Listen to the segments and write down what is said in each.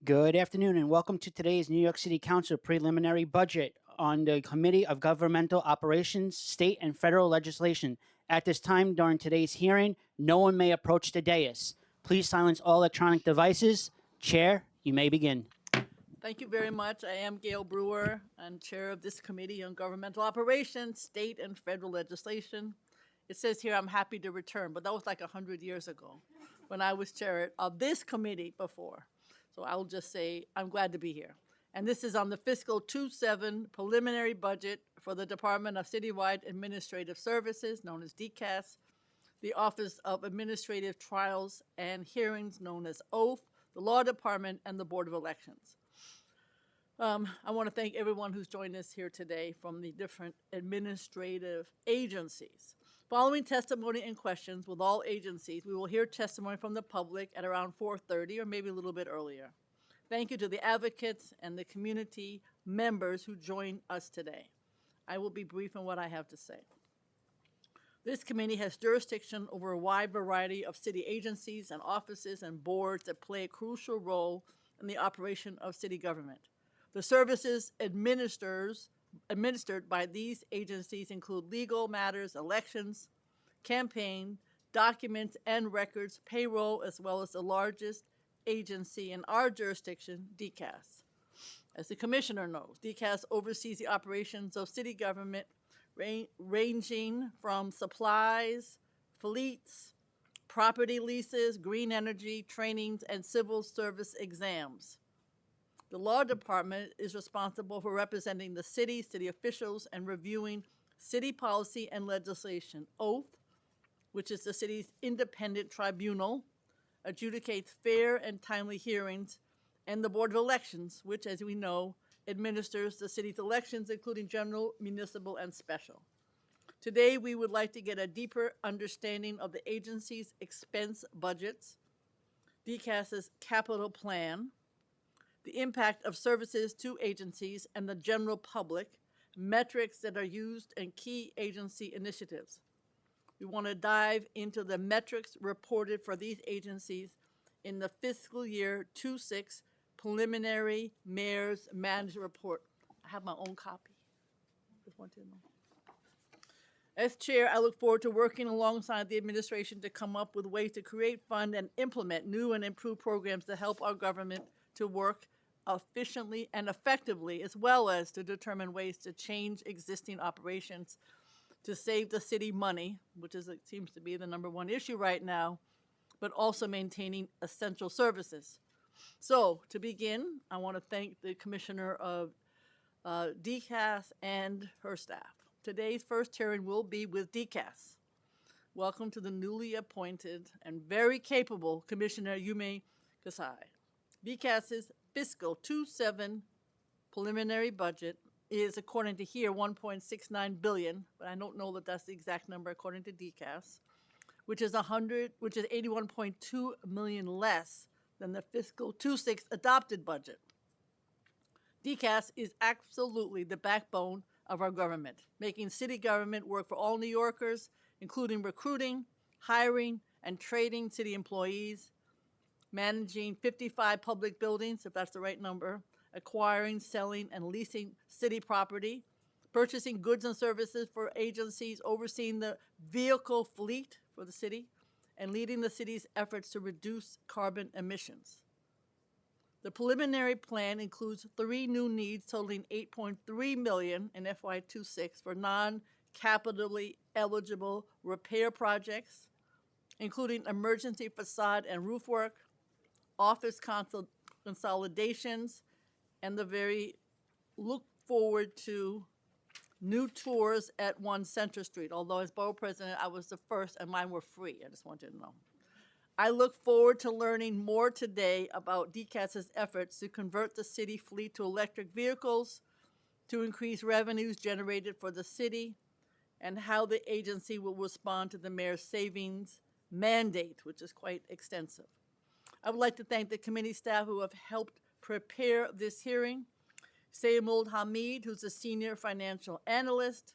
Good afternoon and welcome to today's New York City Council preliminary budget on the Committee of Governmental Operations, State and Federal Legislation. At this time during today's hearing, no one may approach the dais. Please silence all electronic devices. Chair, you may begin. Thank you very much. I am Gail Brewer. I'm chair of this Committee on Governmental Operations, State and Federal Legislation. It says here I'm happy to return, but that was like 100 years ago when I was chair of this committee before. So I'll just say I'm glad to be here. And this is on the fiscal 27 preliminary budget for the Department of Citywide Administrative Services, known as DCAS, the Office of Administrative Trials and Hearings, known as OAF, the Law Department, and the Board of Elections. I want to thank everyone who's joined us here today from the different administrative agencies. Following testimony and questions with all agencies, we will hear testimony from the public at around 4:30 or maybe a little bit earlier. Thank you to the advocates and the community members who join us today. I will be brief in what I have to say. This committee has jurisdiction over a wide variety of city agencies and offices and boards that play a crucial role in the operation of city government. The services administered by these agencies include legal matters, elections, campaign, documents and records, payroll, as well as the largest agency in our jurisdiction, DCAS. As the commissioner knows, DCAS oversees the operations of city government ranging from supplies, fleets, property leases, green energy, trainings, and civil service exams. The law department is responsible for representing the city officials, and reviewing city policy and legislation. OAF, which is the city's independent tribunal, adjudicates fair and timely hearings, and the Board of Elections, which, as we know, administers the city's elections, including general, municipal, and special. Today, we would like to get a deeper understanding of the agency's expense budgets, DCAS's capital plan, the impact of services to agencies and the general public, metrics that are used, and key agency initiatives. We want to dive into the metrics reported for these agencies in the fiscal year 26 preliminary mayor's management report. I have my own copy. Just want you to know. As chair, I look forward to working alongside the administration to come up with ways to create, fund, and implement new and improved programs to help our government to work efficiently and effectively, as well as to determine ways to change existing operations to save the city money, which is, it seems to be the number one issue right now, but also maintaining essential services. So, to begin, I want to thank the Commissioner of DCAS and her staff. Today's first hearing will be with DCAS. Welcome to the newly appointed and very capable Commissioner Yume Kasai. DCAS's fiscal 27 preliminary budget is, according to here, $1.69 billion, but I don't know that that's the exact number according to DCAS, which is 81.2 million less than the fiscal 26 adopted budget. DCAS is absolutely the backbone of our government, making city government work for all New Yorkers, including recruiting, hiring, and training city employees, managing 55 public buildings, if that's the right number, acquiring, selling, and leasing city property, purchasing goods and services for agencies, overseeing the vehicle fleet for the city, and leading the city's efforts to reduce carbon emissions. The preliminary plan includes 3 new needs totaling $8.3 million in FY26 for non-capitally eligible repair projects, including emergency facade and roof work, office consolidations, and the very look forward to new tours at 1 Center Street. Although as borough president, I was the first and mine were free. I just want you to know. I look forward to learning more today about DCAS's efforts to convert the city fleet to electric vehicles, to increase revenues generated for the city, and how the agency will respond to the mayor's savings mandate, which is quite extensive. I would like to thank the committee staff who have helped prepare this hearing. Saymoul Hamid, who's a senior financial analyst,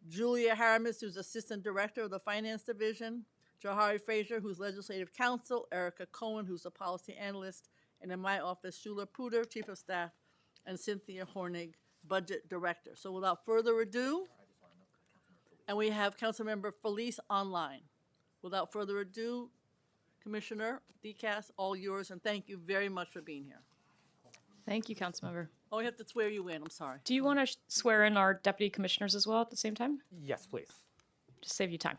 Julia Haramis, who's assistant director of the finance division, Jahari Frazier, who's legislative counsel, Erica Cohen, who's a policy analyst, and in my office, Shula Puder, Chief of Staff, and Cynthia Hornig, Budget Director. So without further ado, and we have Councilmember Felice online. Without further ado, Commissioner DeCas, all yours, and thank you very much for being here. Thank you, Councilmember. Oh, we have to swear you in, I'm sorry. Do you want to swear in our deputy commissioners as well at the same time? Yes, please. Just save you time.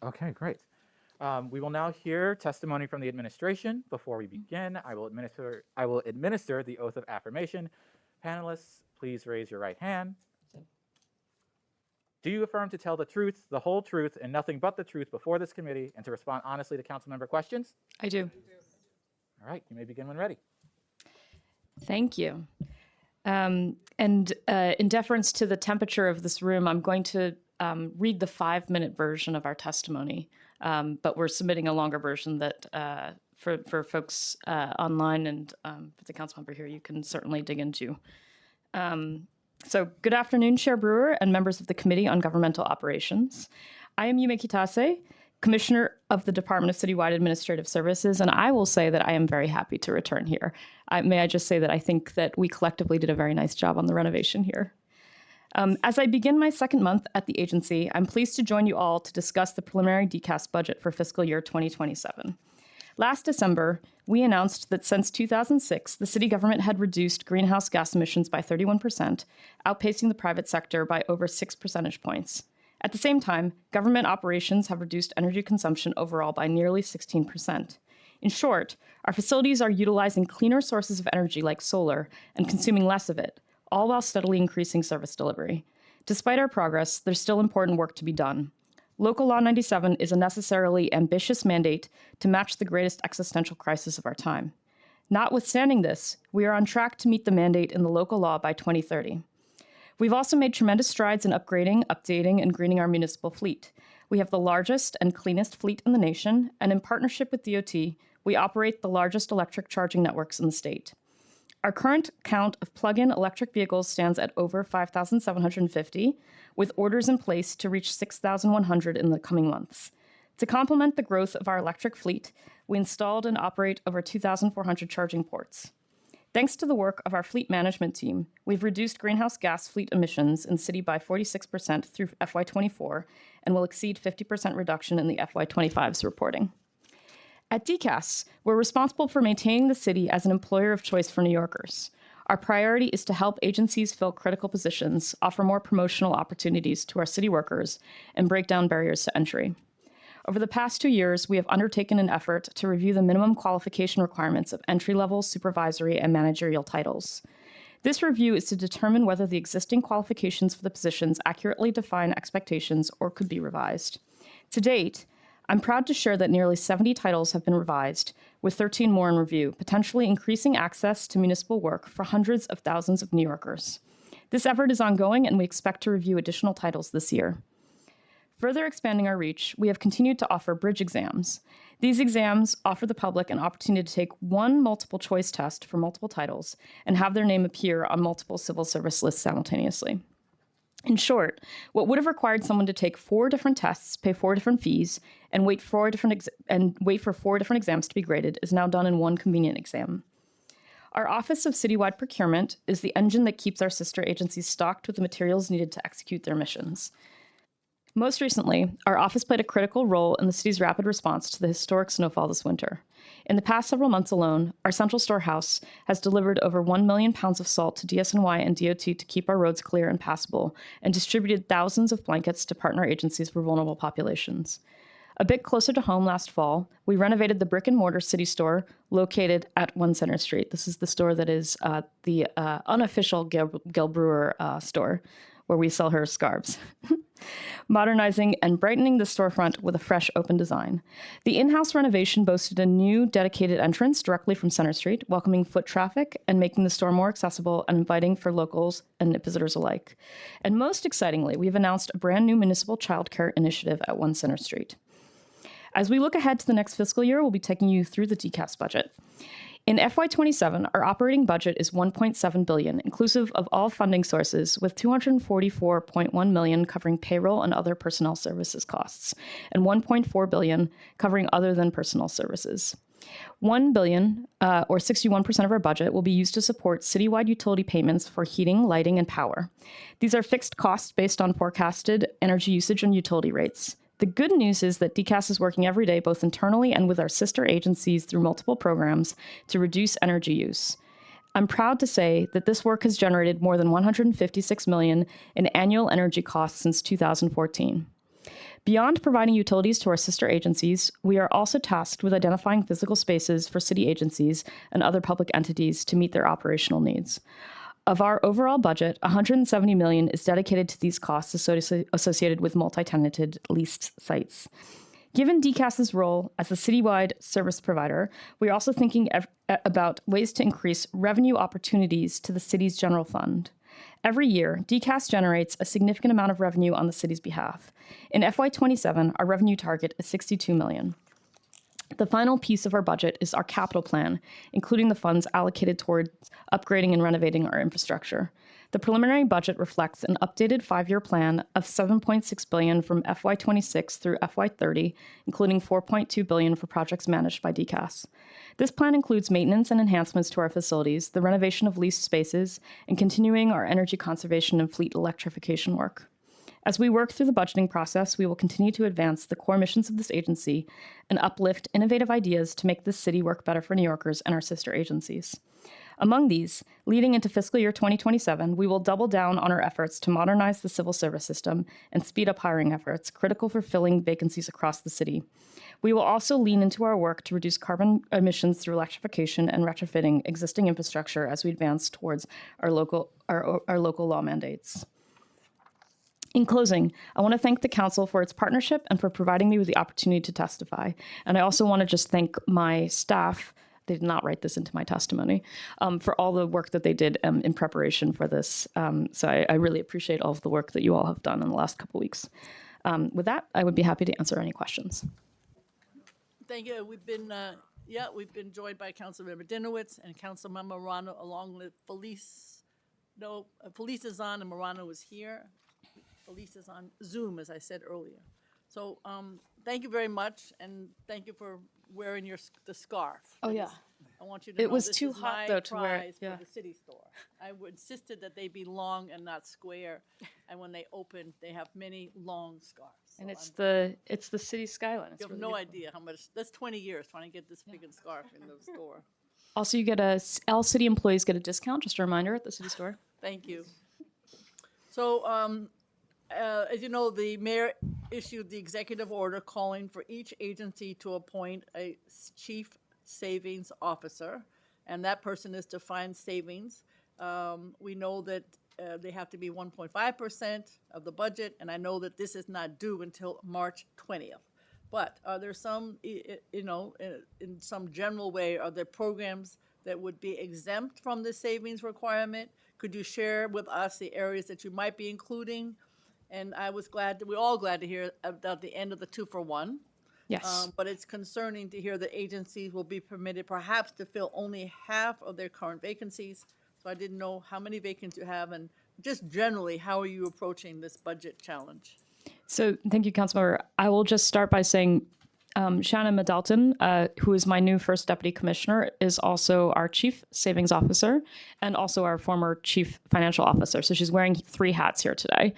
Okay, great. We will now hear testimony from the administration. Before we begin, I will administer the oath of affirmation. Panelists, please raise your right hand. Do you affirm to tell the truth, the whole truth, and nothing but the truth before this committee, and to respond honestly to council member questions? I do. All right, you may begin when ready. Thank you. In deference to the temperature of this room, I'm going to read the 5-minute version of our testimony, but we're submitting a longer version that for folks online and for the council member here, you can certainly dig into. So good afternoon, Chair Brewer and members of the Committee on Governmental Operations. I am Yume Kitase, Commissioner of the Department of Citywide Administrative Services, and I will say that I am very happy to return here. May I just say that I think that we collectively did a very nice job on the renovation here. As I begin my second month at the agency, I'm pleased to join you all to discuss the preliminary DCAS budget for fiscal year 2027. Last December, we announced that since 2006, the city government had reduced greenhouse gas emissions by 31%, outpacing the private sector by over 6 percentage points. At the same time, government operations have reduced energy consumption overall by nearly 16%. In short, our facilities are utilizing cleaner sources of energy like solar and consuming less of it, all while steadily increasing service delivery. Despite our progress, there's still important work to be done. Local Law 97 is a necessarily ambitious mandate to match the greatest existential crisis of our time. Notwithstanding this, we are on track to meet the mandate in the local law by 2030. We've also made tremendous strides in upgrading, updating, and greening our municipal fleet. We have the largest and cleanest fleet in the nation, and in partnership with DOT, we operate the largest electric charging networks in the state. Our current count of plug-in electric vehicles stands at over 5,750, with orders in place to reach 6,100 in the coming months. To complement the growth of our electric fleet, we installed and operate over 2,400 charging ports. Thanks to the work of our fleet management team, we've reduced greenhouse gas fleet emissions in the city by 46% through FY24 and will exceed 50% reduction in the FY25's reporting. At DCAS, we're responsible for maintaining the city as an employer of choice for New Yorkers. Our priority is to help agencies fill critical positions, offer more promotional opportunities to our city workers, and break down barriers to entry. Over the past 2 years, we have undertaken an effort to review the minimum qualification requirements of entry-level, supervisory, and managerial titles. This review is to determine whether the existing qualifications for the positions accurately define expectations or could be revised. To date, I'm proud to share that nearly 70 titles have been revised, with 13 more in review, potentially increasing access to municipal work for hundreds of thousands of New Yorkers. This effort is ongoing, and we expect to review additional titles this year. Further expanding our reach, we have continued to offer bridge exams. These exams offer the public an opportunity to take one multiple choice test for multiple titles and have their name appear on multiple civil service lists simultaneously. In short, what would have required someone to take 4 different tests, pay 4 different fees, and wait for 4 different exams to be graded is now done in one convenient exam. Our Office of Citywide Procurement is the engine that keeps our sister agencies stocked with the materials needed to execute their missions. Most recently, our office played a critical role in the city's rapid response to the historic snowfall this winter. In the past several months alone, our central storehouse has delivered over 1 million pounds of salt to DSNY and DOT to keep our roads clear and passable, and distributed thousands of blankets to partner agencies for vulnerable populations. A bit closer to home last fall, we renovated the brick-and-mortar city store located at 1 Center Street. This is the store that is the unofficial Gail Brewer store, where we sell her scarves. Modernizing and brightening the storefront with a fresh open design. The in-house renovation boasted a new dedicated entrance directly from Center Street, welcoming foot traffic and making the store more accessible and inviting for locals and visitors alike. And most excitingly, we've announced a brand new municipal childcare initiative at 1 Center Street. As we look ahead to the next fiscal year, we'll be taking you through the DCAS budget. In FY27, our operating budget is $1.7 billion, inclusive of all funding sources, with $244.1 million covering payroll and other personnel services costs, and $1.4 billion covering other than personnel services. $1 billion, or 61% of our budget, will be used to support citywide utility payments for heating, lighting, and power. These are fixed costs based on forecasted energy usage and utility rates. The good news is that DCAS is working every day, both internally and with our sister agencies through multiple programs, to reduce energy use. I'm proud to say that this work has generated more than $156 million in annual energy costs since 2014. Beyond providing utilities to our sister agencies, we are also tasked with identifying physical spaces for city agencies and other public entities to meet their operational needs. Of our overall budget, $170 million is dedicated to these costs associated with multi-tenanted leased sites. Given DCAS's role as a citywide service provider, we're also thinking about ways to increase revenue opportunities to the city's general fund. Every year, DCAS generates a significant amount of revenue on the city's behalf. In FY27, our revenue target is $62 million. The final piece of our budget is our capital plan, including the funds allocated towards upgrading and renovating our infrastructure. The preliminary budget reflects an updated 5-year plan of $7.6 billion from FY26 through FY30, including $4.2 billion for projects managed by DCAS. This plan includes maintenance and enhancements to our facilities, the renovation of leased spaces, and continuing our energy conservation and fleet electrification work. As we work through the budgeting process, we will continue to advance the core missions of this agency and uplift innovative ideas to make this city work better for New Yorkers and our sister agencies. Among these, leading into fiscal year 2027, we will double down on our efforts to modernize the civil service system and speed up hiring efforts, critical for filling vacancies across the city. We will also lean into our work to reduce carbon emissions through electrification and retrofitting existing infrastructure as we advance towards our local law mandates. In closing, I want to thank the Council for its partnership and for providing me with the opportunity to testify. And I also want to just thank my staff. They did not write this into my testimony, for all the work that they did in preparation for this. So I really appreciate all of the work that you all have done in the last couple weeks. With that, I would be happy to answer any questions. Thank you. We've been joined by Councilmember Dinowitz and Councilmember Morano, along with Felice. No, Felice is on and Morano is here. Felice is on Zoom, as I said earlier. So thank you very much, and thank you for wearing the scarf. Oh, yeah. I want you to know It was this too is hot, my though, to wear it, prize yeah. for the city store. I insisted that they be long and not square, and when they open, they have many long scarves. So And it's the city skyline. It's you have really no beautiful. idea how much. That's 20 years trying to get this freaking scarf in the store. Also, you get all city employees get a discount, just a reminder, at the city store. Thank you. So, as you know, the mayor issued the executive order calling for each agency to appoint a chief savings officer, and that person is to find savings. We know that they have to be 1.5% of the budget, and I know that this is not due until March 20th. But are there some, in some general way, are there programs that would be exempt from the savings requirement? Could you share with us the areas that you might be including? And we're all glad to hear about the end of the 2-for-1. Yes. But it's concerning to hear that agencies will be permitted perhaps to fill only half of their current vacancies. So I didn't know how many vacancies you have, and just generally, how are you approaching this budget challenge? So thank you, Councilmember. I will just start by saying Shannon Middleton, who is my new first deputy commissioner, is also our chief savings officer and also our former chief financial officer. So she's wearing 3 hats here today.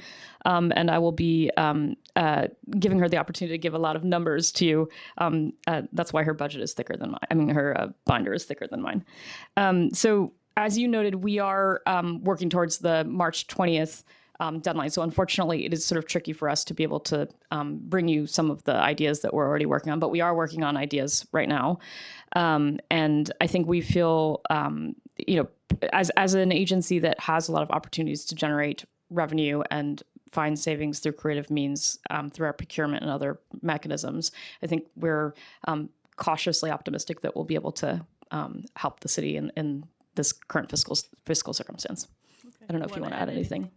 And I will be giving her the opportunity to give a lot of numbers to you. That's why her budget is thicker than mine. I mean, her binder is thicker than mine. So as you noted, we are working towards the March 20th deadline. So unfortunately, it is sort of tricky for us to be able to bring you some of the ideas that we're already working on, but we are working on ideas right now. And I think we feel, as an agency that has a lot of opportunities to generate revenue and find savings through creative means, through our procurement and other mechanisms, I think we're cautiously optimistic that we'll be able to help the city in this current fiscal circumstance. Okay. I don't know if you want to add anything.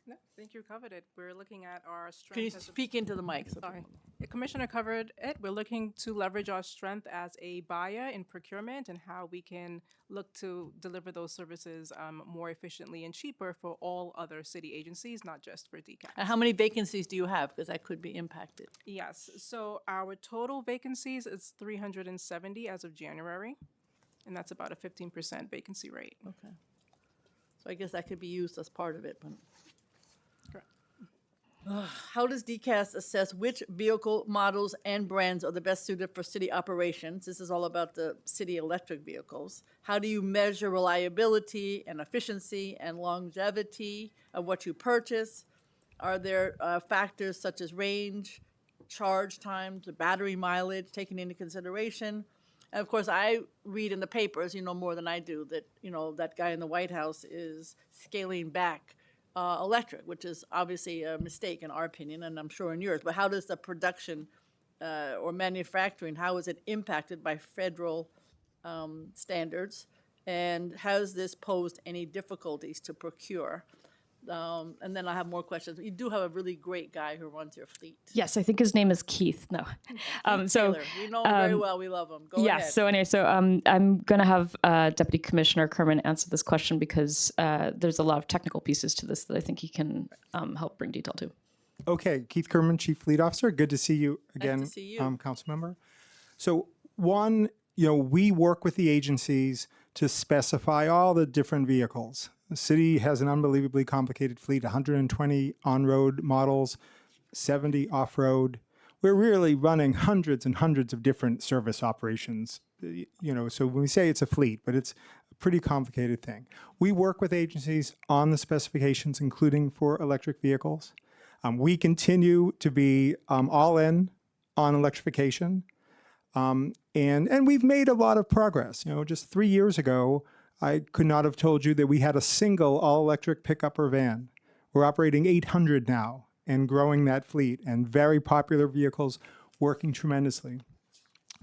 No, I think you covered it. We're looking at our strength. Can you as a- speak into the mic? Sorry. The commissioner covered it. We're looking to leverage our strength as a buyer in procurement and how we can look to deliver those services more efficiently and cheaper for all other city agencies, not just for DCAS. And how many vacancies do you have? Because that could be impacted. Yes, so our total vacancies is 370 as of January, and that's about a 15% vacancy rate. Okay. So I guess that could be used as part of it, but. Correct. How does DCAS assess which vehicle models and brands are the best suited for city operations? This is all about the city electric vehicles. How do you measure reliability and efficiency and longevity of what you purchase? Are there factors such as range, charge times, battery mileage taken into consideration? And of course, I read in the papers, you know more than I do, that, you know, that guy in the White House is scaling back electric, which is obviously a mistake in our opinion, and I'm sure in yours. But how does the production or manufacturing, how is it impacted by federal standards? And has this posed any difficulties to procure? And then I have more questions. You do have a really great guy who runs your fleet. Yes, I think his name is Keith. No. Taylor. We know him very well. We love him. Go ahead. Yes. So anyway, I'm going to have Deputy Commissioner Kerman answer this question because there's a lot of technical pieces to this that I think he can help bring detail to. Okay, Keith Kerman, Chief Fleet Officer. Good to see you again, to see you. Council Member. So one, we work with the agencies to specify all the different vehicles. The city has an unbelievably complicated fleet, 120 on-road models, 70 off-road. We're really running hundreds and hundreds of different service operations. So when we say it's a fleet, but it's a pretty complicated thing. We work with agencies on the specifications, including for electric vehicles. We continue to be all in on electrification. And we've made a lot of progress. Just 3 years ago, I could not have told you that we had a single all-electric pickup or van. We're operating 800 now and growing that fleet, and very popular vehicles working tremendously.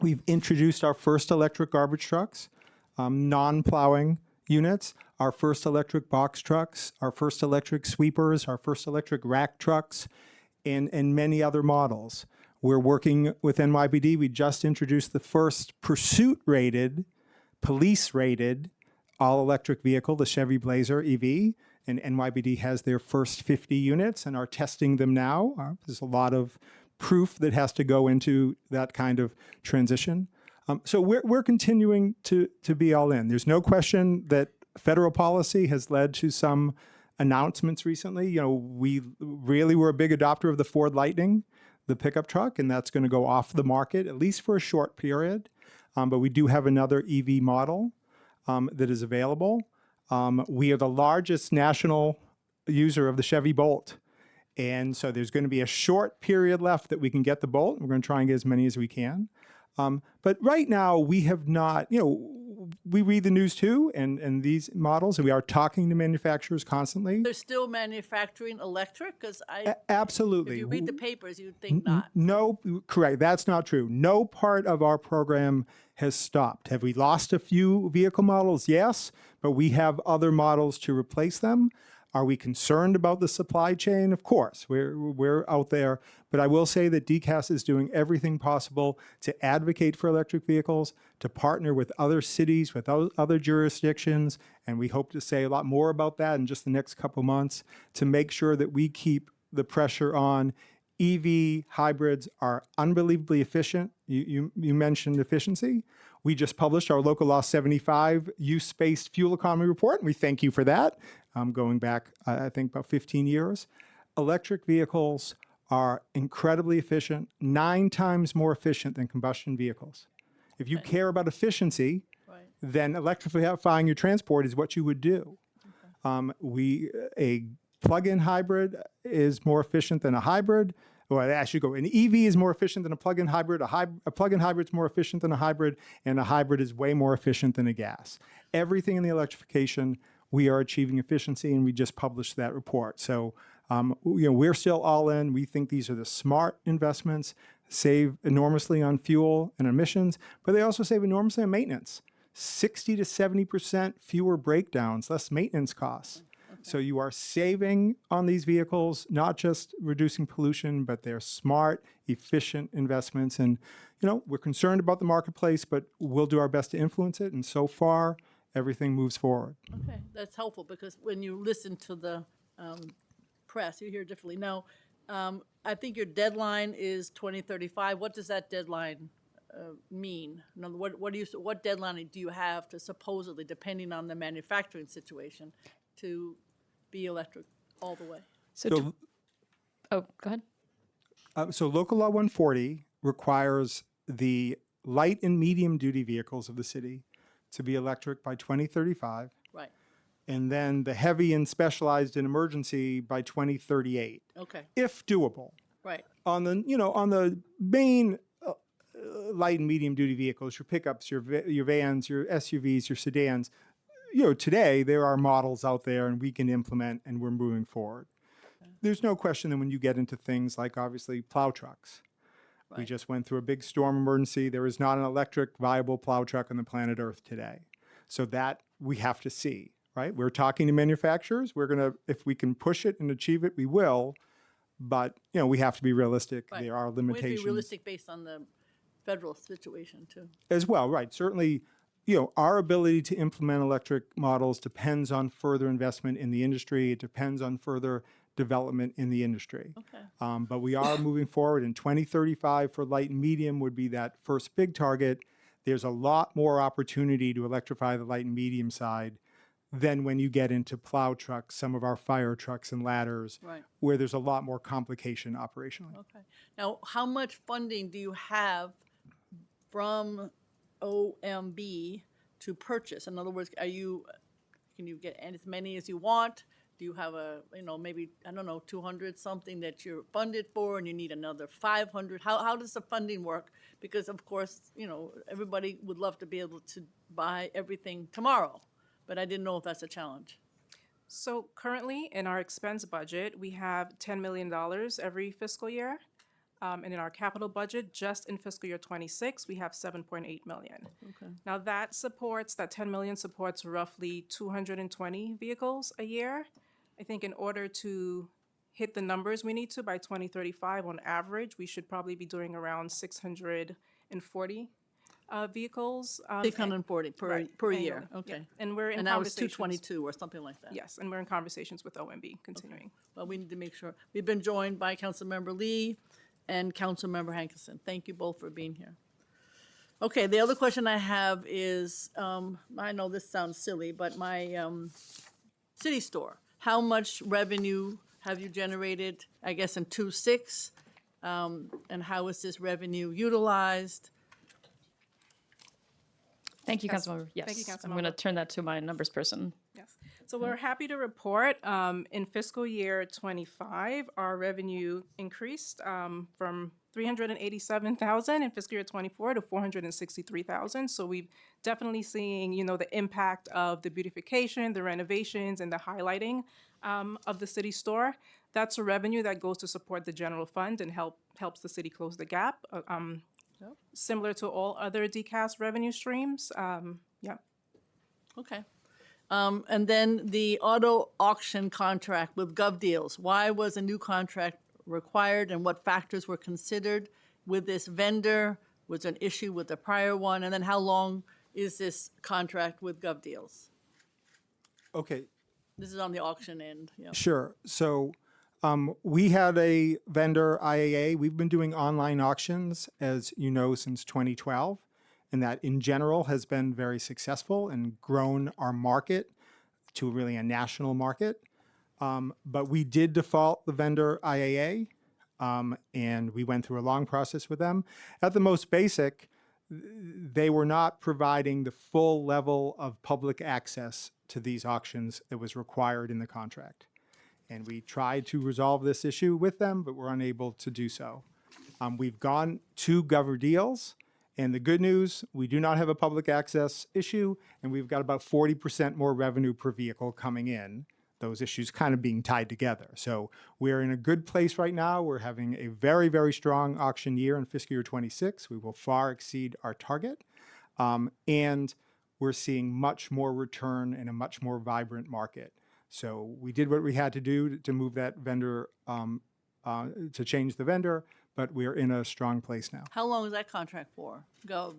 We've introduced our first electric garbage trucks, non-plowing units, our first electric box trucks, our first electric sweepers, our first electric rack trucks, and many other models. We're working with NYPD. We just introduced the first pursuit-rated, police-rated all-electric vehicle, the Chevy Blazer EV, and NYPD has their first 50 units and are testing them now. There's a lot of proof that has to go into that kind of transition. So we're continuing to be all in. There's no question that federal policy has led to some announcements recently. We really were a big adopter of the Ford Lightning, the pickup truck, and that's going to go off the market, at least for a short period. But we do have another EV model that is available. We are the largest national user of the Chevy Bolt. And so there's going to be a short period left that we can get the Bolt. We're going to try and get as many as we can. But right now we have not, we read the news too, and these models, and we are talking to manufacturers constantly. They're still manufacturing electric? Because Absolutely. if you read the papers, you'd think not. No, correct. That's not true. No part of our program has stopped. Have we lost a few vehicle models? Yes, but we have other models to replace them. Are we concerned about the supply chain? Of course, we're out there. But I will say that DCAS is doing everything possible to advocate for electric vehicles, to partner with other cities, with other jurisdictions, and we hope to say a lot more about that in just the next couple months to make sure that we keep the pressure on. EV hybrids are unbelievably efficient. You mentioned efficiency. We just published our Local Law 75 use-based fuel economy report, and we thank you for that. Going back, I think, about 15 years. Electric vehicles are incredibly efficient, 9 times more efficient than combustion vehicles. If you care about efficiency, then electrifying your transport is what you would do. A plug-in hybrid is more efficient than a hybrid. Well, I should go. An EV is more efficient than a plug-in hybrid. A plug-in hybrid is more efficient than a hybrid, and a hybrid is way more efficient than a gas. Everything in the electrification, we are achieving efficiency, and we just published that report. So, we're still all in. We think these are the smart investments, save enormously on fuel and emissions, but they also save enormously on maintenance. 60 to 70% fewer breakdowns, less maintenance costs. So you are saving on these vehicles, not just reducing pollution, but they're smart, efficient investments. And, we're concerned about the marketplace, but we'll do our best to influence it. And so far, everything moves forward. Okay, that's helpful because when you listen to the press, you hear differently. Now, I think your deadline is 2035. What does that deadline mean? In other, what deadline do you have to supposedly, depending on the manufacturing situation, to be electric all the way? So, oh, go ahead. So Local Law 140 requires the light and medium duty vehicles of the city to be electric by 2035, Right. and then the heavy and specialized and emergency by 2038, Okay. if doable. Right. On the main light and medium duty vehicles, your pickups, your vans, your SUVs, your sedans, today there are models out there and we can implement and we're moving forward. There's no question that when you get into things like obviously plow trucks, we Right. just went through a big storm emergency. There is not an electric viable plow truck on the planet Earth today. So that we have to see, right? We're talking to manufacturers. We're going to, if we can push it and achieve it, we will. But, we have to be realistic. Right. There are We have to limitations. be realistic based on the federal situation too. As well, right. Certainly, our ability to implement electric models depends on further investment in the industry. It depends on further development in the industry. Okay. But we are moving forward. In 2035 for light and medium would be that first big target. There's a lot more opportunity to electrify the light and medium side than when you get into plow trucks, some of our fire trucks and ladders, Right. where there's a lot more complication operationally. Okay. Now, how much funding do you have from OMB to purchase? In other words, can you get as many as you want? Do you have maybe, 200 something that you're funded for and you need another 500? How does the funding work? Because of course, everybody would love to be able to buy everything tomorrow, but I didn't know if that's a challenge. So currently in our expense budget, we have $10 million every fiscal year. And in our capital budget, just in fiscal year 26, we have 7.8 million. Okay. Now that 10 million supports roughly 220 vehicles a year. I think in order to hit the numbers we need to by 2035, on average, we should probably be doing around 640 vehicles. 640 per year, annually. okay. Yeah. And we're in And now it's conversations. 222 or something like that. Yes, and we're in conversations with OMB continuing. Well, we need to make sure. We've been joined by Councilmember Lee and Councilmember Hankinson. Thank you both for being here. Okay, the other question I have is, I know this sounds silly, but my city store, how much revenue have you generated, I guess, in 2.6? And how is this revenue utilized? Thank you, Councilmember. Yes, Thank you, I'm going to Councilmember. turn that to my numbers person. Yes. So we're happy to report in fiscal year 25, our revenue increased from 387,000 in fiscal year 24 to 463,000. So we've definitely seeing, the impact of the beautification, the renovations, and the highlighting of the city store. That's a revenue that goes to support the general fund and helps the city close the gap. Similar to all other DCAS revenue streams. Yeah. Okay. And then the auto auction contract with GovDeals. Why was a new contract required and what factors were considered with this vendor? Was there an issue with the prior one? And then how long is this contract with GovDeals? Okay, This is on the auction end, yeah. sure. So we had a vendor, IAA. We've been doing online auctions, as you know, since 2012, and that in general has been very successful and grown our market to really a national market. But we did default the vendor IAA, and we went through a long process with them. At the most basic, they were not providing the full level of public access to these auctions that was required in the contract. And we tried to resolve this issue with them, but we're unable to do so. We've gone to GovDeals, and the good news, we do not have a public access issue, and we've got about 40% more revenue per vehicle coming in, those issues kind of being tied together. So we're in a good place right now. We're having a very, very strong auction year in fiscal year 26. We will far exceed our target. And we're seeing much more return in a much more vibrant market. So we did what we had to do to move that vendor, to change the vendor, but we're in a strong place now. How long is that contract for? Go.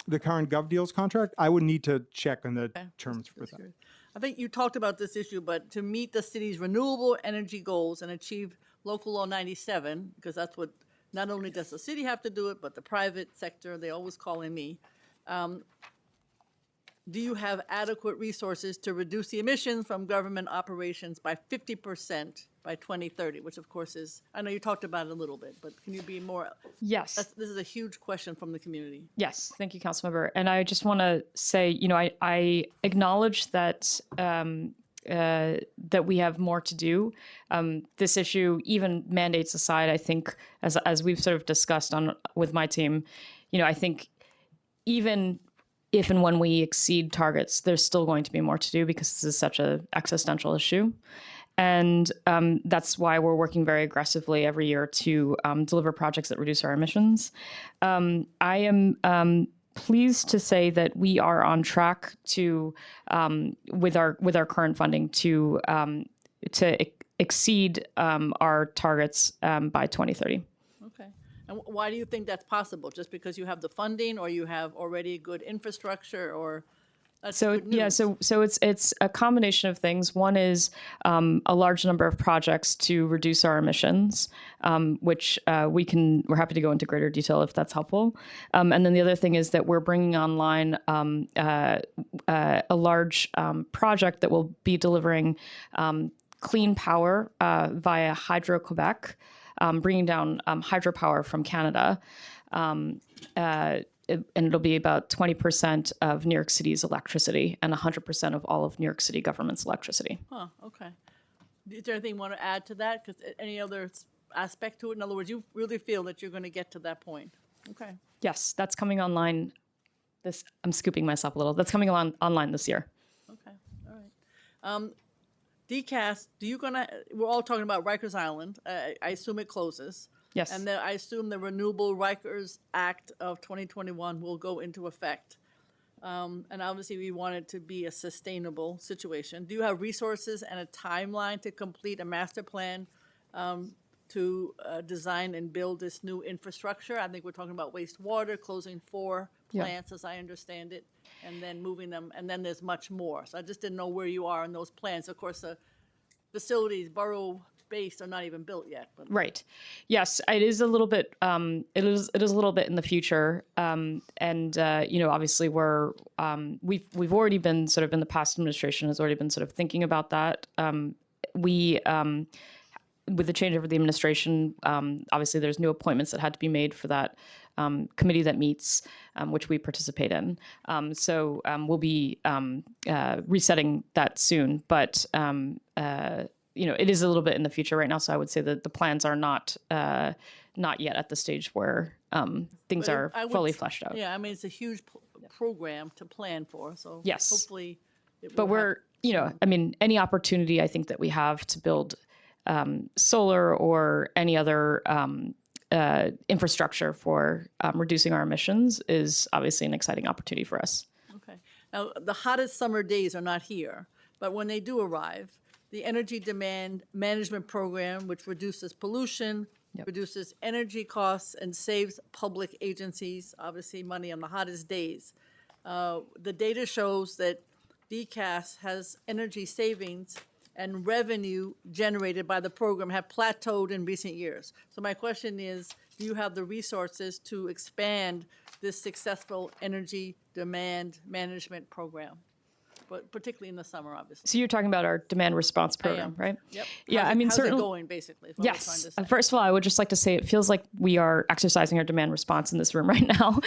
The current GovDeals contract, I would need to check on the Okay, terms just for that. curious. I think you talked about this issue, but to meet the city's renewable energy goals and achieve local law 97, because that's what, not only does the city have to do it, but the private sector, they always calling me. Do you have adequate resources to reduce the emissions from government operations by 50% by 2030, which of course is, I know you talked about it a little bit, but can you be more, Yes. this is a huge question from the community. Yes, thank you, Councilmember. And I just want to say, I acknowledge that that we have more to do. This issue, even mandates aside, I think, as we've sort of discussed on with my team, I think even if and when we exceed targets, there's still going to be more to do because this is such an existential issue. And that's why we're working very aggressively every year to deliver projects that reduce our emissions. I am pleased to say that we are on track to, with our current funding, to exceed our targets by 2030. Okay. And why do you think that's possible? Just because you have the funding, or you have already good infrastructure, or that's So good news? yeah, so it's a combination of things. One is a large number of projects to reduce our emissions, which we're happy to go into greater detail if that's helpful. And then the other thing is that we're bringing online a large project that will be delivering clean power via Hydro-Quebec, bringing down hydropower from Canada. And it'll be about 20% of New York City's electricity and 100% of all of New York City government's electricity. Huh, okay. Is there anything you want to add to that? Because any other aspect to it? In other words, you really feel that you're going to get to that point? Okay. Yes, that's coming online. I'm scooping myself a little. That's coming online this year. Okay, all right. DCAS, we're all talking about Rikers Island. I assume it closes. Yes. And then I assume the Renewable Rikers Act of 2021 will go into effect. And obviously, we want it to be a sustainable situation. Do you have resources and a timeline to complete a master plan to design and build this new infrastructure? I think we're talking about wastewater, closing 4 plants, as I understand it, and then moving them, and then there's much more. So I just didn't know where you are in those plans. Of course, the facilities, borough-based, are not even built yet. But. Right. Yes, it is a little bit. It is a little bit in the future, and obviously we've already been sort of in the past administration has already been sort of thinking about that. With the change over the administration, obviously there's new appointments that had to be made for that committee that meets, which we participate in. So we'll be resetting that soon, but it is a little bit in the future right now. So I would say that the plans are not yet at the stage where things are fully fleshed out. Yeah, I mean, it's a huge program to plan for. So yes, hopefully, but we're any opportunity I think that we have to build solar or any other infrastructure for reducing our emissions is obviously an exciting opportunity for us. Okay. Now, the hottest summer days are not here, but when they do arrive, the Energy Demand Management Program, which reduces pollution, reduces energy costs, and saves public agencies, obviously, money on the hottest days. The data shows that DCAS has energy savings and revenue generated by the program have plateaued in recent years. So my question is, do you have the resources to expand this successful energy demand management program? But particularly in the summer, obviously. So you're talking about our demand response program, right? Yep. Yeah, how's certainly. It going, basically? Is what we're trying Yes. to say. First of all, I would just like to say it feels like we are exercising our demand response in this room right now.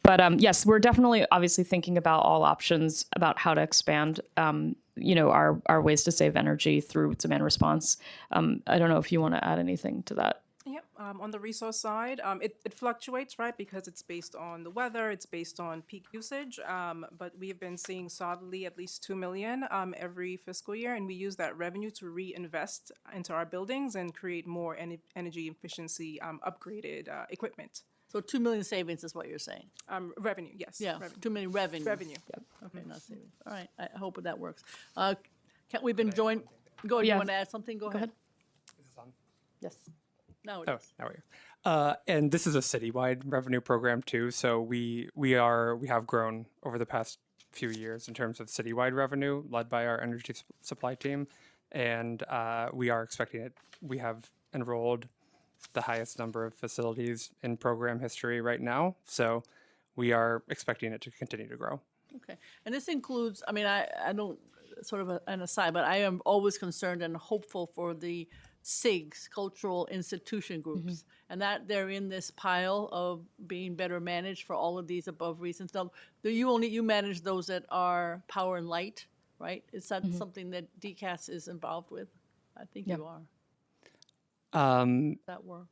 But yes, we're definitely obviously thinking about all options about how to expand, our ways to save energy through demand response. I don't know if you want to add anything to that. Yep. On the resource side, it fluctuates, right? Because it's based on the weather, it's based on peak usage. But we've been seeing solidly at least $2 million every fiscal year, and we use that revenue to reinvest into our buildings and create more energy efficiency upgraded equipment. So 2 million savings is what you're saying? Revenue, yes. Yeah, Revenue. 2 million revenue. Revenue. Okay, not savings. All right, I hope that works. We've been joined, go ahead, you Yeah. want to add something? Go ahead. Yes. Now it Oh, is. now we are. And this is a citywide revenue program too. So we have grown over the past few years in terms of citywide revenue, led by our energy supply team, and we are expecting it. We have enrolled the highest number of facilities in program history right now. So we are expecting it to continue to grow. Okay, and this includes, I mean, I don't, sort of an aside, but I am always concerned and hopeful for the SIGs, cultural institution groups, and that they're in this pile of being better managed for all of these above reasons. Now, you manage those that are power and light, right? Is that something that DCAS is involved with? I think you are. Does that work?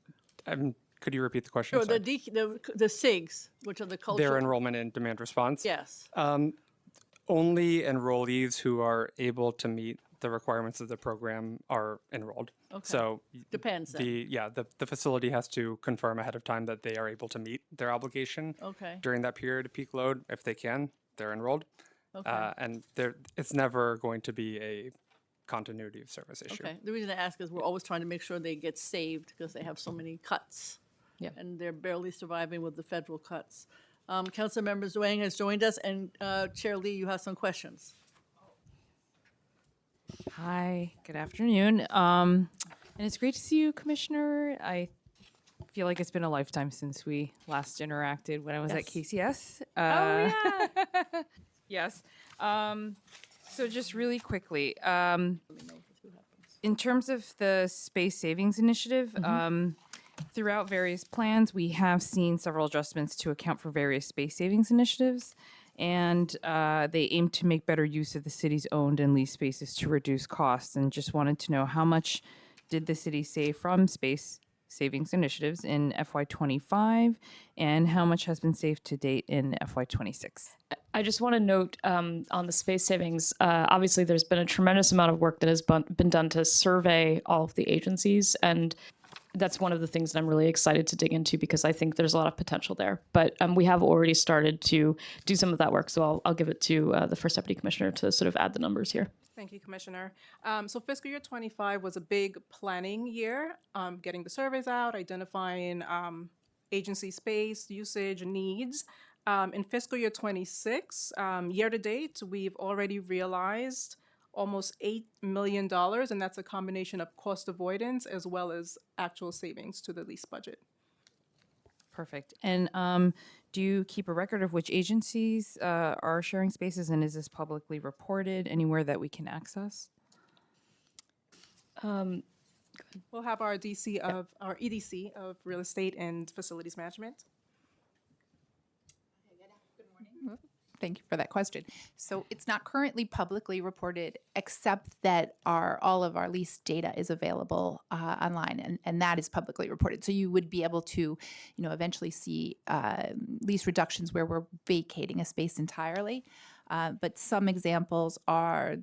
Could you repeat the question? Sure, Sorry. the SIGs, which are the cultural. Their enrollment and demand response. Yes. Only enrollees who are able to meet the requirements of the program are enrolled. Okay. So Depends then. the facility has to confirm ahead of time that they are able to meet their obligation Okay. during that period of peak load. If they can, they're enrolled. Okay. And it's never going to be a continuity of service issue. Okay, the reason I ask is we're always trying to make sure they get saved because they have so many cuts. Yeah. And they're barely surviving with the federal cuts. Councilmember Zhuang has joined us, and Chair Lee, you have some questions. Hi, good afternoon. And it's great to see you, Commissioner. I feel like it's been a lifetime since we last interacted when I was at KCS. Oh, yeah. Yes. So just really quickly, in terms of the Space Savings Initiative, throughout various plans, we have seen several adjustments to account for various space savings initiatives, and they aim to make better use of the city's owned and leased spaces to reduce costs. And just wanted to know, how much did the city save from space savings initiatives in FY25, and how much has been saved to date in FY26? I just want to note on the space savings, obviously there's been a tremendous amount of work that has been done to survey all of the agencies, and that's one of the things that I'm really excited to dig into because I think there's a lot of potential there. But we have already started to do some of that work, so I'll give it to the First Deputy Commissioner to sort of add the numbers here. Thank you, Commissioner. So fiscal year 25 was a big planning year, getting the surveys out, identifying agency space, usage, and needs. In fiscal year 26, year to date, we've already realized almost $8 million, and that's a combination of cost avoidance as well as actual savings to the lease budget. Perfect. And do you keep a record of which agencies are sharing spaces, and is this publicly reported anywhere that we can access? We'll have our EDC of Real Estate and Facilities Management. Thank you for that question. So it's not currently publicly reported, except that all of our lease data is available online, and that is publicly reported. So you would be able to, eventually see lease reductions where we're vacating a space entirely. But some examples are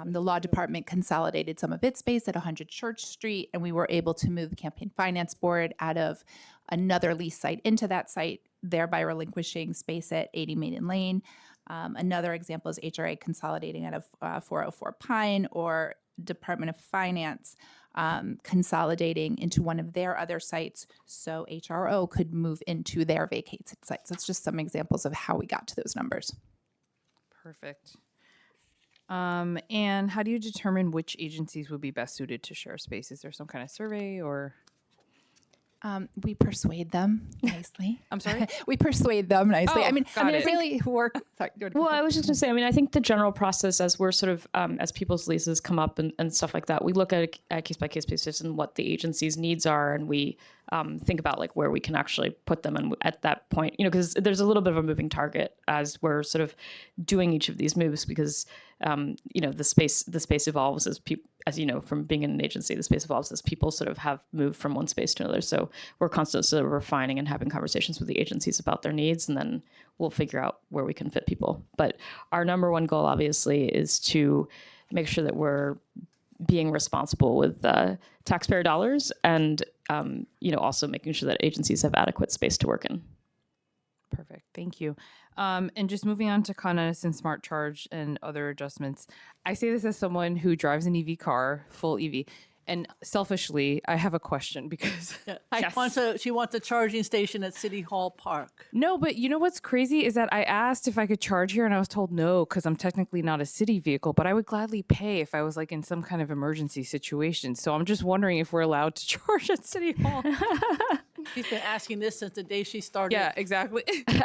the law department consolidated some of its space at 100 Church Street, and we were able to move the campaign finance board out of another lease site into that site, thereby relinquishing space at 80 Maiden Lane. Another example is HRA consolidating out of 404 Pine, or Department of Finance consolidating into one of their other sites, so HRO could move into their vacated sites. So it's just some examples of how we got to those numbers. Perfect. And how do you determine which agencies would be best suited to share space? Is there some kind of survey or? We persuade them nicely. I'm sorry? We persuade them nicely. Oh, I mean, got it. really work. Sorry, do you want to Well, I was just going to say, I think the general process as we're sort of, as people's leases come up and stuff like that, we look at a case-by-case basis and what the agency's needs are, and we think about like where we can actually put them. And at that point, because there's a little bit of a moving target as we're sort of doing each of these moves, because, the space evolves as people, as you know, from being in an agency, the space evolves as people sort of have moved from one space to another. So we're constantly sort of refining and having conversations with the agencies about their needs, and then we'll figure out where we can fit people. But our number one goal, obviously, is to make sure that we're being responsible with taxpayer dollars, and also making sure that agencies have adequate space to work in. Perfect. Thank you. And just moving on to Con Edison Smart Charge and other adjustments. I say this as someone who drives an EV car, full EV. And selfishly, I have a question because She wants a charging station at City Hall Park. no, but you know what's crazy is that I asked if I could charge here and I was told no because I'm technically not a city vehicle, but I would gladly pay if I was like in some kind of emergency situation. So I'm just wondering if we're allowed to charge at City Hall. She's been asking this since the day she started. Yeah, exactly.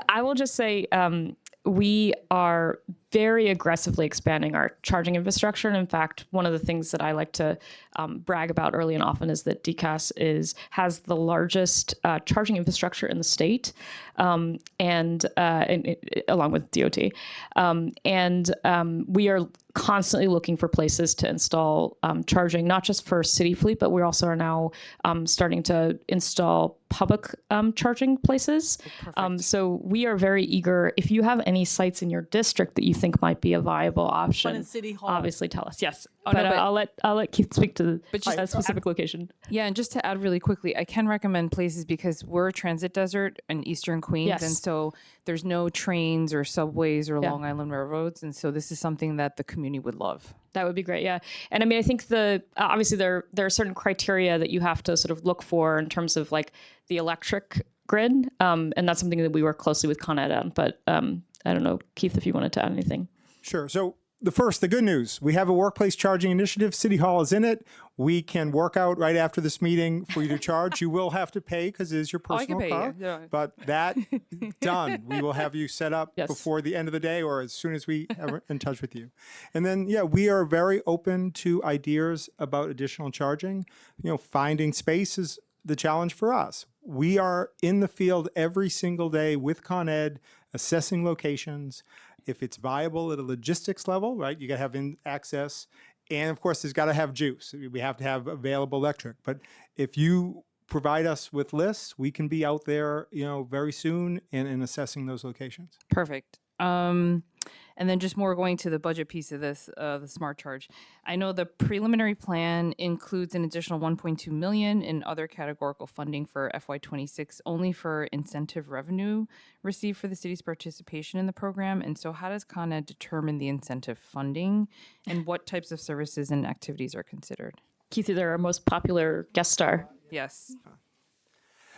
I will just say we are very aggressively expanding our charging infrastructure. And in fact, one of the things that I like to brag about early and often is that DCAS has the largest charging infrastructure in the state, along with DOT. We are constantly looking for places to install charging, not just for city fleet, but we also are now starting to install public charging places. So we are very eager. If you have any sites in your district that you think might be a viable option, One in City Hall. obviously tell us. Yes, no, but, but- I'll let Keith speak to just- a specific location. Yeah, and just to add really quickly, I can recommend places because we're a transit desert in Eastern Queens, Yes. and so there's no trains or subways or Long Island railroads, and so this is something that the community would love. That would be great. Yeah. And I mean, I think obviously there are certain criteria that you have to sort of look for in terms of like the electric grid. And that's something that we work closely with Con Ed on. But I don't know, Keith, if you wanted to add anything. Sure. So the good news, we have a workplace charging initiative. City Hall is in it. We can work out right after this meeting for you to charge. You will have to pay because it is your I can personal pay you, car. yeah. But that done. We will have you set up Yes. before the end of the day or as soon as we are in touch with you. And then, we are very open to ideas about additional charging. Finding space is the challenge for us. We are in the field every single day with Con Ed, assessing locations. If it's viable at a logistics level, right, you got to have access. And of course, there's got to have juice. We have to have available electric. But if you provide us with lists, we can be out there, very soon and assessing those locations. Perfect. And then just more going to the budget piece of this, the smart charge. I know the preliminary plan includes an additional 1.2 million in other categorical funding for FY26, only for incentive revenue received for the city's participation in the program. And so, how does Con Ed determine the incentive funding, and what types of services and activities are considered? Keith, you're our most popular guest star. Yes.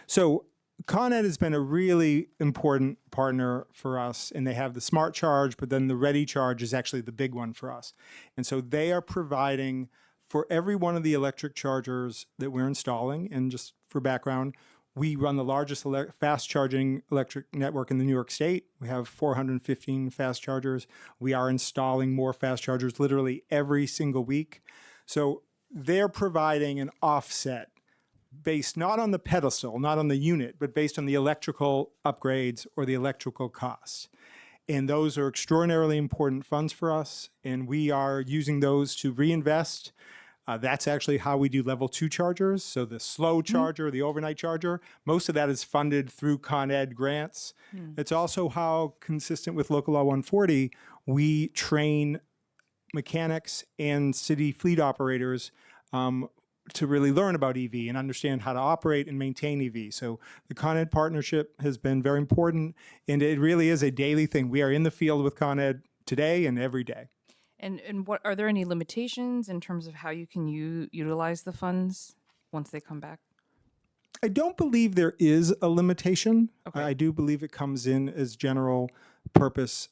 So Con Ed has been a really important partner for us, and they have the Smart Charge, but then the Ready Charge is actually the big one for us. And so they are providing for every one of the electric chargers that we're installing. And just for background, we run the largest fast charging electric network in the New York State. We have 415 fast chargers. We are installing more fast chargers literally every single week. So they're providing an offset based not on the pedestal, not on the unit, but based on the electrical upgrades or the electrical costs. And those are extraordinarily important funds for us, and we are using those to reinvest. That's actually how we do level 2 chargers. So the slow charger, the overnight charger, most of that is funded through Con Ed grants. It's also how, consistent with Local Law 140, we train mechanics and city fleet operators to really learn about EV and understand how to operate and maintain EV. So the Con Ed partnership has been very important, and it really is a daily thing. We are in the field with Con Ed today and every day. And what are there any limitations in terms of how you can utilize the funds once they come back? I don't believe there is a limitation. Okay. I do believe it comes in as general purpose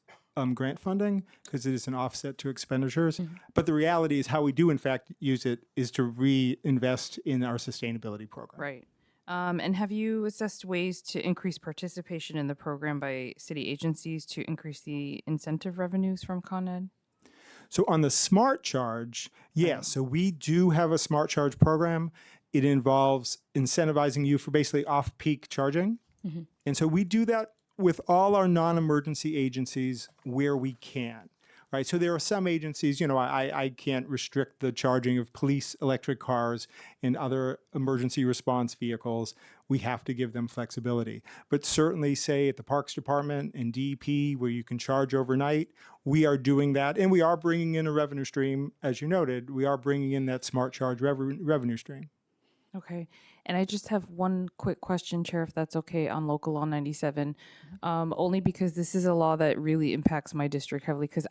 grant funding because it is an offset to expenditures. But the reality is how we do, in fact, use it is to reinvest in our sustainability program. Right. And have you assessed ways to increase participation in the program by city agencies to increase the incentive revenues from Con Ed? So on the Smart Charge, yes. So we do have a Smart Charge program. It involves incentivizing you for basically off-peak charging. And so we do that with all our non-emergency agencies where we can, right? So there are some agencies, I can't restrict the charging of police electric cars and other emergency response vehicles. We have to give them flexibility. But certainly, say at the Parks Department and DEP, where you can charge overnight, we are doing that. And we are bringing in a revenue stream, as you noted. We are bringing in that Smart Charge revenue stream. Okay. And I just have one quick question, Chair, if that's okay, on Local Law 97, only because this is a law that really impacts my district heavily. Because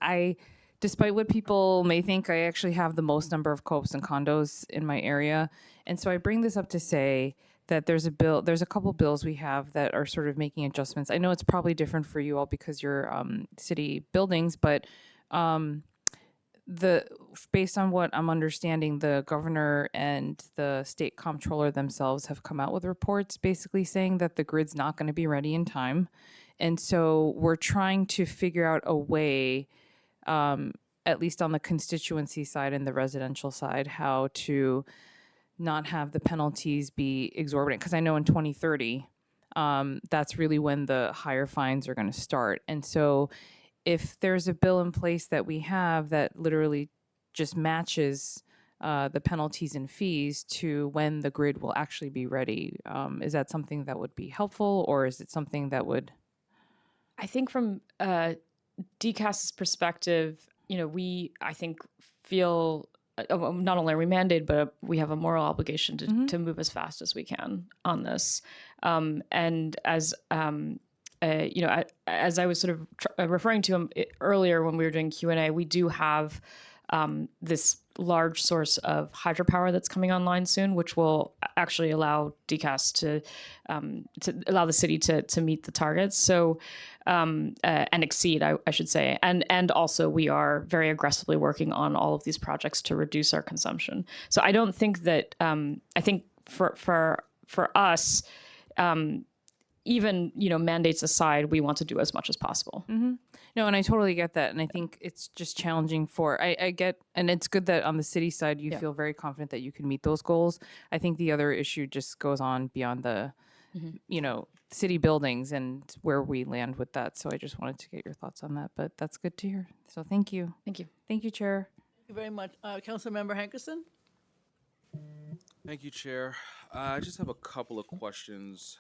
despite what people may think, I actually have the most number of co-ops and condos in my area. And so I bring this up to say that there's a couple bills we have that are sort of making adjustments. I know it's probably different for you all because you're city buildings, but based on what I'm understanding, the governor and the state comptroller themselves have come out with reports basically saying that the grid's not going to be ready in time. And so we're trying to figure out a way, at least on the constituency side and the residential side, how to not have the penalties be exorbitant. Because I know in 2030, that's really when the higher fines are going to start. And so if there's a bill in place that we have that literally just matches the penalties and fees to when the grid will actually be ready, is that something that would be helpful, or is it something that would? I think from DCAS's perspective, I think feel not only are we mandated, but we have a moral obligation to move as fast as we can on this. And as as I was sort of referring to him earlier when we were doing Q&A, we do have this large source of hydropower that's coming online soon, which will actually allow DCAS to allow the city to meet the targets. So and exceed, I should say. And also we are very aggressively working on all of these projects to reduce our consumption. So I don't think that I think for us. Even mandates aside, we want to do as much as possible. No, and I totally get that, and I think it's just challenging I get, and it's good that on the city side you feel very confident that you can meet those goals. I think the other issue just goes on beyond the, city buildings and where we land with that. So I just wanted to get your thoughts on that, but that's good to hear. So thank you. Thank you. Thank you, Chair. Thank you very much. Councilmember Hankerson? Thank you, Chair. I just have a couple of questions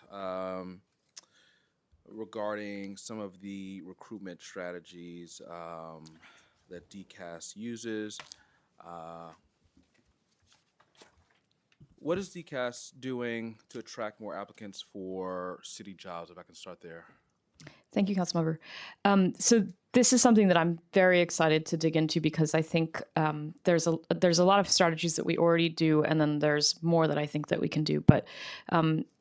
regarding some of the recruitment strategies that DCAS uses. What is DCAS doing to attract more applicants for city jobs? If I can start there. Thank you, Councilmember. So this is something that I'm very excited to dig into because I think there's a lot of strategies that we already do, and then there's more that I think that we can do. But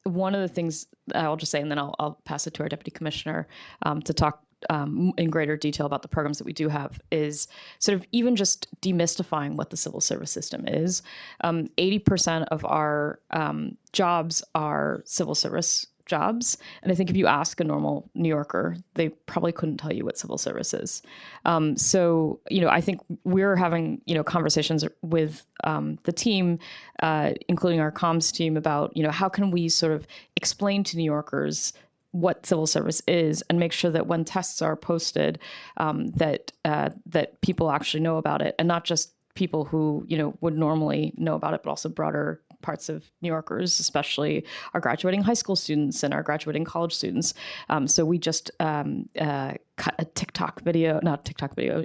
one of the things I'll just say, and then I'll pass it to our Deputy Commissioner to talk in greater detail about the programs that we do have, is sort of even just demystifying what the civil service system is. 80% of our jobs are civil service jobs. And I think if you ask a normal New Yorker, they probably couldn't tell you what civil service is. So, I think we're having, conversations with the team, including our comms team, about, how can we sort of explain to New Yorkers what civil service is and make sure that when tests are posted, that people actually know about it, and not just people who, would normally know about it, but also broader parts of New Yorkers, especially our graduating high school students and our graduating college students. So we just cut a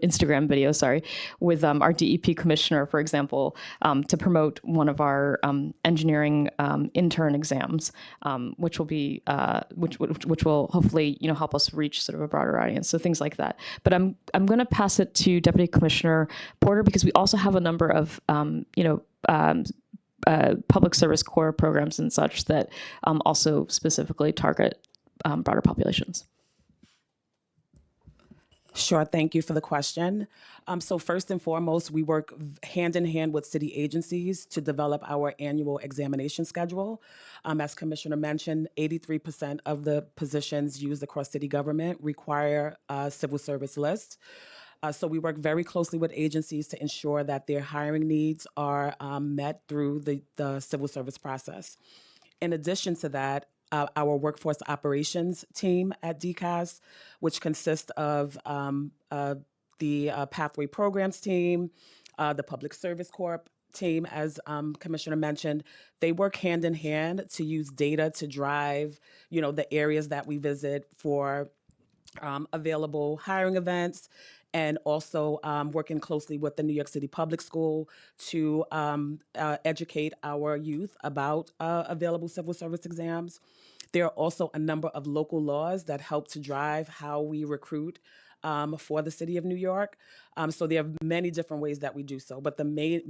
Instagram video, with our DEP commissioner, for example, to promote one of our engineering intern exams, which will be which will hopefully help us reach sort of a broader audience. So things like that. But I'm going to pass it to Deputy Commissioner Porter because we also have a number of public service core programs and such that also specifically target broader populations. Sure, thank you for the question. So first and foremost, we work hand in hand with city agencies to develop our annual examination schedule. As Commissioner mentioned, 83% of the positions used across city government require a civil service list. So we work very closely with agencies to ensure that their hiring needs are met through the civil service process. In addition to that, our workforce operations team at DCAS, which consists of the Pathway Programs team, the Public Service Corp team, as Commissioner mentioned, they work hand in hand to use data to drive, the areas that we visit for available hiring events and also working closely with the New York City Public School to educate our youth about available civil service exams. There are also a number of local laws that help to drive how we recruit for the city of New York. So there are many different ways that we do so, but the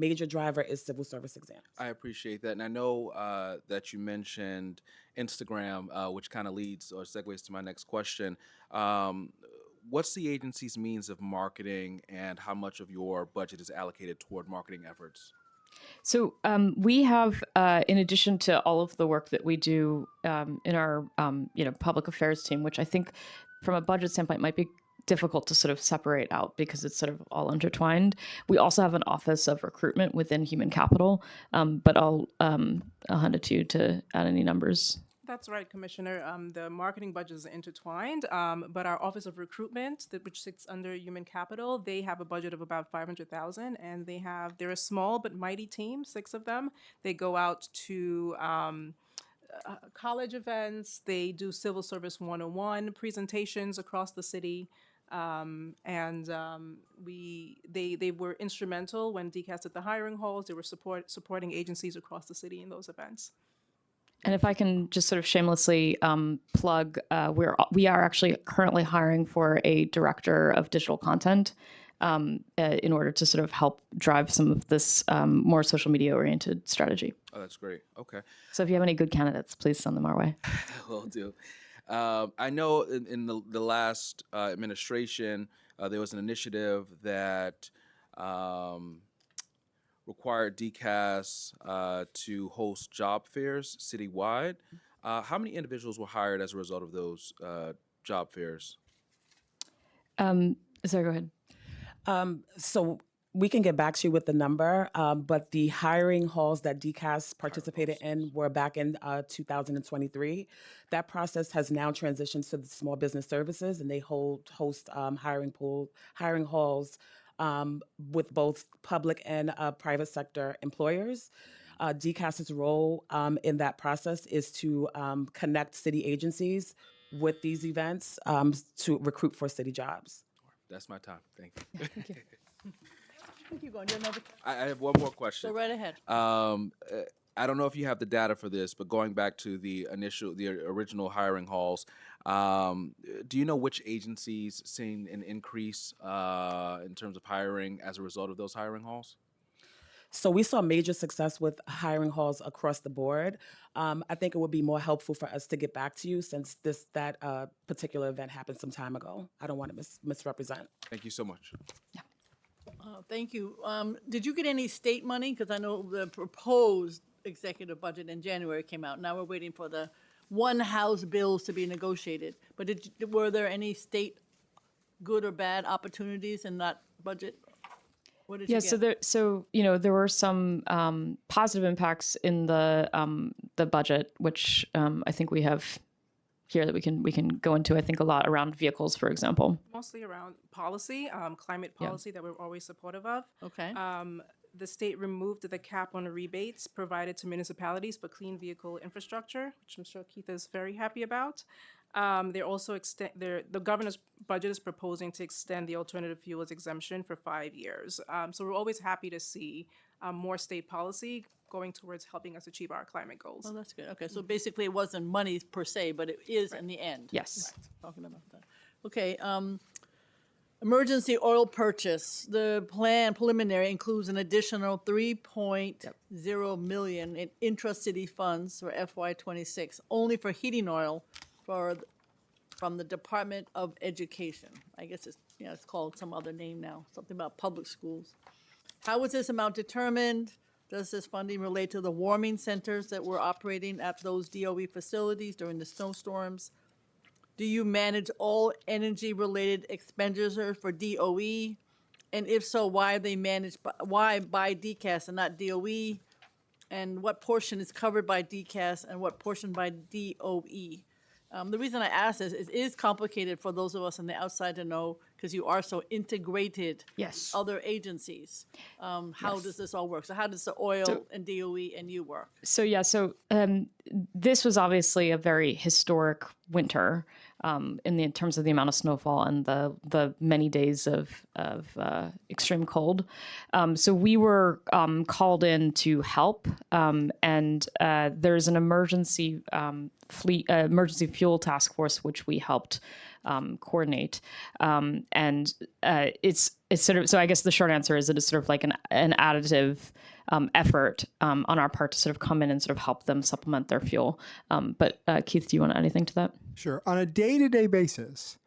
major driver is civil service exams. I appreciate that. And I know that you mentioned Instagram, which kind of leads or segues to my next question. What's the agency's means of marketing, and how much of your budget is allocated toward marketing efforts? So we have, in addition to all of the work that we do in our, public affairs team, which I think, from a budget standpoint, might be difficult to sort of separate out because it's sort of all intertwined. We also have an office of recruitment within human capital, but I'll hand it to you to add any numbers. That's right, Commissioner. The marketing budget is intertwined, but our Office of Recruitment, which sits under Human Capital, they have a budget of about $500,000, and they're a small but mighty team, 6 of them. They go out to college events. They do Civil Service 101 presentations across the city. They were instrumental when DCAS did the hiring halls. They were supporting agencies across the city in those events. And if I can just sort of shamelessly plug, we are actually currently hiring for a director of digital content in order to sort of help drive some of this more social media oriented strategy. Oh, that's great. Okay. So if you have any good candidates, please send them our way. Will do. I know in the last administration, there was an initiative that required DCAS to host job fairs citywide. How many individuals were hired as a result of those job fairs? Sorry, go ahead. So we can get back to you with the number, but the hiring halls that DCAS participated in were back in 2023. That process has now transitioned to the Small Business Services, and they host hiring halls with both public and private sector employers. DCAS's role in that process is to connect city agencies with these events to recruit for city jobs. That's my time. Thank you. Thank you. Keep going. Do you have another? I have one more question. Go right ahead. I don't know if you have the data for this, but going back to the original hiring halls, do you know which agencies seen an increase in terms of hiring as a result of those hiring halls? So we saw major success with hiring halls across the board. I think it would be more helpful for us to get back to you since that particular event happened some time ago. I don't want to misrepresent. Thank you so much. Thank you. Did you get any state money? Because I know the proposed executive budget in January came out. Now we're waiting for the one House bills to be negotiated. But were there any state good or bad opportunities in that budget? What did you get? There were some positive impacts in the budget, which I think we have here that we can go into. I think a lot around vehicles, for example. Mostly around policy, climate policy that we're always supportive of. Okay. The state removed the cap on rebates provided to municipalities for clean vehicle infrastructure, which I'm sure Keith is very happy about. They're also the governor's budget is proposing to extend the alternative fuels exemption for 5 years. So we're always happy to see more state policy going towards helping us achieve our climate goals. Well, that's good. Okay, so basically it wasn't money per se, but it is in the end. Yes. Talking about that. Okay, emergency oil purchase. The plan preliminary includes an additional 3.0 million in intra-city funds for FY26, only for heating oil from the Department of Education. I guess it's called some other name now, something about public schools. How was this amount determined? Does this funding relate to the warming centers that were operating at those DOE facilities during the snowstorms? Do you manage all energy-related expenditures for DOE? And if so, why by DCAS and not DOE? And what portion is covered by DCAS and what portion by DOE? The reason I ask this is it is complicated for those of us on the outside to know because you are so integrated. Yes. Other agencies. How Yes. does this all work? So how does the oil and DOE and you work? This was obviously a very historic winter in terms of the amount of snowfall and the many days of extreme cold. So we were called in to help, and there's an emergency emergency fuel task force which we helped coordinate, and it's sort of, so I guess the short answer is it is sort of like an additive effort on our part to sort of come in and sort of help them supplement their fuel. But Keith, do you want to add anything to that? Sure. On a day-to-day basis,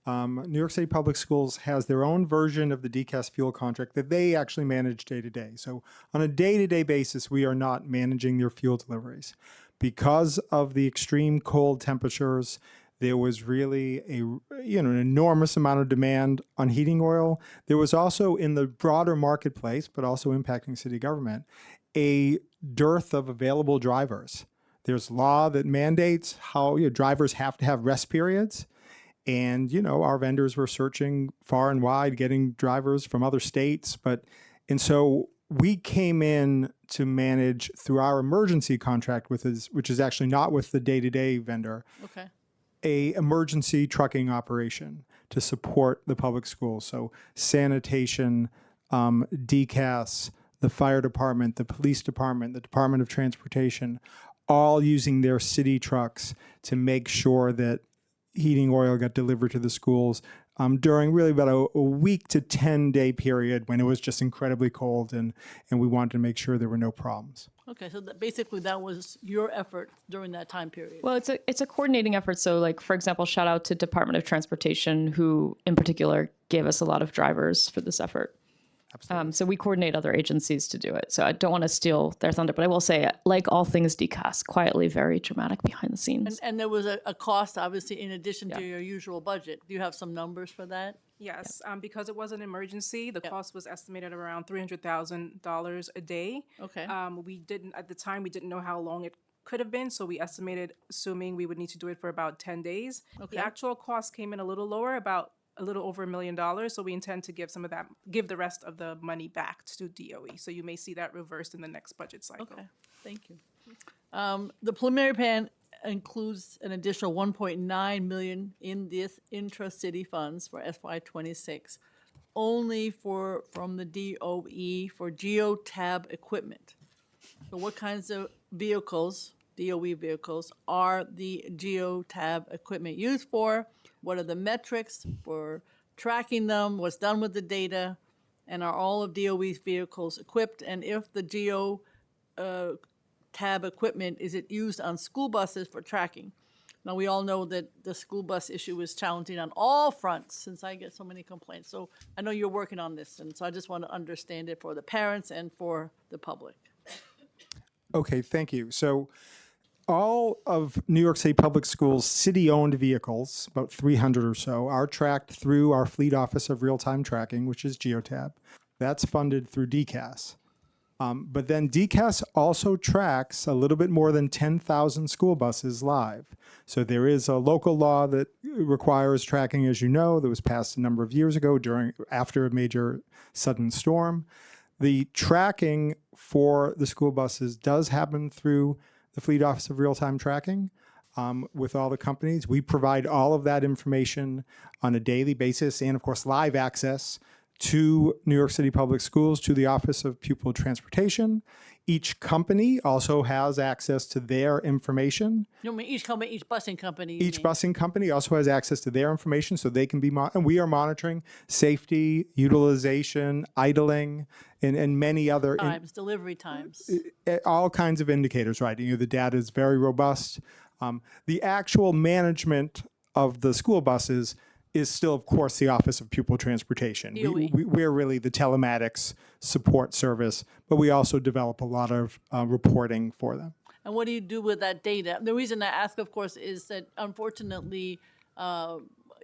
New York City Public Schools has their own version of the DCAS fuel contract that they actually manage day-to-day. So on a day-to-day basis, we are not managing their fuel deliveries. Because of the extreme cold temperatures, there was really an enormous amount of demand on heating oil. There was also, in the broader marketplace, but also impacting city government, a dearth of available drivers. There's law that mandates how drivers have to have rest periods. And, our vendors were searching far and wide, getting drivers from other states. And so we came in to manage through our emergency contract which is actually not with the day-to-day vendor, Okay. a emergency trucking operation to support the public schools. So sanitation, DCAS, the fire department, the police department, the Department of Transportation, all using their city trucks to make sure that heating oil got delivered to the schools during really about a week to 10-day period when it was just incredibly cold, and we wanted to make sure there were no problems. Okay, so basically that was your effort during that time period. Well, it's a coordinating effort. So, like, for example, shout out to Department of Transportation, who in particular gave us a lot of drivers for this effort. Absolutely. So we coordinate other agencies to do it. So I don't want to steal their thunder, but I will say, like all things DCAS, quietly very dramatic behind the scenes. And there was a cost, obviously, in addition to Yeah. your usual budget. Do you have some numbers for that? Yes, because it was an emergency, the cost was estimated around $300,000 a day. Okay. We didn't, at the time, we didn't know how long it could have been, so we estimated, assuming we would need to do it for about 10 days. Okay. The actual cost came in a little lower, about a little over $1 million, so we intend to give the rest of the money back to DOE. So you may see that reversed in the next budget cycle. Okay, thank you. The preliminary plan includes an additional 1.9 million in this intra-city funds for FY26, only from the DOE for geotab equipment. So what kinds of vehicles, DOE vehicles, are the geotab equipment used for? What are the metrics for tracking them? What's done with the data? And are all of DOE's vehicles equipped? And if the tab equipment, is it used on school buses for tracking? Now, we all know that the school bus issue is challenging on all fronts, since I get so many complaints. So I know you're working on this, and so I just want to understand it for the parents and for the public. Okay, thank you. So all of New York City Public Schools city-owned vehicles, about 300 or so, are tracked through our Fleet Office of Real-Time Tracking, which is Geotab. That's funded through DCAS. But then DCAS also tracks a little bit more than 10,000 school buses live. So there is a local law that requires tracking, as you know, that was passed a number of years ago after a major sudden storm. The tracking for the school buses does happen through the Fleet Office of Real-Time Tracking with all the companies. We provide all of that information on a daily basis and, of course, live access to New York City Public Schools, to the Office of Pupil Transportation. Each company also has access to their information. You mean each company, each busing company? Each busing company also has access to their information, so they can be, and we are monitoring safety, utilization, idling, and many other Times, delivery times. all kinds of indicators, right? The data is very robust. The actual management of the school buses is still, of course, the Office of Pupil Transportation. We're really the telematics support service, but we also develop a lot of reporting for them. And what do you do with that data? The reason I ask, of course, is that unfortunately,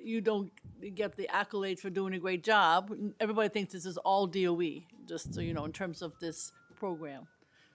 you don't get the accolades for doing a great job. Everybody thinks this is all DOE, just so you know, in terms of this program.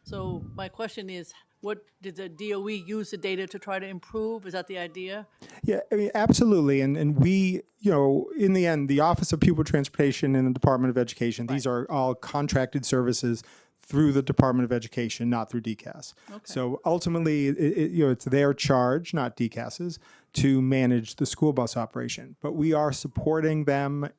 So my question is, what did the DOE use the data to try to improve? Is that the idea? Yeah, I mean, absolutely. And we, in the end, the Office of Pupil Transportation and the Department of Education, these are all contracted services through the Department of Education, not through DCAS. So ultimately, it's their charge, not DCAS's, to manage the school bus operation. But we are supporting them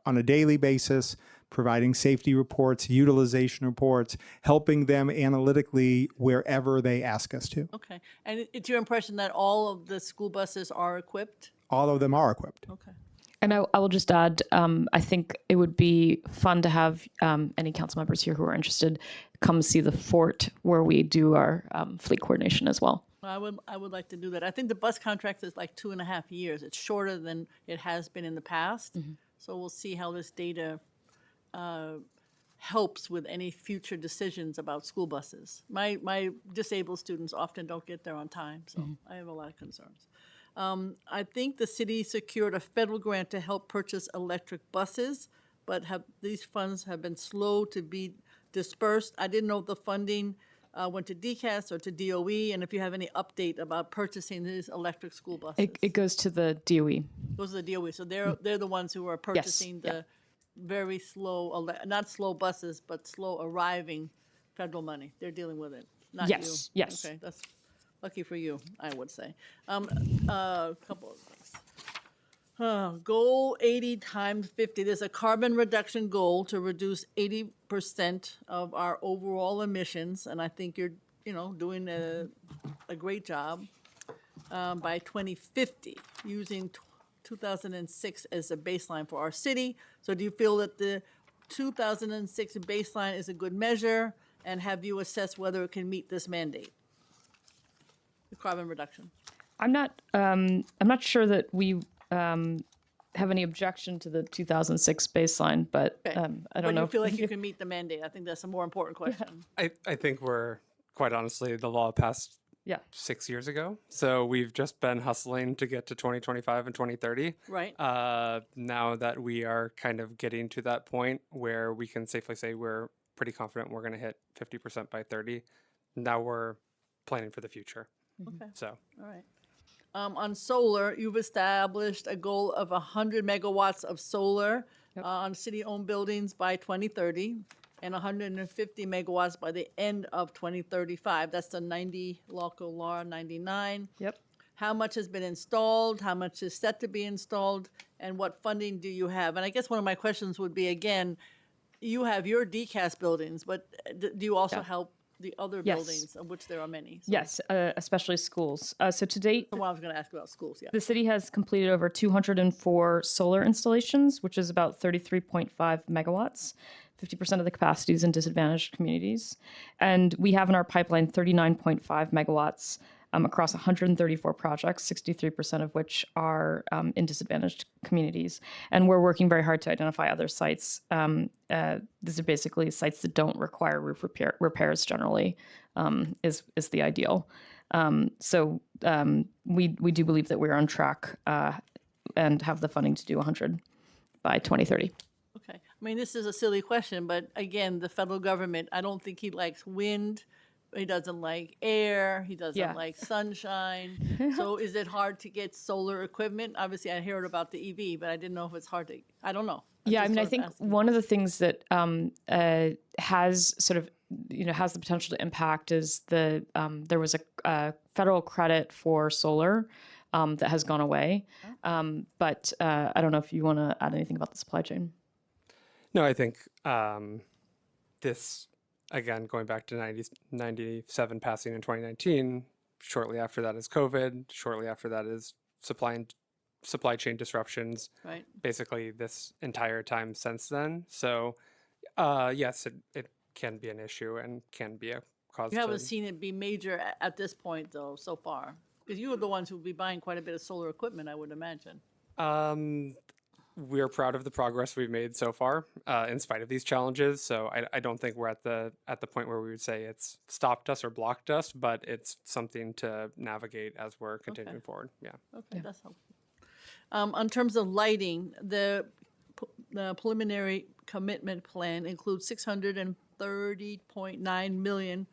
on a daily basis, providing safety reports, utilization reports, helping them analytically wherever they ask us to. Okay. And it's your impression that all of the school buses are equipped? All of them are equipped. Okay. And I will just add, I think it would be fun to have any council members here who are interested come see the fort where we do our fleet coordination as well. I would like to do that. I think the bus contract is like 2.5 years. It's shorter than it has been in the past. So we'll see how this data helps with any future decisions about school buses. My disabled students often don't get there on time, so I have a lot of concerns. I think the city secured a federal grant to help purchase electric buses, but these funds have been slow to be dispersed. I didn't know if the funding went to DCAS or to DOE, and if you have any update about purchasing these electric school buses. It goes to the DOE. Those are the DOE, so they're the ones who are purchasing the very slow, not slow buses, but slow arriving federal money. They're dealing with it, not you. Yes. Okay, that's lucky for you, I would say. A couple of things. Goal 80 times 50. There's a carbon reduction goal to reduce 80% of our overall emissions, and I think you're, doing a great job by 2050, using 2006 as a baseline for our city. So do you feel that the 2006 baseline is a good measure, and have you assessed whether it can meet this mandate? The carbon reduction. I'm not sure that we have any objection to the 2006 baseline, but I don't But know. you feel like you can meet the mandate? I think that's a more important question. I think we're, quite honestly, the law passed 6 years ago. So we've just been hustling to get to 2025 and 2030. Right. Now that we are kind of getting to that point where we can safely say we're pretty confident we're going to hit 50% by 30, now we're planning for the future. Okay. So, All right. On solar, you've established a goal of 100 megawatts of solar on city-owned buildings by 2030 and 150 megawatts by the end of 2035. That's the 90 local law 99. Yep. How much has been installed? How much is set to be installed? And what funding do you have? And I guess one of my questions would be, again, you have your DCAS buildings, but do you also help the other buildings, of which there are many? So Yes, especially schools. So to date, I was going to ask about schools, yeah. the city has completed over 204 solar installations, which is about 33.5 megawatts. 50% of the capacity is in disadvantaged communities. And we have in our pipeline 39.5 megawatts across 134 projects, 63% of which are in disadvantaged communities. And we're working very hard to identify other sites. These are basically sites that don't require roof repairs generally, is the ideal. So we do believe that we're on track and have the funding to do 100 by 2030. Okay. I mean, this is a silly question, but again, the federal government, I don't think he likes wind. He doesn't like air. He doesn't like sunshine. So is it hard to get solar equipment? Obviously, I heard about the EV, but I didn't know if it's hard to, I don't know. I think one of the things that has sort of, has the potential to impact is there was a federal credit for solar that has gone away. But I don't know if you want to add anything about the supply chain. no, I think this, again, going back to 97 passing in 2019, shortly after that is COVID, shortly after that is supply chain disruptions, Right. basically this entire time since then. So, yes, it can be an issue and can be a cause. You haven't seen it be major at this point, though, so far? Because you are the ones who will be buying quite a bit of solar equipment, I would imagine. We're proud of the progress we've made so far, in spite of these challenges. So I don't think we're at the point where we would say it's stopped us or blocked us, but it's something to navigate as we're continuing forward. Yeah. Okay, that's helpful. In terms of lighting, the preliminary commitment plan includes $630.9 million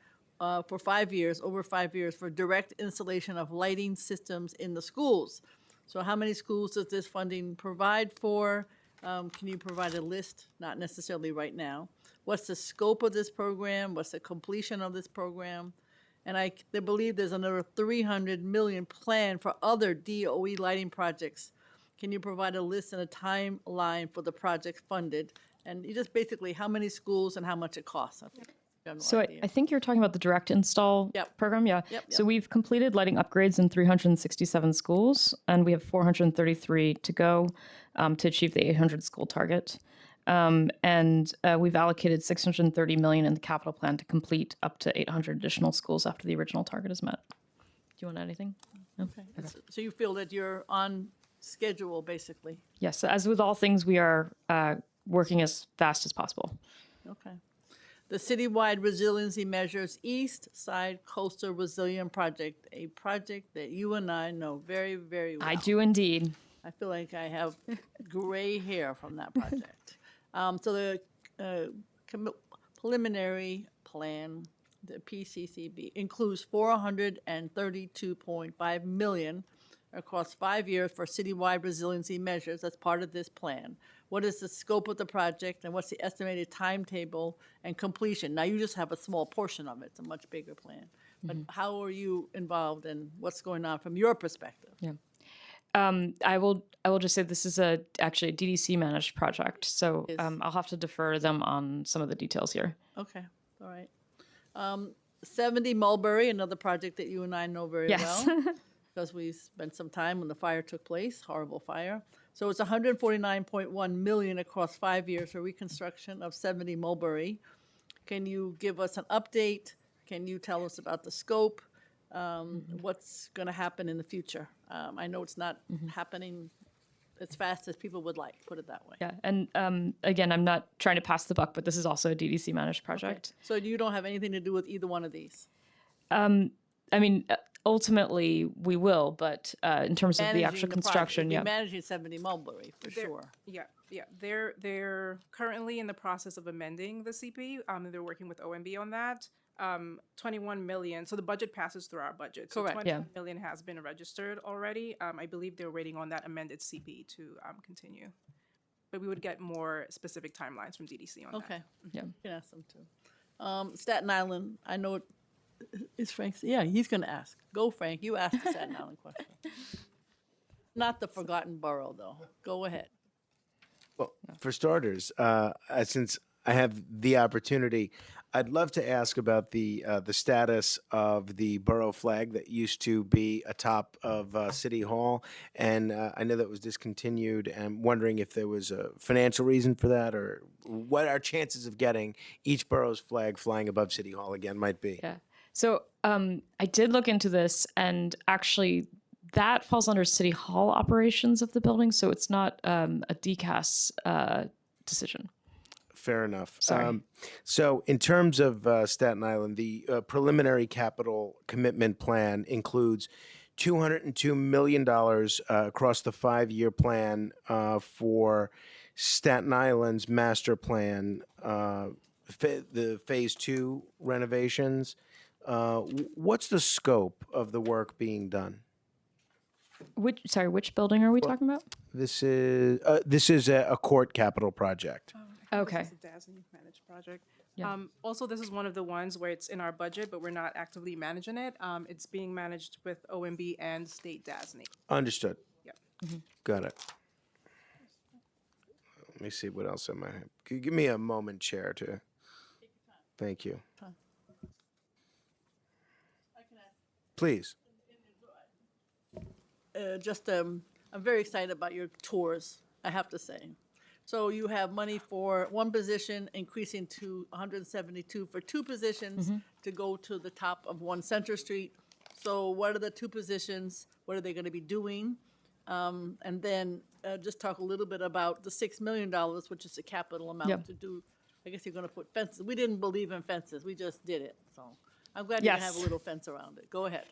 for 5 years, over 5 years, for direct installation of lighting systems in the schools. So how many schools does this funding provide for? Can you provide a list? Not necessarily right now. What's the scope of this program? What's the completion of this program? And I believe there's another 300 million planned for other DOE lighting projects. Can you provide a list and a timeline for the projects funded? And you just basically how many schools and how much it costs. I think. General So idea. I think you're talking about the direct install Yep. program, yeah. Yep, So yep. we've completed lighting upgrades in 367 schools, and we have 433 to go to achieve the 800 school target. And we've allocated 630 million in the capital plan to complete up to 800 additional schools after the original target is met. Do you want to add anything? No? Okay. So you feel that you're on schedule, basically? Yes, as with all things, we are working as fast as possible. Okay. The Citywide Resiliency Measures East Side Coastal Resilient Project, a project that you and I know very, very well. I do indeed. I feel like I have gray hair from that project. So the preliminary plan, the PCCB, includes 432.5 million across 5 years for citywide resiliency measures. That's part of this plan. What is the scope of the project and what's the estimated timetable and completion? Now you just have a small portion of it. It's a much bigger plan. But how are you involved and what's going on from your perspective? Yeah. I will just say this is actually a DDC managed project, so Yes. I'll have to defer them on some of the details here. Okay, all right. 70 Mulberry, another project that you and I know very Yes. well. Because we spent some time when the fire took place, horrible fire. So it's 149.1 million across 5 years for reconstruction of 70 Mulberry. Can you give us an update? Can you tell us about the scope? What's going to happen in the future? I know it's not happening as fast as people would like, put it that way. Yeah, and again, I'm not trying to pass the buck, but this is also a DDC managed project. So you don't have anything to do with either one of these? I mean, ultimately we will, but in terms of the actual construction, yeah. yeah. Managing 70 Mulberry, for sure. Yeah. They're currently in the process of amending the CP. They're working with OMB on that. 21 million. So the budget passes through our budget. So Correct. 21 million has been registered already. I believe they're waiting on that amended CP to continue. But we would get more specific timelines from DDC on that. Okay. Yeah. You can ask them too. Staten Island, I know is Frank. Yeah, he's going to ask. Go, Frank. You ask the Staten Island question. Not the forgotten borough, though. Go ahead. Well, for starters, since I have the opportunity, I'd love to ask about the status of the borough flag that used to be atop of City Hall, and I know that was discontinued. And I'm wondering if there was a financial reason for that, or what our chances of getting each borough's flag flying above City Hall again might be. Yeah. So I did look into this, and actually that falls under City Hall operations of the building, so it's not a DCAS decision. Fair enough. Sorry. So in terms of Staten Island, the preliminary capital commitment plan includes $202 million across the 5-year plan for Staten Island's master plan, the phase 2 renovations. What's the scope of the work being done? Which building are we talking about? This is a court capital project. Okay. This is a DASNY managed project. Also, this is one of the ones where it's in our budget, but we're not actively managing it. It's being managed with OMB and state DASNY. Understood. Yeah. Got it. Let me see what else I might have. Could you give me a moment, Chair, to... Thank you. Please. I'm very excited about your tours, I have to say. So you have money for one position, increasing to 172 for 2 positions to go to the top of 1 Center Street. So what are the 2 positions? What are they going to be doing? And then just talk a little bit about the $6 million, which is the capital amount to do. I guess you're going to put fences. We didn't believe in fences. We just did it. So I'm glad you have a little fence around it. Go ahead.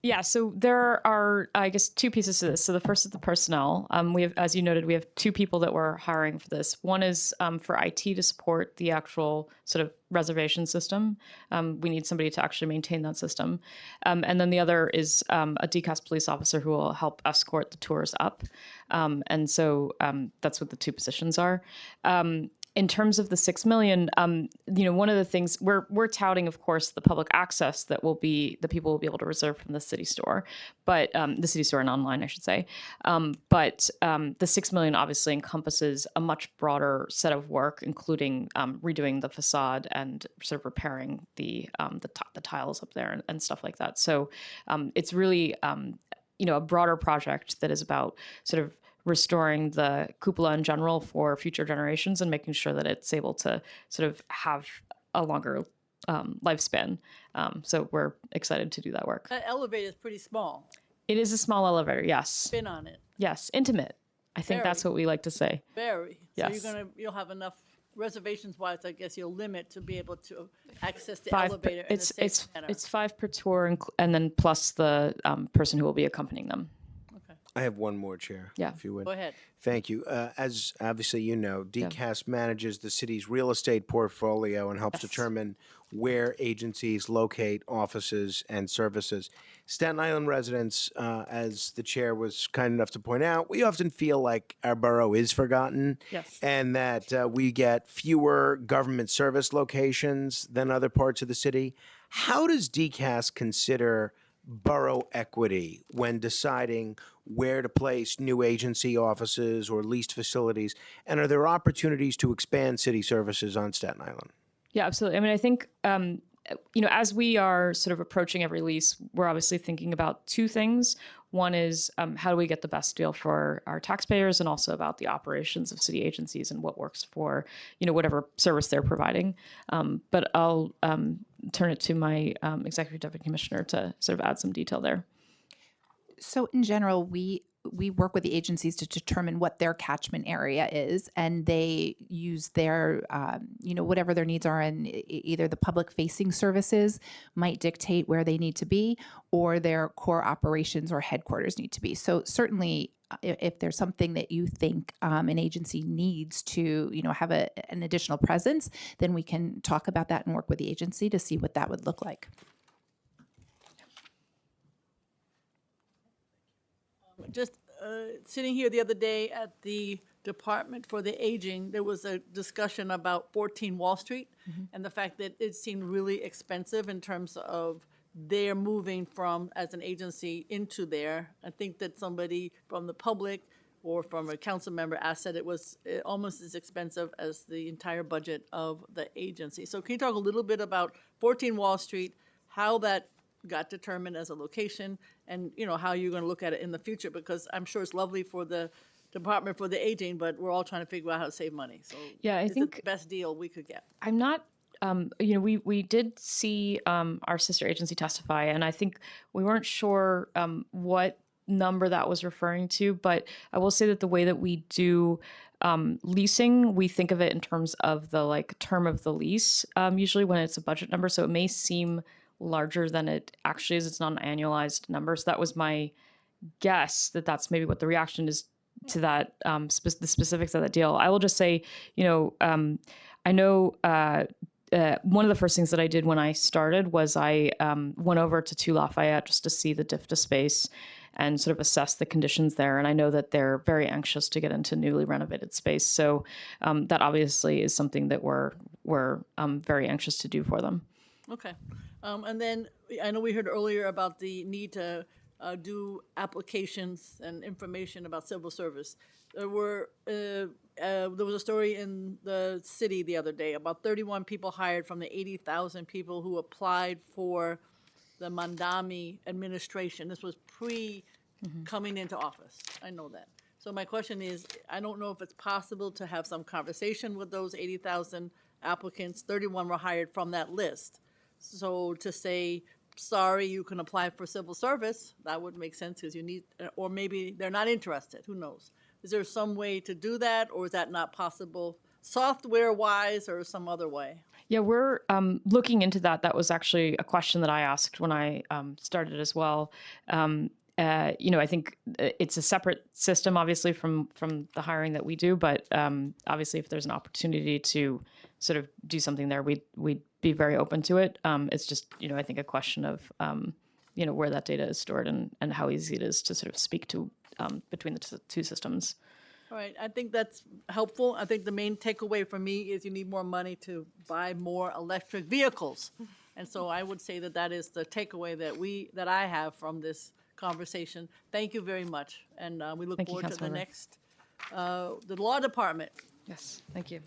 Yeah, so there are, I guess, two pieces to this. So the first is the personnel. We have, as you noted, we have two people that we're hiring for this. One is for IT to support the actual sort of reservation system. We need somebody to actually maintain that system. And then the other is a DCAS police officer who will help escort the tours up. And so that's what the two positions are. In terms of the 6 million, one of the things we're touting, of course, the public access that will be the people will be able to reserve from the city store, but the city store and online, I should say. But the 6 million obviously encompasses a much broader set of work, including redoing the facade and sort of repairing the tiles up there and stuff like that. So it's really a broader project that is about sort of restoring the cupola in general for future generations and making sure that it's able to sort of have a longer lifespan. So we're excited to do that work. That elevator is pretty small. It is a small elevator, yes. Been on it. Yes, intimate. I think that's what we like to say. Very. Yes. So you'll have enough reservations wise, I guess you'll limit to be able to access the elevator in a safe manner. It's 5 per tour and then plus the person who will be accompanying them. I have one more, Chair, if you would. Go ahead. Thank you. As obviously you know, DCAS manages the city's real estate portfolio and helps determine where agencies locate offices and services. Staten Island residents, as the chair was kind enough to point out, we often feel like our borough is forgotten and that we get fewer government service locations than other parts of the city. How does DCAS consider borough equity when deciding where to place new agency offices or leased facilities? And are there opportunities to expand city services on Staten Island? Yeah, absolutely. I mean, I think, as we are sort of approaching every lease, we're obviously thinking about two things. One is how do we get the best deal for our taxpayers, and also about the operations of city agencies and what works for, whatever service they're providing. But I'll turn it to my executive deputy commissioner to sort of add some detail there. So in general, we work with the agencies to determine what their catchment area is, and they use their, whatever their needs are, and either the public-facing services might dictate where they need to be, or their core operations or headquarters need to be. So certainly, if there's something that you think an agency needs to, have an additional presence, then we can talk about that and work with the agency to see what that would look like. Just sitting here the other day at the Department for the Aging, there was a discussion about 14 Wall Street and the fact that it seemed really expensive in terms of their moving from, as an agency, into there. I think that somebody from the public or from a council member asked that it was almost as expensive as the entire budget of the agency. So can you talk a little bit about 14 Wall Street, how that got determined as a location, and how you're going to look at it in the future? Because I'm sure it's lovely for the Department for the Aging, but we're all trying to figure out how to save money. So yeah, I think the best deal we could get. I'm not. We did see our sister agency testify, and I think we weren't sure what number that was referring to. But I will say that the way that we do leasing, we think of it in terms of the term of the lease. Usually, when it's a budget number, so it may seem larger than it actually is. It's not an annualized number. So that was my guess that that's maybe what the reaction is to that, the specifics of that deal. I will just say, I know one of the first things that I did when I started was I went over to 2 Lafayette just to see the DIFTA space and sort of assess the conditions there. And I know that they're very anxious to get into newly renovated space. So that obviously is something that we're very anxious to do for them. Okay. And then I know we heard earlier about the need to do applications and information about civil service. There was a story in the city the other day about 31 people hired from the 80,000 people who applied for the Mandami administration. This was coming into office. I know that. So my question is, I don't know if it's possible to have some conversation with those 80,000 applicants. 31 were hired from that list. So to say, sorry, you can apply for civil service, that would make sense because you need, or maybe they're not interested, who knows? Is there some way to do that, or is that not possible software-wise or some other way? Yeah, we're looking into that. That was actually a question that I asked when I started as well. I think it's a separate system, obviously, from the hiring that we do. But obviously, if there's an opportunity to sort of do something there, we'd be very open to it. It's just, I think a question of, where that data is stored and how easy it is to sort of speak to between the two systems. All right, I think that's helpful. I think the main takeaway for me is you need more money to buy more electric vehicles. And so I would say that is the takeaway that I have from this conversation. Thank you very much. And we look Thank you, forward to the Councilmember. next, the Law Department. Yes, thank you.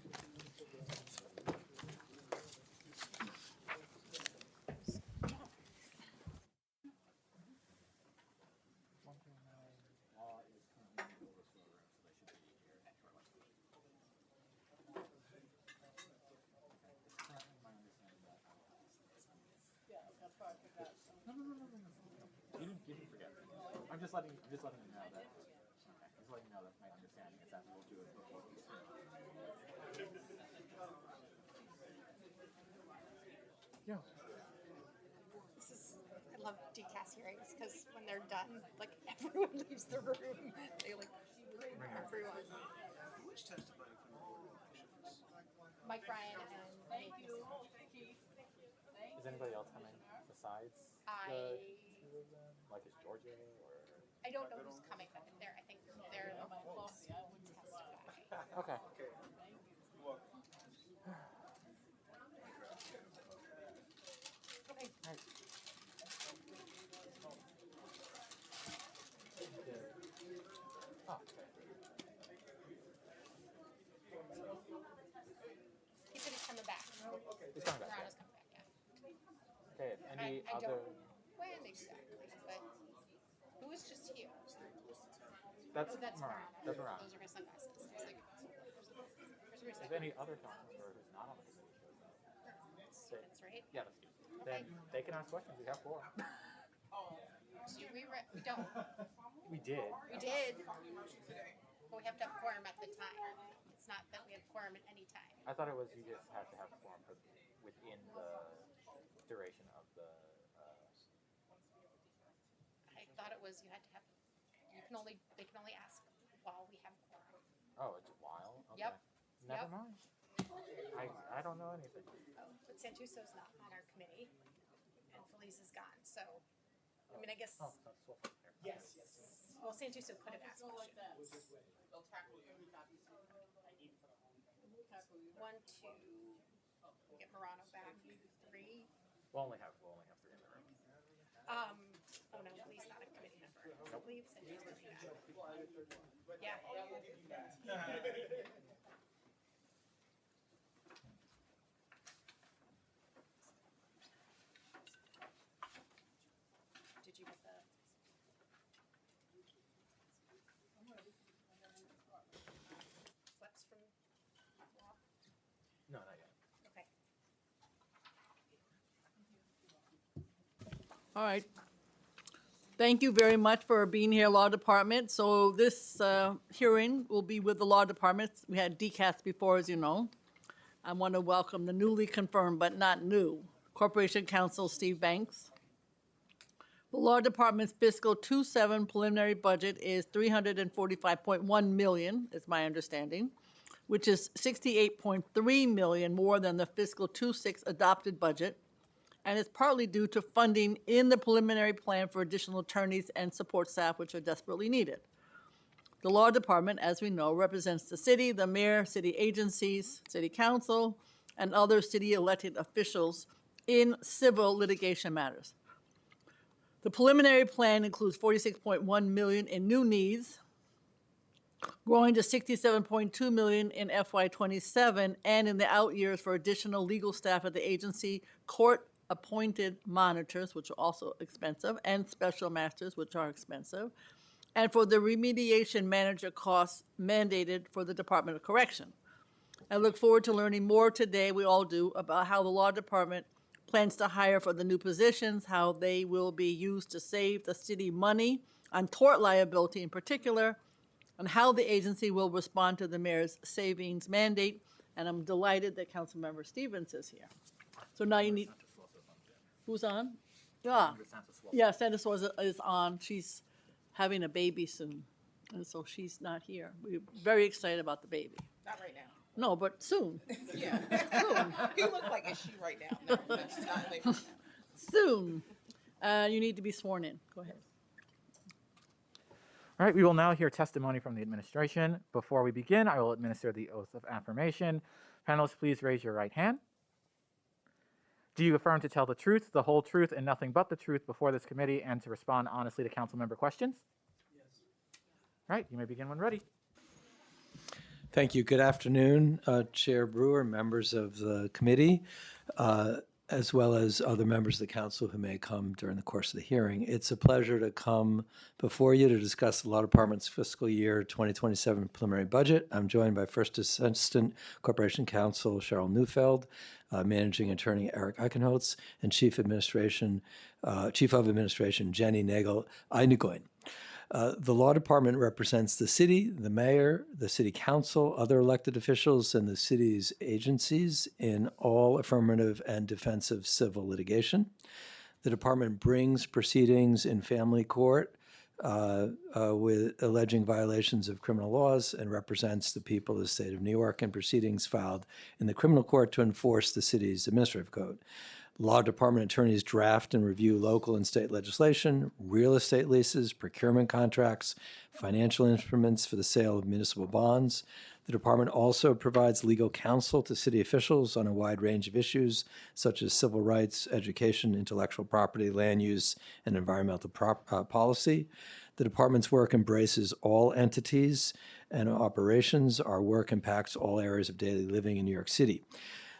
I'm just letting you know that. Okay. Just letting you know that my understanding is that we'll do it before we start. Yeah. I love DCAS hearings because when they're done, like everyone leaves the room. They like bring everyone. Who's testifying from the elections? Mike Ryan and Is anybody else coming besides the two of them? Like, is Georgia or? I don't know who's coming, but I think they're the folks who testify. Okay. Okay. Nice. Oh, okay. He said he's coming back. He's coming back. Veronica's coming back, yeah. Okay, any I other? don't know when exactly, but who was just here? That's Oh, that's Marana. Verona. That's Marana. Those are her sunglasses. I was like, where's If any other council member who's not on the committee shows up, That's right. yeah, that's you. Then they can ask questions. We have four. We don't. We did. We did. But we have to have quorum at the time. It's not that we have quorum at any time. I thought it was you just have to have a quorum within the duration of the. I thought it was you had to have, they can only ask while we have quorum. Oh, it's a while. Okay. Yep. Never Yep. mind. I don't know anything. But Santuso's not on our committee, and Felice is gone, so, I mean, I guess, Oh, that's so fair. yes. Well, Santuso could have asked questions. One, two, we get Morano back, three. We'll only have three in the room. Oh no, Lee's not a committee member. So Lee said he's coming back. Yeah. Did you get the? Flex from law? No, not yet. Okay. All right. Thank you very much for being here, Law Department. So this hearing will be with the Law Department. We had DCAS before, as you know. I want to welcome the newly confirmed, but not new, Corporation Counsel Steve Banks. The Law Department's fiscal 27 preliminary budget is $345.1 million, is my understanding, which is $68.3 million more than the fiscal 26 adopted budget, and it's partly due to funding in the preliminary plan for additional attorneys and support staff, which are desperately needed. The Law Department, as we know, represents the city, the mayor, city agencies, city council, and other city elected officials in civil litigation matters. The preliminary plan includes $46.1 million in new needs, growing to $67.2 million in FY27, and in the out years for additional legal staff at the agency, court-appointed monitors, which are also expensive, and special masters, which are expensive, and for the remediation manager costs mandated for the Department of Correction. I look forward to learning more today, we all do, about how the Law Department plans to hire for the new positions, how they will be used to save the city money on tort liability in particular, and how the agency will respond to the mayor's savings mandate, And I'm delighted that Councilmember Stevens is here. So now you need, who's on? Yeah, Sandra Suarez is on. She's having a baby soon, and so she's not here. We're very excited about the baby. Not right now. No, but soon. Yeah. He looks like, is she right now? No, but she's not late right now. Soon. You need to be sworn in. Go ahead. All right, we will now hear testimony from the administration. Before we begin, I will administer the oath of affirmation. Panelists, please raise your right hand. Do you affirm to tell the truth, the whole truth, and nothing but the truth before this committee and to respond honestly to council member questions? Yes. All right, you may begin when ready. Thank you. Good afternoon, Chair Brewer, members of the committee, as well as other members of the council who may come during the course of the hearing. It's a pleasure to come before you to discuss the Law Department's fiscal year 2027 preliminary budget. I'm joined by First Assistant Corporation Counsel Cheryl Neufeld, Managing Attorney Eric Eichenholz, and Chief of Administration Jenny Nagel-Einigoin. The Law Department represents the city, the mayor, the city council, other elected officials, and the city's agencies in all affirmative and defensive civil litigation. The department brings proceedings in family court with alleging violations of criminal laws and represents the people of the state of New York in proceedings filed in the criminal court to enforce the city's administrative code. Law Department attorneys draft and review local and state legislation, real estate leases, procurement contracts, financial instruments for the sale of municipal bonds. The department also provides legal counsel to city officials on a wide range of issues such as civil rights, education, intellectual property, land use, and environmental policy. The department's work embraces all entities and operations. Our work impacts all areas of daily living in New York City.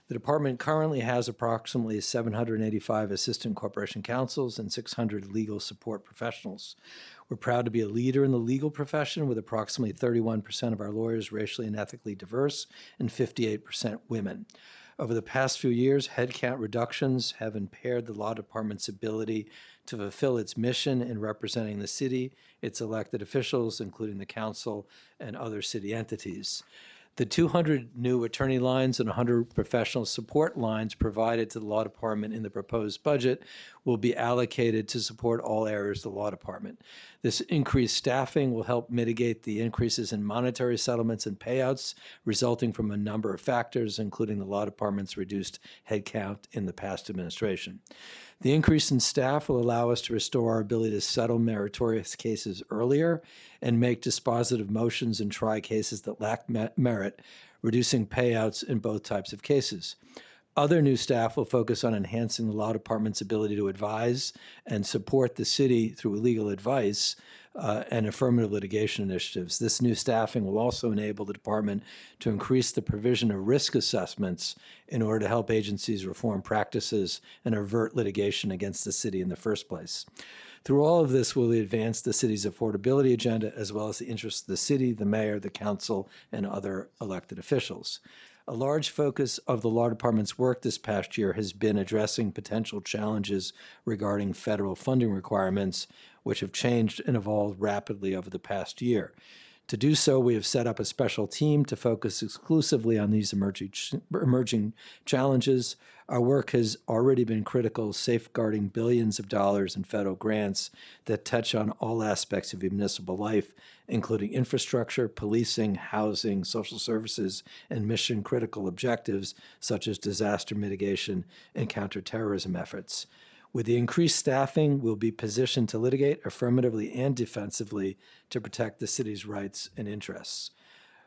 The department currently has approximately 785 assistant corporation counsels and 600 legal support professionals. We're proud to be a leader in the legal profession with approximately 31% of our lawyers racially and ethically diverse and 58% women. Over the past few years, headcount reductions have impaired the law department's ability to fulfill its mission in representing the city, its elected officials, including the council and other city entities. The 200 new attorney lines and 100 professional support lines provided to the law department in the proposed budget will be allocated to support all areas of the law department. This increased staffing will help mitigate the increases in monetary settlements and payouts resulting from a number of factors, including the law department's reduced headcount in the past administration. The increase in staff will allow us to restore our ability to settle meritorious cases earlier and make dispositive motions and try cases that lack merit, reducing payouts in both types of cases. Other new staff will focus on enhancing the law department's ability to advise and support the city through legal advice and affirmative litigation initiatives. This new staffing will also enable the department to increase the provision of risk assessments in order to help agencies reform practices and avert litigation against the city in the first place. Through all of this, we'll advance the city's affordability agenda as well as the interests of the city, the mayor, the council, and other elected officials. A large focus of the law department's work this past year has been addressing potential challenges regarding federal funding requirements, which have changed and evolved rapidly over the past year. To do so, we have set up a special team to focus exclusively on these emerging challenges. Our work has already been critical, safeguarding billions of dollars in federal grants that touch on all aspects of municipal life, including infrastructure, policing, housing, social services, and mission-critical objectives such as disaster mitigation and counterterrorism efforts. With the increased staffing, we'll be positioned to litigate affirmatively and defensively to protect the city's rights and interests.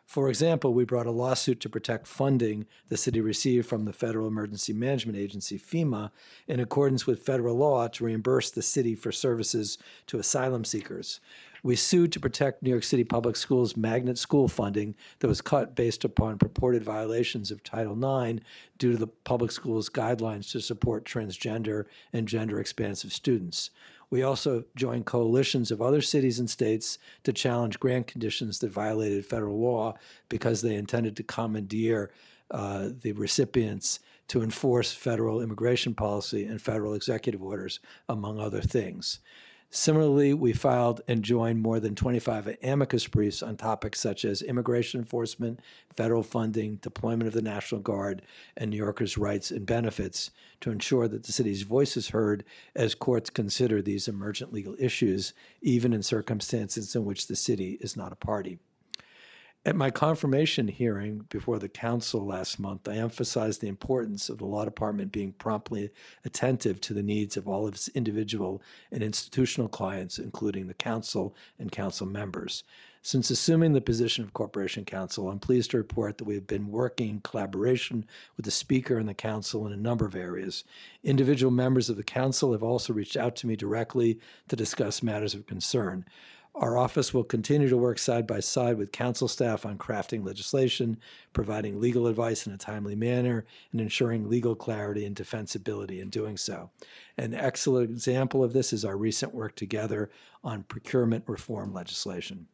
For example, we brought a lawsuit to protect funding the city received from the Federal Emergency Management Agency, FEMA, in accordance with federal law to reimburse the city for services to asylum seekers. We sued to protect New York City Public Schools' magnet school funding that was cut based upon purported violations of Title IX due to the public schools' guidelines to support transgender and gender-expansive students. We also joined coalitions of other cities and states to challenge grant conditions that violated federal law because they intended to commandeer the recipients to enforce federal immigration policy and federal executive orders, among other things. Similarly, we filed and joined more than 25 amicus briefs on topics such as immigration enforcement, federal funding, deployment of the National Guard, and New Yorkers' rights and benefits to ensure that the city's voice is heard as courts consider these emergent legal issues, even in circumstances in which the city is not a party. At my confirmation hearing before the council last month, I emphasized the importance of the law department being promptly attentive to the needs of all of its individual and institutional clients, including the council and council members. Since assuming the position of Corporation Counsel, I'm pleased to report that we have been working in collaboration with the Speaker and the Council in a number of areas. Individual members of the Council have also reached out to me directly to discuss matters of concern. Our office will continue to work side by side with council staff on crafting legislation, providing legal advice in a timely manner, and ensuring legal clarity and defensibility in doing so. An excellent example of this is our recent work together on procurement reform legislation.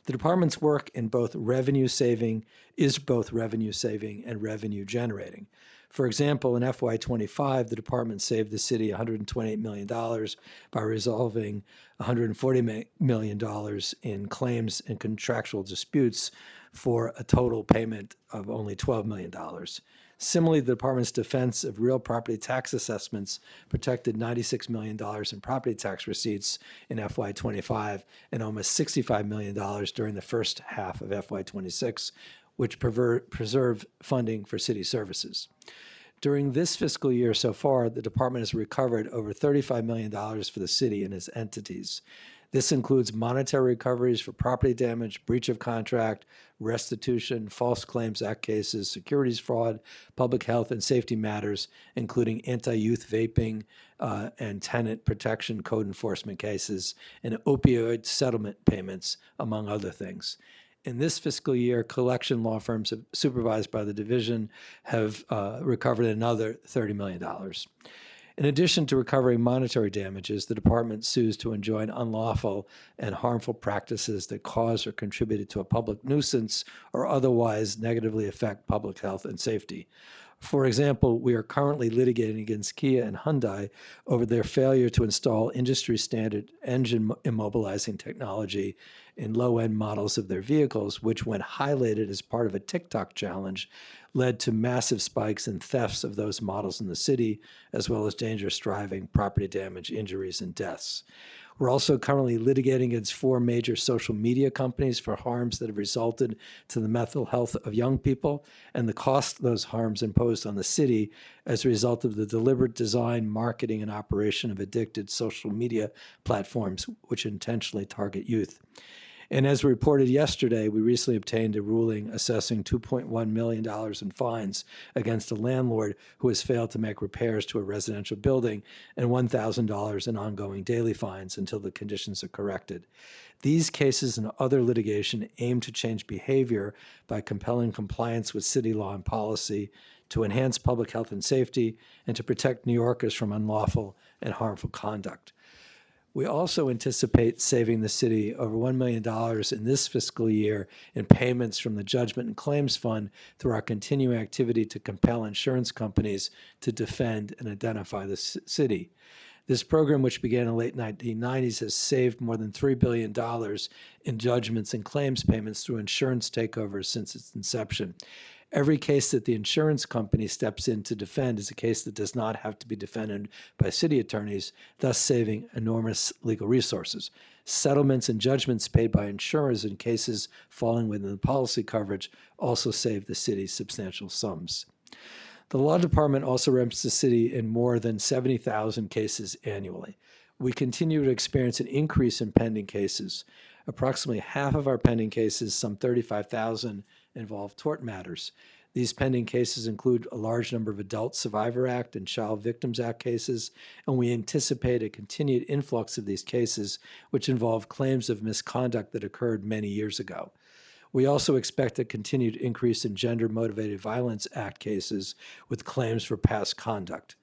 The department's work in both revenue saving and revenue generating. For example, in FY25, the department saved the city $128 million by resolving $140 million in claims and contractual disputes for a total payment of only $12 million. Similarly, the department's defense of real property tax assessments protected $96 million in property tax receipts in FY25 and almost $65 million during the first half of FY26, which preserve funding for city services. During this fiscal year so far, the department has recovered over $35 million for the city and its entities. This includes monetary recoveries for property damage, breach of contract, restitution, False Claims Act cases, securities fraud, public health and safety matters, including anti-youth vaping and tenant protection code enforcement cases, and opioid settlement payments, among other things. In this fiscal year, collection law firms supervised by the division have recovered another $30 million. In addition to recovering monetary damages, the department sues to enjoin unlawful and harmful practices that cause or contributed to a public nuisance or otherwise negatively affect public health and safety. For example, we are currently litigating against Kia and Hyundai over their failure to install industry-standard engine immobilizing technology in low-end models of their vehicles, which, when highlighted as part of a TikTok challenge, led to massive spikes in thefts of those models in the city, as well as dangerous driving, property damage, injuries, and deaths. We're also currently litigating against 4 major social media companies for harms that have resulted to the mental health of young people and the cost those harms imposed on the city as a result of the deliberate design, marketing, and operation of addicted social media platforms which intentionally target youth. And as reported yesterday, we recently obtained a ruling assessing $2.1 million in fines against a landlord who has failed to make repairs to a residential building and $1,000 in ongoing daily fines until the conditions are corrected. These cases and other litigation aim to change behavior by compelling compliance with city law and policy, to enhance public health and safety, and to protect New Yorkers from unlawful and harmful conduct. We also anticipate saving the city over $1 million in this fiscal year in payments from the Judgment and Claims Fund through our continuing activity to compel insurance companies to defend and identify the city. This program, which began in the late 1990s, has saved more than $3 billion in judgments and claims payments through insurance takeovers since its inception. Every case that the insurance company steps in to defend is a case that does not have to be defended by city attorneys, thus saving enormous legal resources. Settlements and judgments paid by insurers in cases falling within the policy coverage also save the city substantial sums. The law department also represents the city in more than 70,000 cases annually. We continue to experience an increase in pending cases. Approximately half of our pending cases, some 35,000, involve tort matters. These pending cases include a large number of Adult Survivor Act and Child Victims Act cases, and we anticipate a continued influx of these cases, which involve claims of misconduct that occurred many years ago. We also expect a continued increase in Gender-Motivated Violence Act cases with claims for past conduct.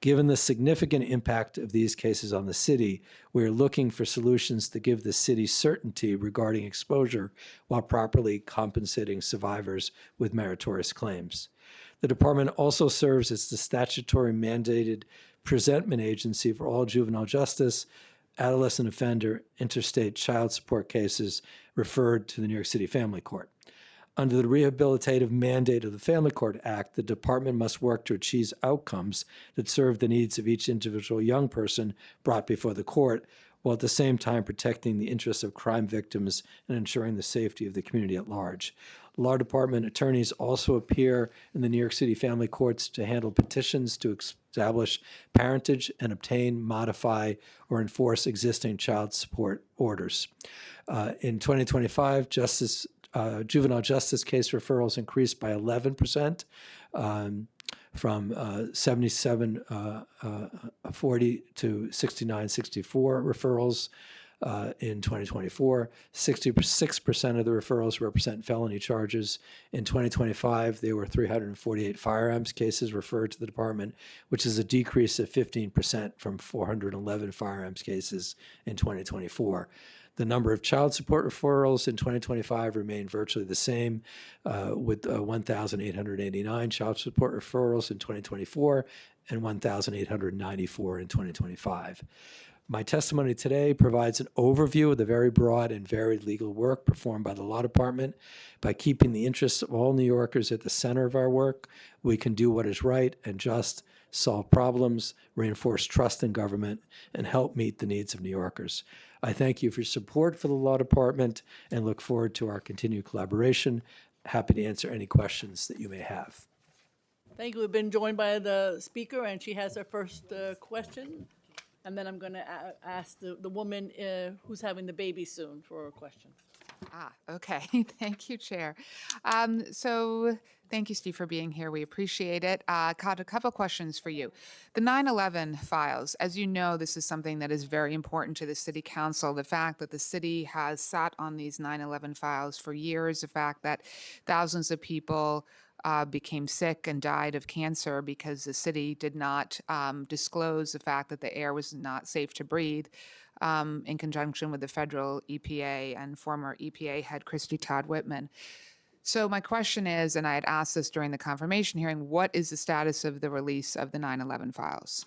Given the significant impact of these cases on the city, we are looking for solutions to give the city certainty regarding exposure while properly compensating survivors with meritorious claims. The department also serves as the statutory mandated presentment agency for all juvenile justice, adolescent offender, interstate child support cases referred to the New York City Family Court. Under the rehabilitative mandate of the Family Court Act, the department must work to achieve outcomes that serve the needs of each individual young person brought before the court, while at the same time protecting the interests of crime victims and ensuring the safety of the community at large. Law department attorneys also appear in the New York City family courts to handle petitions to establish parentage and obtain, modify, or enforce existing child support orders. In 2025, juvenile justice case referrals increased by 11%, from 7740 to 6964 referrals in 2024. 66% of the referrals represent felony charges. In 2025, there were 348 firearms cases referred to the department, which is a decrease of 15% from 411 firearms cases in 2024. The number of child support referrals in 2025 remained virtually the same, with 1,889 child support referrals in 2024 and 1,894 in 2025. My testimony today provides an overview of the very broad and varied legal work performed by the law department. By keeping the interests of all New Yorkers at the center of our work, we can do what is right and just, solve problems, reinforce trust in government, and help meet the needs of New Yorkers. I thank you for your support for the law department and look forward to our continued collaboration. Happy to answer any questions that you may have. Thank you. We've been joined by the speaker, and she has her first question. And then I'm going to ask the woman who's having the baby soon for a question. Okay. Thank you, Chair. So thank you, Steve, for being here. We appreciate it. Got a couple questions for you. The 9/11 files, as you know, this is something that is very important to the City Council. The fact that the city has sat on these 9/11 files for years, the fact that thousands of people became sick and died of cancer because the city did not disclose the fact that the air was not safe to breathe, in conjunction with the federal EPA and former EPA head Christy Todd Whitman. So my question is, and I had asked this during the confirmation hearing, what is the status of the release of the 9/11 files?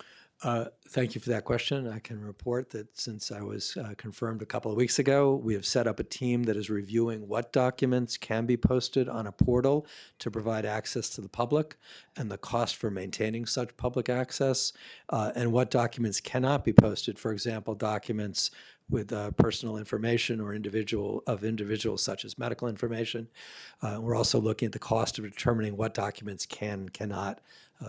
Thank you for that question. I can report that since I was confirmed a couple of weeks ago, we have set up a team that is reviewing what documents can be posted on a portal to provide access to the public and the cost for maintaining such public access, and what documents cannot be posted. For example, documents with personal information or individuals such as medical information. We're also looking at the cost of determining what documents cannot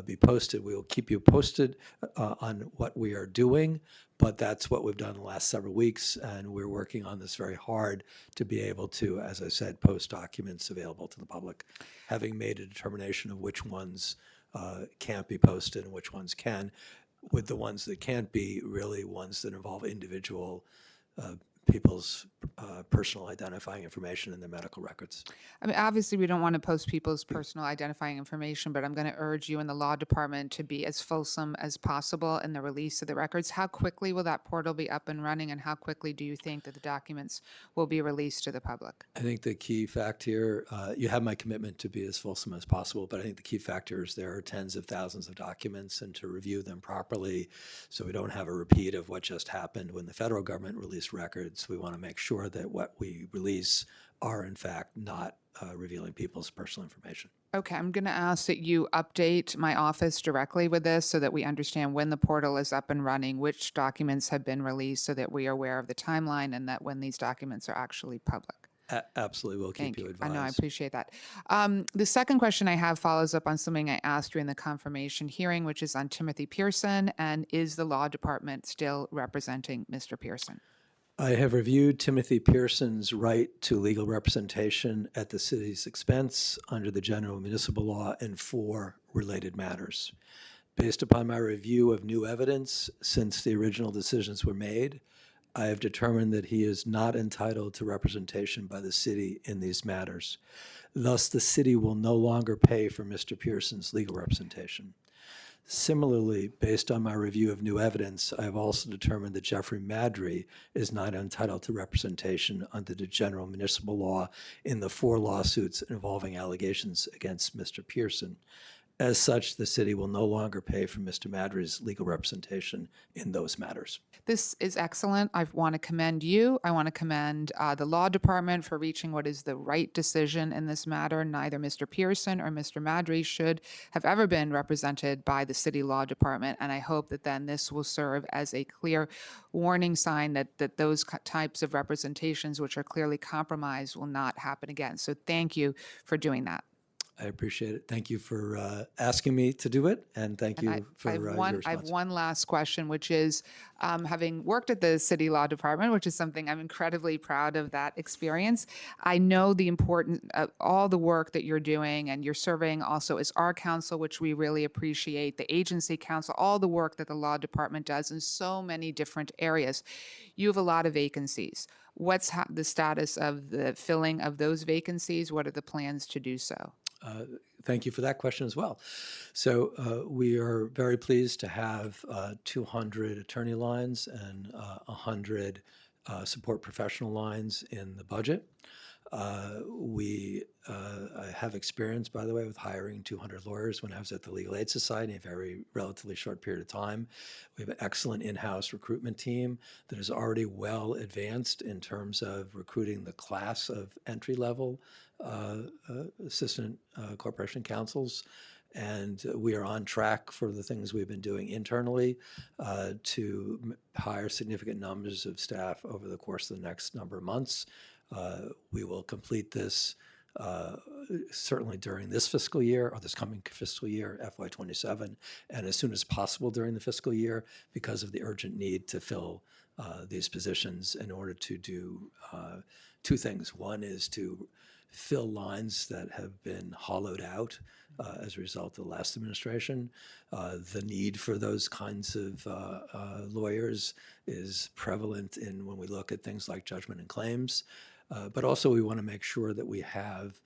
be posted. We will keep you posted on what we are doing, but that's what we've done in the last several weeks, and we're working on this very hard to be able to, as I said, post documents available to the public, having made a determination of which ones can't be posted and which ones can, with the ones that can't be really ones that involve individual people's personal identifying information in their medical records. I mean, obviously, we don't want to post people's personal identifying information, but I'm going to urge you in the law department to be as fulsome as possible in the release of the records. How quickly will that portal be up and running, and how quickly do you think that the documents will be released to the public? I think the key fact here, you have my commitment to be as fulsome as possible, but I think the key factor is there are tens of thousands of documents, and to review them properly so we don't have a repeat of what just happened when the federal government released records. We want to make sure that what we release are in fact not revealing people's personal information. Okay, I'm going to ask that you update my office directly with this so that we understand when the portal is up and running, which documents have been released, so that we are aware of the timeline and that when these documents are actually public. Absolutely, we'll keep you advised. I know, I appreciate that. The second question I have follows up on something I asked during the confirmation hearing, which is on Timothy Pearson, and is the law department still representing Mr. Pearson? I have reviewed Timothy Pearson's right to legal representation at the city's expense under the general municipal law in 4 related matters. Based upon my review of new evidence since the original decisions were made, I have determined that he is not entitled to representation by the city in these matters. Thus, the city will no longer pay for Mr. Pearson's legal representation. Similarly, based on my review of new evidence, I have also determined that Jeffrey Madry is not entitled to representation under the general municipal law in the 4 lawsuits involving allegations against Mr. Pearson. As such, the city will no longer pay for Mr. Madry's legal representation in those matters. This is excellent. I want to commend you. I want to commend the law department for reaching what is the right decision in this matter. Neither Mr. Pearson or Mr. Madry should have ever been represented by the city law department. And I hope that then this will serve as a clear warning sign that those types of representations, which are clearly compromised, will not happen again. So thank you for doing that. I appreciate it. Thank you for asking me to do it, and thank you for your response. I have one last question, which is, having worked at the city law department, which is something I'm incredibly proud of that experience, I know the importance of all the work that you're doing, and you're serving also as our council, which we really appreciate, the agency council, all the work that the law department does in so many different areas. You have a lot of vacancies. What's the status of the filling of those vacancies? What are the plans to do so? Thank you for that question as well. So we are very pleased to have 200 attorney lines and 100 support professional lines in the budget. We have experience, by the way, with hiring 200 lawyers when I was at the Legal Aid Society in a very relatively short period of time. We have an excellent in-house recruitment team that is already well advanced in terms of recruiting the class of entry-level assistant corporation counsels. And we are on track for the things we've been doing internally to hire significant numbers of staff over the course of the next number of months. We will complete this certainly during this fiscal year or this coming fiscal year, FY27, and as soon as possible during the fiscal year because of the urgent need to fill these positions in order to do two things. One is to fill lines that have been hollowed out as a result of the last administration. The need for those kinds of lawyers is prevalent in when we look at things like judgment and claims. But also we want to make sure that we have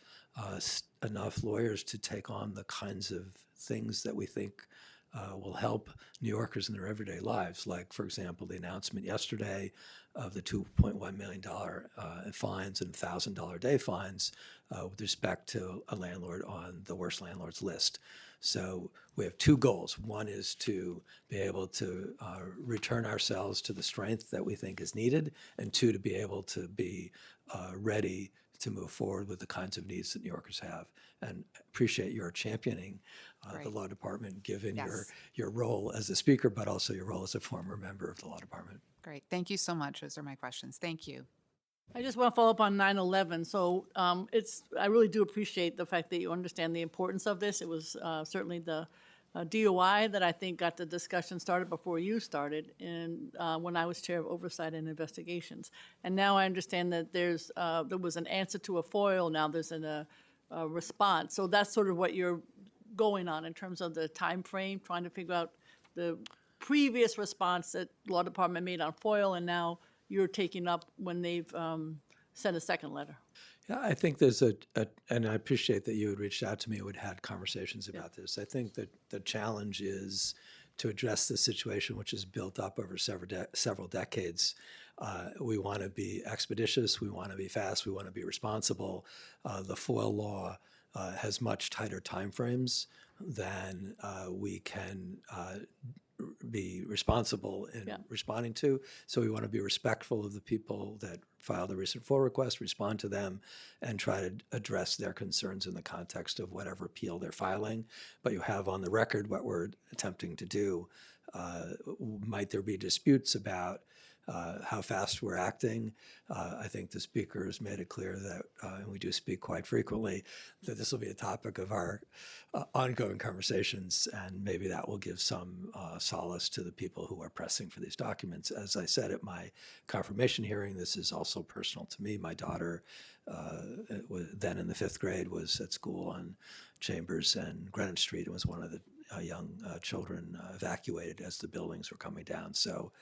enough lawyers to take on the kinds of things that we think will help New Yorkers in their everyday lives. Like, for example, the announcement yesterday of the $2.1 million fines and $1,000 a day fines with respect to a landlord on the worst landlords list. So we have two goals. One is to be able to return ourselves to the strength that we think is needed, and two, to be able to be ready to move forward with the kinds of needs that New Yorkers have. And appreciate your championing the law department, given your role as a speaker, but also your role as a former member of the law department. Great. Thank you so much. Those are my questions. Thank you. I just want to follow up on 9/11. So I really do appreciate the fact that you understand the importance of this. It was certainly the DOI that I think got the discussion started before you started, and when I was chair of oversight and investigations. And now I understand that there was an answer to a FOIL. Now there's a response. So that's sort of what you're going on in terms of the time frame, trying to figure out the previous response that law department made on FOIL, and now you're taking up when they've sent a second letter. Yeah, I think there's and I appreciate that you had reached out to me and would had conversations about this. I think that the challenge is to address the situation which is built up over several decades. We want to be expeditious, we want to be fast, we want to be responsible. The FOIL law has much tighter timeframes than we can be responsible in responding to. So we want to be respectful of the people that filed a recent FOIL request, respond to them, and try to address their concerns in the context of whatever appeal they're filing. But you have on the record what we're attempting to do. Might there be disputes about how fast we're acting? I think the speaker has made it clear that, and we do speak quite frequently, that this will be a topic of our ongoing conversations, and maybe that will give some solace to the people who are pressing for these documents. As I said at my confirmation hearing, this is also personal to me. My daughter, then in the 5th grade, was at school on Chambers and Greenwich Street and was one of the young children evacuated as the buildings were coming down. So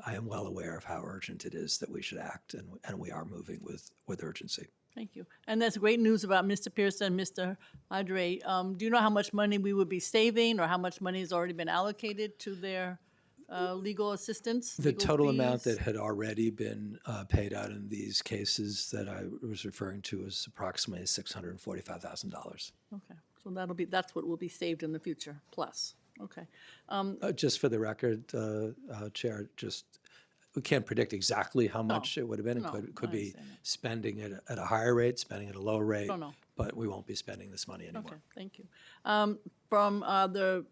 I am well aware of how urgent it is that we should act, and we are moving with urgency. Thank you. And that's great news about Mr. Pearson and Mr. Adre. Do you know how much money we would be saving, or how much money has already been allocated to their legal assistance? The total amount that had already been paid out in these cases that I was referring to is approximately $645,000. Okay. So that's what will be saved in the future, plus. Okay. Just for the record, Chair, we can't predict exactly how much it would have been. No, It could I be understand that. spending at a higher rate, spending at a lower rate. Don't know. But we won't be spending this money anymore. Okay, thank you. From the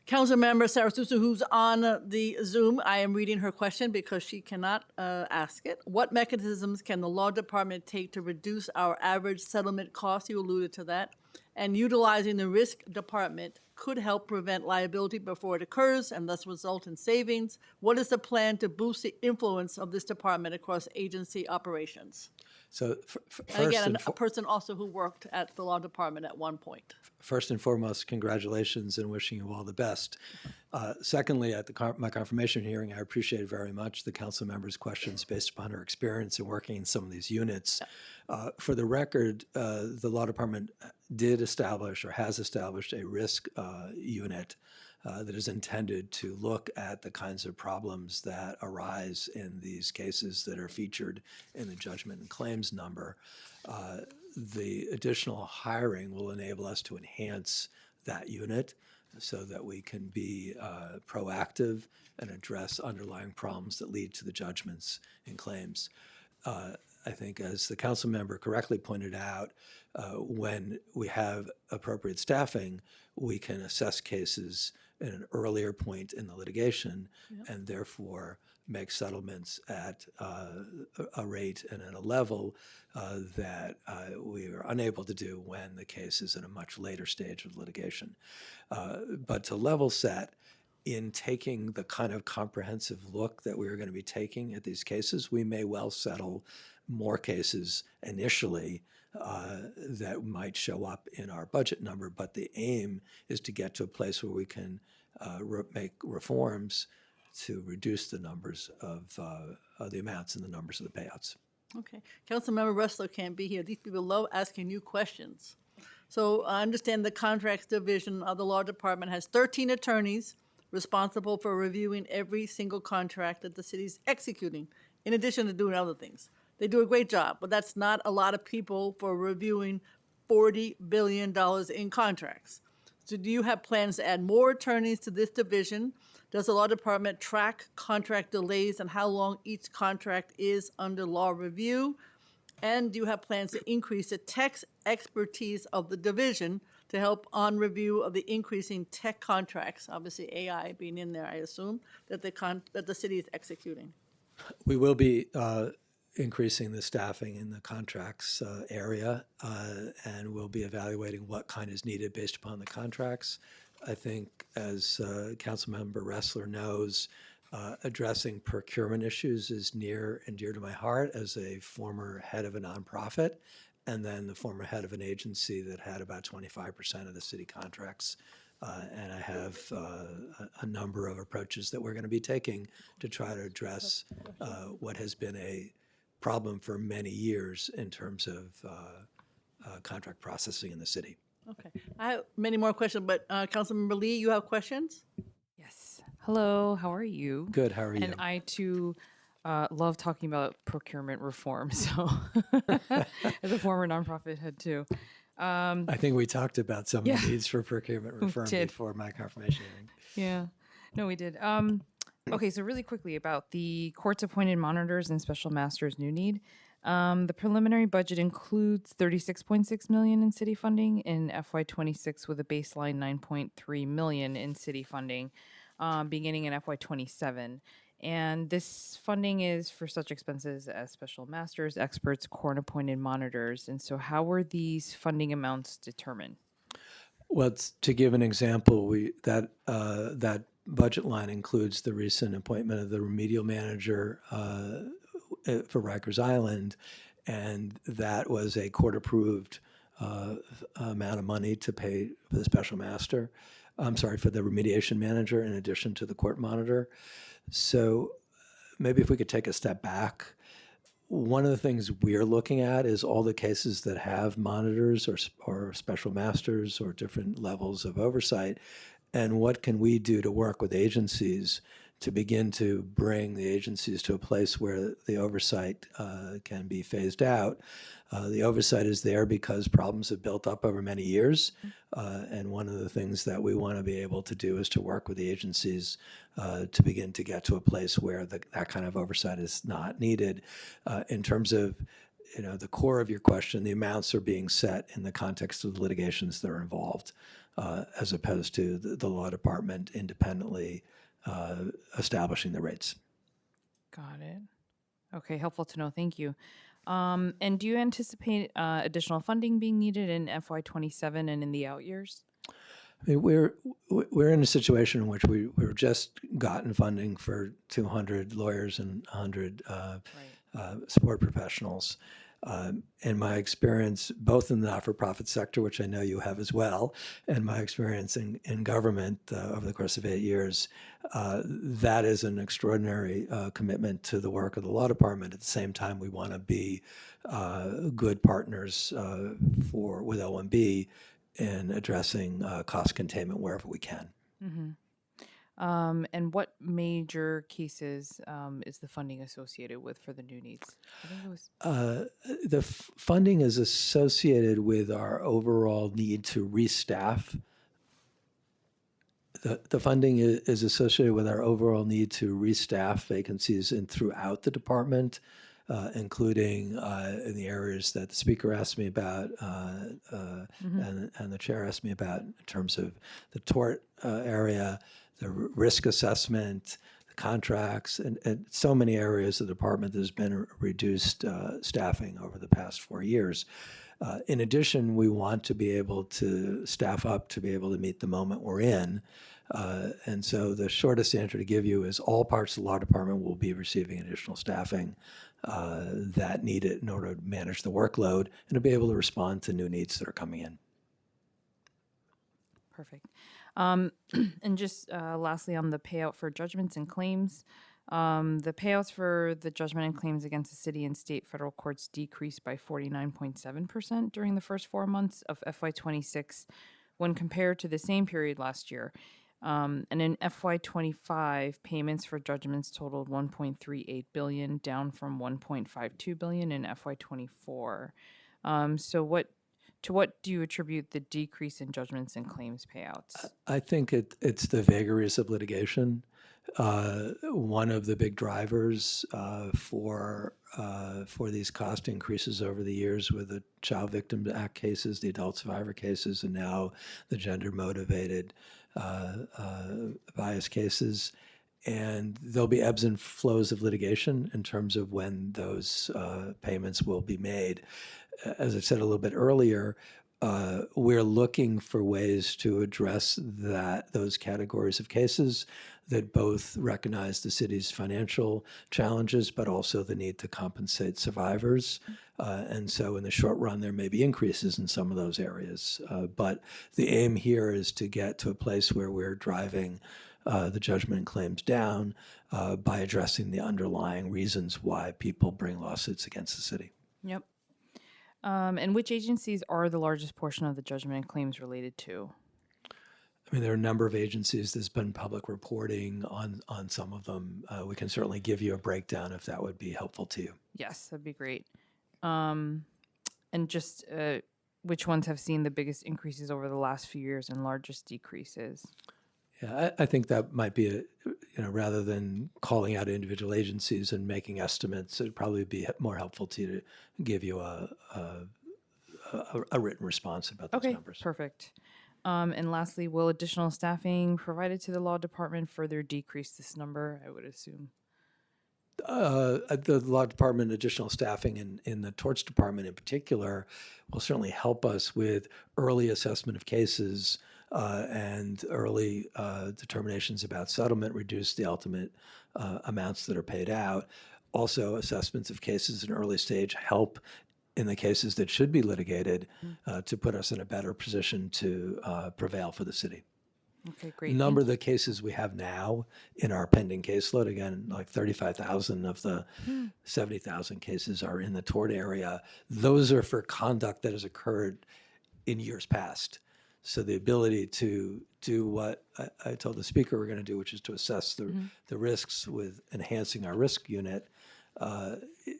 council member Sarah Sousa, who's on the Zoom, I am reading her question because she cannot ask it. What mechanisms can the law department take to reduce our average settlement costs? You alluded to that. And utilizing the risk department could help prevent liability before it occurs and thus result in savings. What is the plan to boost the influence of this department across agency operations? So And again, a person also who worked at the law department at one point. first and foremost, congratulations and wishing you all the best. Secondly, at my confirmation hearing, I appreciated very much the council member's questions based upon her experience in working in some of these units. For the record, the law department did establish or has established a risk unit that is intended to look at the kinds of problems that arise in these cases that are featured in the judgment and claims number. The additional hiring will enable us to enhance that unit so that we can be proactive and address underlying problems that lead to the judgments and claims. I think, as the council member correctly pointed out, when we have appropriate staffing, we can assess cases at an earlier point in the litigation and therefore make settlements at a rate and at a level that we are unable to do when the case is in a much later stage of litigation. But to level set, in taking the kind of comprehensive look that we are going to be taking at these cases, we may well settle more cases initially that might show up in our budget number, but the aim is to get to a place where we can make reforms to reduce the numbers of the amounts and the numbers of the payouts. Okay. Councilmember Ressler can't be here. These people love asking you questions. So I understand the contracts division of the law department has 13 attorneys responsible for reviewing every single contract that the city's executing, in addition to doing other things. They do a great job, but that's not a lot of people for reviewing $40 billion in contracts. So do you have plans to add more attorneys to this division? Does the law department track contract delays and how long each contract is under law review? And do you have plans to increase the tech expertise of the division to help on review of the increasing tech contracts, obviously AI being in there, I assume, that the city is executing? We will be increasing the staffing in the contracts area, and we'll be evaluating what kind is needed based upon the contracts. I think, as Councilmember Ressler knows, addressing procurement issues is near and dear to my heart as a former head of a nonprofit and then the former head of an agency that had about 25% of the city contracts. And I have a number of approaches that we're going to be taking to try to address what has been a problem for many years in terms of contract processing in the city. Okay. I have many more questions, but Councilmember Lee, you have questions? Yes. Hello, how are you? Good, how are you? And I too love talking about procurement reform. So, as a former nonprofit head too. I think we talked about some of the needs for procurement reform did. before my confirmation hearing. Yeah, no, we did. Okay, so really quickly about the court's appointed monitors and special masters new need. The preliminary budget includes $36.6 million in city funding in FY26 with a baseline $9.3 million in city funding beginning in FY27. And this funding is for such expenses as special masters, experts, court-appointed monitors. And so how were these funding amounts determined? Well, to give an example, that budget line includes the recent appointment of the remedial manager for Rikers Island, and that was a court-approved amount of money to pay for the special master. I'm sorry, for the remediation manager in addition to the court monitor. So maybe if we could take a step back, one of the things we're looking at is all the cases that have monitors or special masters or different levels of oversight, and what can we do to work with agencies to begin to bring the agencies to a place where the oversight can be phased out. The oversight is there because problems have built up over many years. And one of the things that we want to be able to do is to work with the agencies to begin to get to a place where that kind of oversight is not needed. In terms of the core of your question, the amounts are being set in the context of the litigations that are involved, as opposed to the law department independently establishing the rates. Got it. Okay, helpful to know. Thank you. And do you anticipate additional funding being needed in FY27 and in the out years? I mean, we're in a situation in which we've just gotten funding for 200 lawyers and 100 support professionals. In my experience, both in the not-for-profit sector, which I know you have as well, and my experience in government over the course of 8 years, that is an extraordinary commitment to the work of the law department. At the same time, we want to be good partners with OMB in addressing cost containment wherever we can. Mm-hmm. And what major cases is the funding associated with for the new needs? I think it was. The funding is associated with our overall need to restaff. The funding is associated with our overall need to restaff vacancies throughout the department, including in the areas that the speaker asked me about and the chair asked me about in terms of the tort area, the risk assessment, the contracts, and so many areas of the department. There's been reduced staffing over the past 4 years. In addition, we want to be able to staff up to be able to meet the moment we're in. And so the shortest answer to give you is all parts of the law department will be receiving additional staffing that need it in order to manage the workload and to be able to respond to new needs that are coming in. Perfect. And just lastly, on the payout for judgments and claims, the payouts for the judgment and claims against the city and state federal courts decreased by 49.7% during the first 4 months of FY26 when compared to the same period last year. And in FY25, payments for judgments totaled $1.38 billion, down from $1.52 billion in FY24. So to what do you attribute the decrease in judgments and claims payouts? I think it's the vagaries of litigation. One of the big drivers for these cost increases over the years with the Child Victims Act cases, the adult survivor cases, and now the gender-motivated bias cases. And there'll be ebbs and flows of litigation in terms of when those payments will be made. As I said a little bit earlier, we're looking for ways to address those categories of cases that both recognize the city's financial challenges, but also the need to compensate survivors. And so in the short run, there may be increases in some of those areas. But the aim here is to get to a place where we're driving the judgment and claims down by addressing the underlying reasons why people bring lawsuits against the city. Yep. And which agencies are the largest portion of the judgment and claims related to? I mean, there are a number of agencies. There's been public reporting on some of them. We can certainly give you a breakdown if that would be helpful to you. Yes, that'd be great. And just which ones have seen the biggest increases over the last few years and largest decreases? Yeah, I think that might be rather than calling out individual agencies and making estimates, it'd probably be more helpful to you to give you a written response about those numbers. Perfect. And lastly, will additional staffing provided to the law department further decrease this number, I would assume? The law department, additional staffing in the torts department in particular, will certainly help us with early assessment of cases and early determinations about settlement, reduce the ultimate amounts that are paid out. Also, assessments of cases in early stage help in the cases that should be litigated to put us in a better position to prevail for the city. Okay, great. The number of the cases we have now in our pending caseload, again, like 35,000 of the 70,000 cases are in the tort area. Those are for conduct that has occurred in years past. So the ability to do what I told the speaker we're going to do, which is to assess the risks with enhancing our risk unit,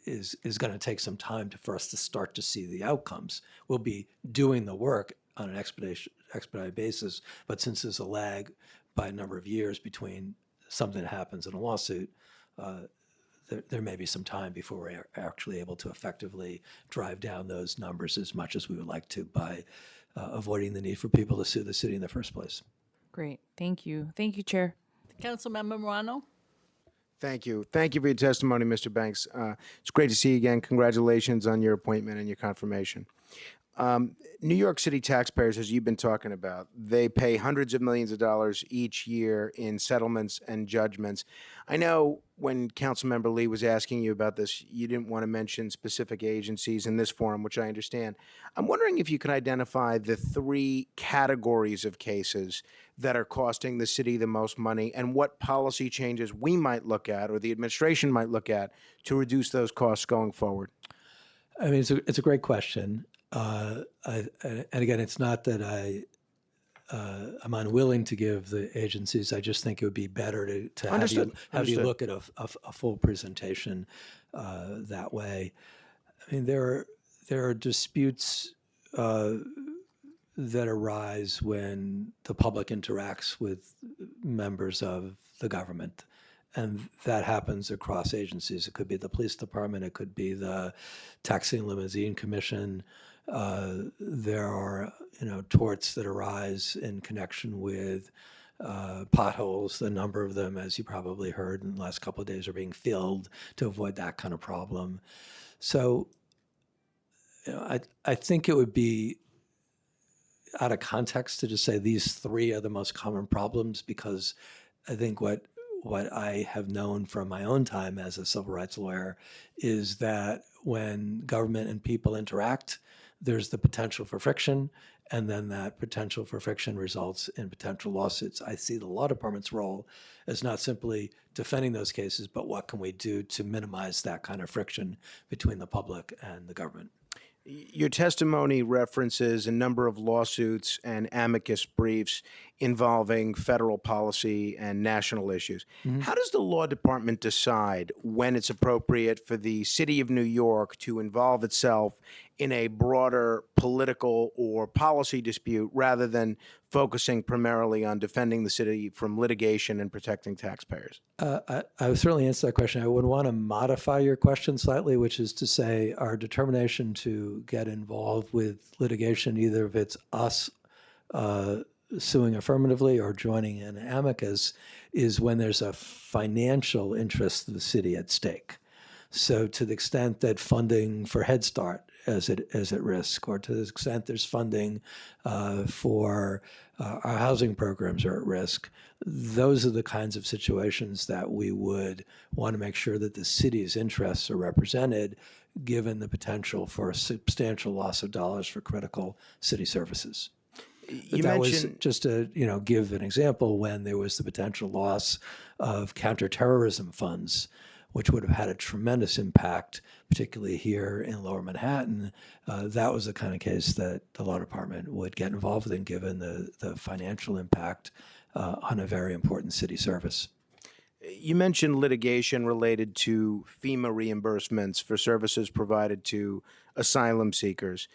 is going to take some time for us to start to see the outcomes. We'll be doing the work on an expedited basis, but since there's a lag by a number of years between something that happens in a lawsuit, there may be some time before we're actually able to effectively drive down those numbers as much as we would like to by avoiding the need for people to sue the city in the first place. Great. Thank you. Thank you, Chair. Councilmember Morano? Thank you. Thank you for your testimony, Mr. Banks. It's great to see you again. Congratulations on your appointment and your confirmation. New York City taxpayers, as you've been talking about, they pay hundreds of millions of dollars each year in settlements and judgments. I know when Councilmember Lee was asking you about this, you didn't want to mention specific agencies in this forum, which I understand. I'm wondering if you could identify the 3 categories of cases that are costing the city the most money and what policy changes we might look at or the administration might look at to reduce those costs going forward. I mean, it's a great question. And again, it's not that I'm unwilling to give the agencies. I just think it would be better to have you look at a full presentation that way. I mean, there are disputes that arise when the public interacts with members of the government. And that happens across agencies. It could be the police department. It could be the Taxi and Limousine Commission. There are, torts that arise in connection with potholes. A number of them, as you probably heard in the last couple of days, are being filled to avoid that kind of problem. So, I think it would be out of context to just say these 3 are the most common problems, because I think what I have known from my own time as a civil rights lawyer is that when government and people interact, there's the potential for friction, and then that potential for friction results in potential lawsuits. I see the law department's role as not simply defending those cases, but what can we do to minimize that kind of friction between the public and the government. Your testimony references a number of lawsuits and amicus briefs involving federal policy and national issues. How does the law department decide when it's appropriate for the city of New York to involve itself in a broader political or policy dispute rather than focusing primarily on defending the city from litigation and protecting taxpayers? I would certainly answer that question. I would want to modify your question slightly, which is to say our determination to get involved with litigation, either if it's us suing affirmatively or joining an amicus, is when there's a financial interest of the city at stake. So to the extent that funding for Head Start is at risk, or to the extent there's funding for our housing programs are at risk, those are the kinds of situations that we would want to make sure that the city's interests are represented, given the potential for a substantial loss of dollars for critical city services. That was just to give an example, when there was the potential loss of counterterrorism funds, which would have had a tremendous impact, particularly here in Lower Manhattan. That was the kind of case that the law department would get involved in, given the financial impact on a very important city service. You mentioned litigation related to FEMA reimbursements for services provided to asylum seekers.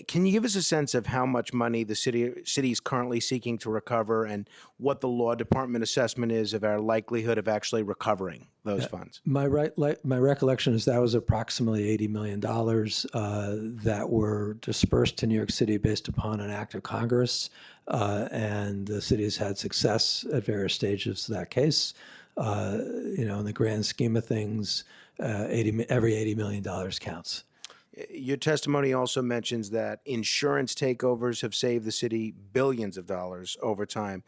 Can you give us a sense of how much money the city is currently seeking to recover, and what the law department assessment is of our likelihood of actually recovering those funds? My recollection is that was approximately $80 million that were dispersed to New York City based upon an act of Congress, and the city has had success at various stages of that case. In the grand scheme of things, every $80 million counts. Your testimony also mentions that insurance takeovers have saved the city billions of dollars over time.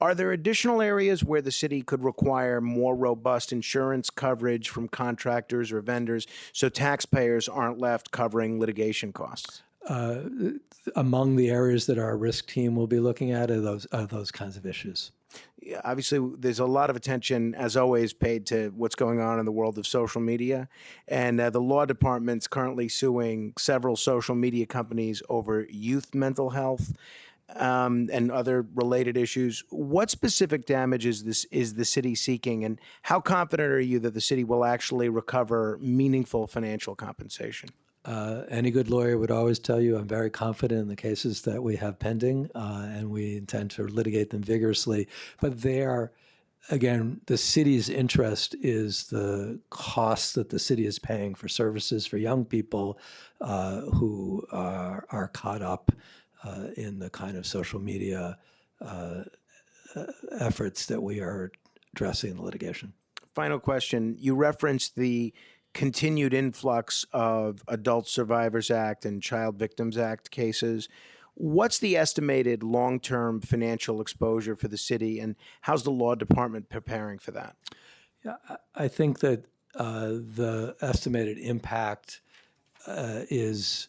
Are there additional areas where the city could require more robust insurance coverage from contractors or vendors so taxpayers aren't left covering litigation costs? Among the areas that our risk team will be looking at are those kinds of issues. Yeah, obviously, there's a lot of attention, as always, paid to what's going on in the world of social media. And the law department's currently suing several social media companies over youth mental health. and other related issues. What specific damage is the city seeking, and how confident are you that the city will actually recover meaningful financial compensation? Any good lawyer would always tell you I'm very confident in the cases that we have pending, and we intend to litigate them vigorously. But they are, again, the city's interest is the cost that the city is paying for services for young people who are caught up in the kind of social media efforts that we are addressing in the litigation. Final question. You referenced the continued influx of Adult Survivors Act and Child Victims Act cases. What's the estimated long-term financial exposure for the city, and how's the law department preparing for that? Yeah, I think that the estimated impact is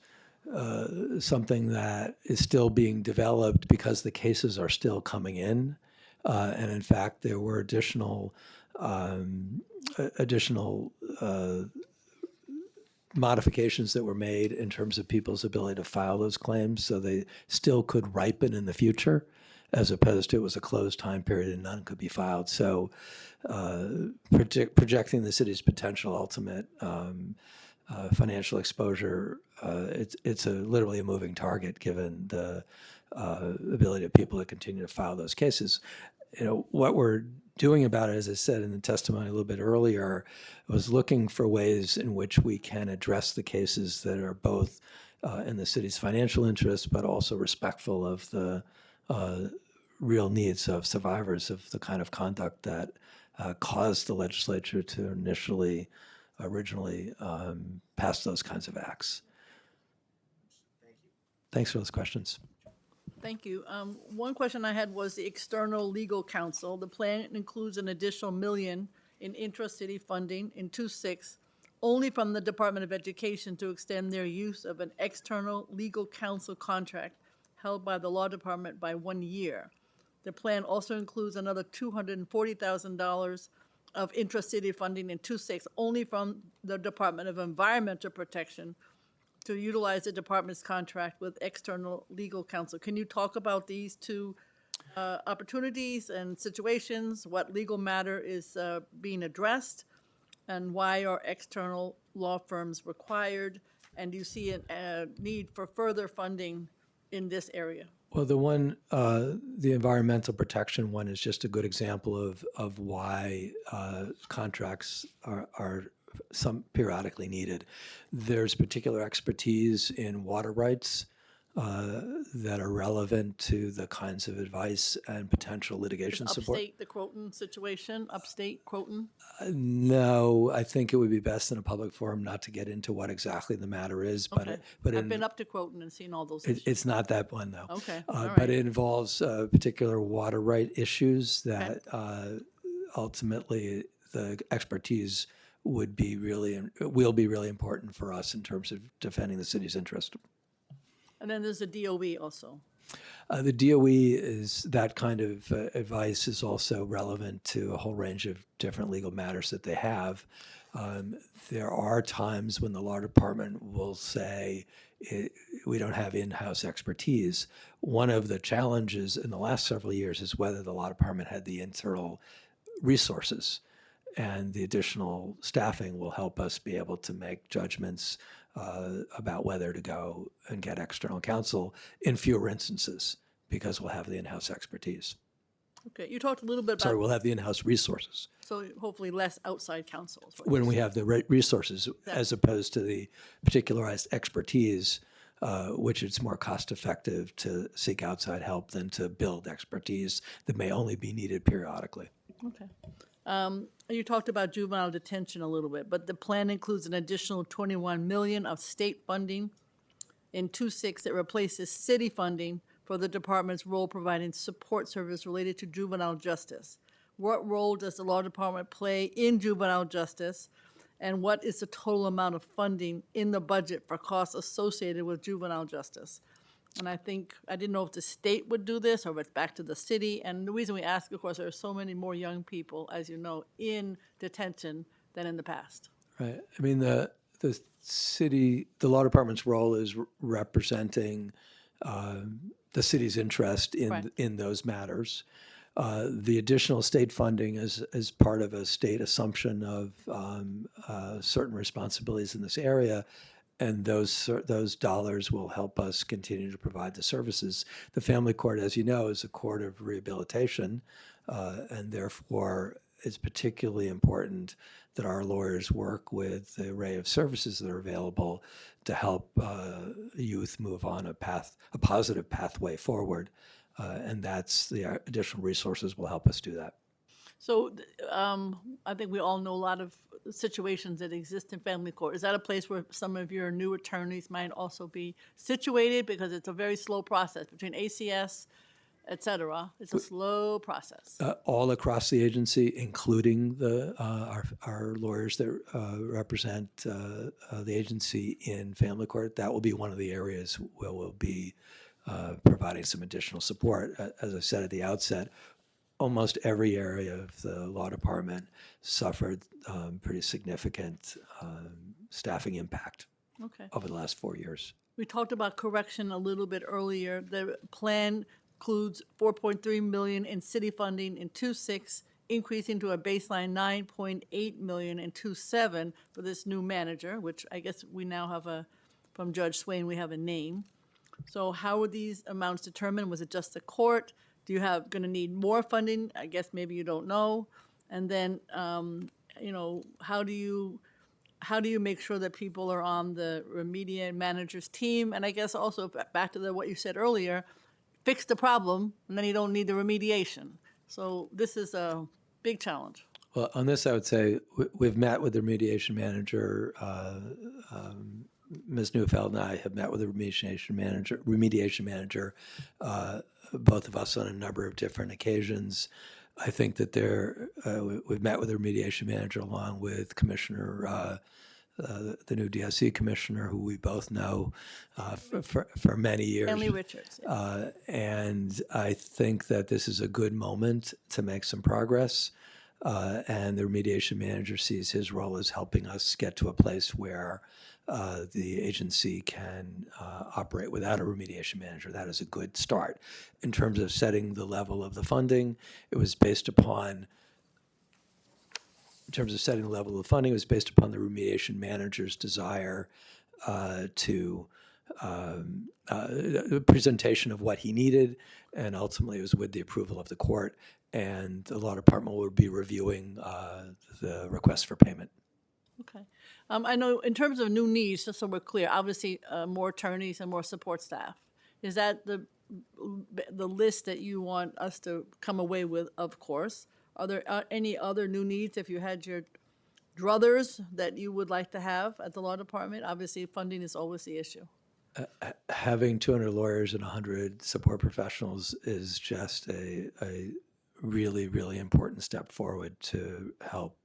something that is still being developed because the cases are still coming in. And in fact, there were additional modifications that were made in terms of people's ability to file those claims, so they still could ripen in the future, as opposed to it was a closed time period and none could be filed. So projecting the city's potential ultimate financial exposure, it's literally a moving target given the ability of people to continue to file those cases. What we're doing about it, as I said in the testimony a little bit earlier, was looking for ways in which we can address the cases that are both in the city's financial interest, but also respectful of the real needs of survivors of the kind of conduct that caused the legislature to originally pass those kinds of acts. Thanks for those questions. Thank you. One question I had was the external legal counsel. The plan includes an additional $1 million in intra-city funding in 2.6, only from the Department of Education to extend their use of an external legal counsel contract held by the law department by 1 year. The plan also includes another $240,000 of intra-city funding in 2.6, only from the Department of Environmental Protection to utilize the department's contract with external legal counsel. Can you talk about these two opportunities and situations, what legal matter is being addressed, and why are external law firms required? And do you see a need for further funding in this area? Well, the environmental protection one is just a good example of why contracts are some periodically needed. There's particular expertise in water rights that are relevant to the kinds of advice and potential litigation support. Upstate, the Croton situation, upstate Croton? No, I think it would be best in a public forum not to get into what exactly the matter is. Okay. I've been up to Croton and seen all those issues. It's not that one, though. Okay, all right. But it involves particular water right issues that ultimately the expertise will be really important for us in terms of defending the city's interest. And then there's the DOE also. The DOE is that kind of advice is also relevant to a whole range of different legal matters that they have. There are times when the law department will say we don't have in-house expertise. One of the challenges in the last several years is whether the law department had the internal resources, and the additional staffing will help us be able to make judgments about whether to go and get external counsel in fewer instances because we'll have the in-house expertise. Okay, you talked a little bit about... Sorry, we'll have the in-house resources. So hopefully less outside counsel. When we have the resources as opposed to the particularized expertise, which it's more cost-effective to seek outside help than to build expertise that may only be needed periodically. Okay. You talked about juvenile detention a little bit, but the plan includes an additional $21 million of state funding in 2.6 that replaces city funding for the department's role providing support service related to juvenile justice. What role does the law department play in juvenile justice, and what is the total amount of funding in the budget for costs associated with juvenile justice? And I didn't know if the state would do this or if it's back to the city. And the reason we ask, of course, there are so many more young people, as you know, in detention than in the past. Right. I mean, the law department's role is representing the city's interest in Right. in those matters. The additional state funding is part of a state assumption of certain responsibilities in this area, and those dollars will help us continue to provide the services. The family court, as you know, is a court of rehabilitation, and therefore it's particularly important that our lawyers work with the array of services that are available to help youth move on a positive pathway forward. And that's the additional resources will help us do that. So I think we all know a lot of situations that exist in family court. Is that a place where some of your new attorneys might also be situated? Because it's a very slow process between ACS, et cetera. It's a slow process. All across the agency, including our lawyers that represent the agency in family court. That will be one of the areas where we'll be providing some additional support. As I said at the outset, almost every area of the law department suffered pretty significant staffing impact Okay. over the last 4 years. We talked about correction a little bit earlier. The plan includes $4.3 million in city funding in 2.6, increasing to a baseline $9.8 million in 2.7 for this new manager, which I guess we now have from Judge Swain, we have a name. So how were these amounts determined? Was it just the court? Do you going to need more funding? I guess maybe you don't know. And then, how do you make sure that people are on the remediate manager's team? And I guess also back to what you said earlier, fix the problem, and then you don't need the remediation. So this is a big challenge. Well, on this, I would say we've met with the remediation manager. Ms. Neufeld and I have met with the remediation manager, both of us on a number of different occasions. I think that we've met with the remediation manager along with Commissioner, the new DSC commissioner, who we both know for many years. Stanley Richards. And I think that this is a good moment to make some progress. And the remediation manager sees his role as helping us get to a place where the agency can operate without a remediation manager. That is a good start. In terms of setting the level of the funding, it was based upon the remediation manager's desire to presentation of what he needed, and ultimately it was with the approval of the court, and the law department would be reviewing the request for payment. Okay. I know in terms of new needs, just so we're clear, obviously more attorneys and more support staff. Is that the list that you want us to come away with, of course? Are there any other new needs if you had your druthers that you would like to have at the law department? Obviously, funding is always the issue. Having 200 lawyers and 100 support professionals is just a really, really important step forward to help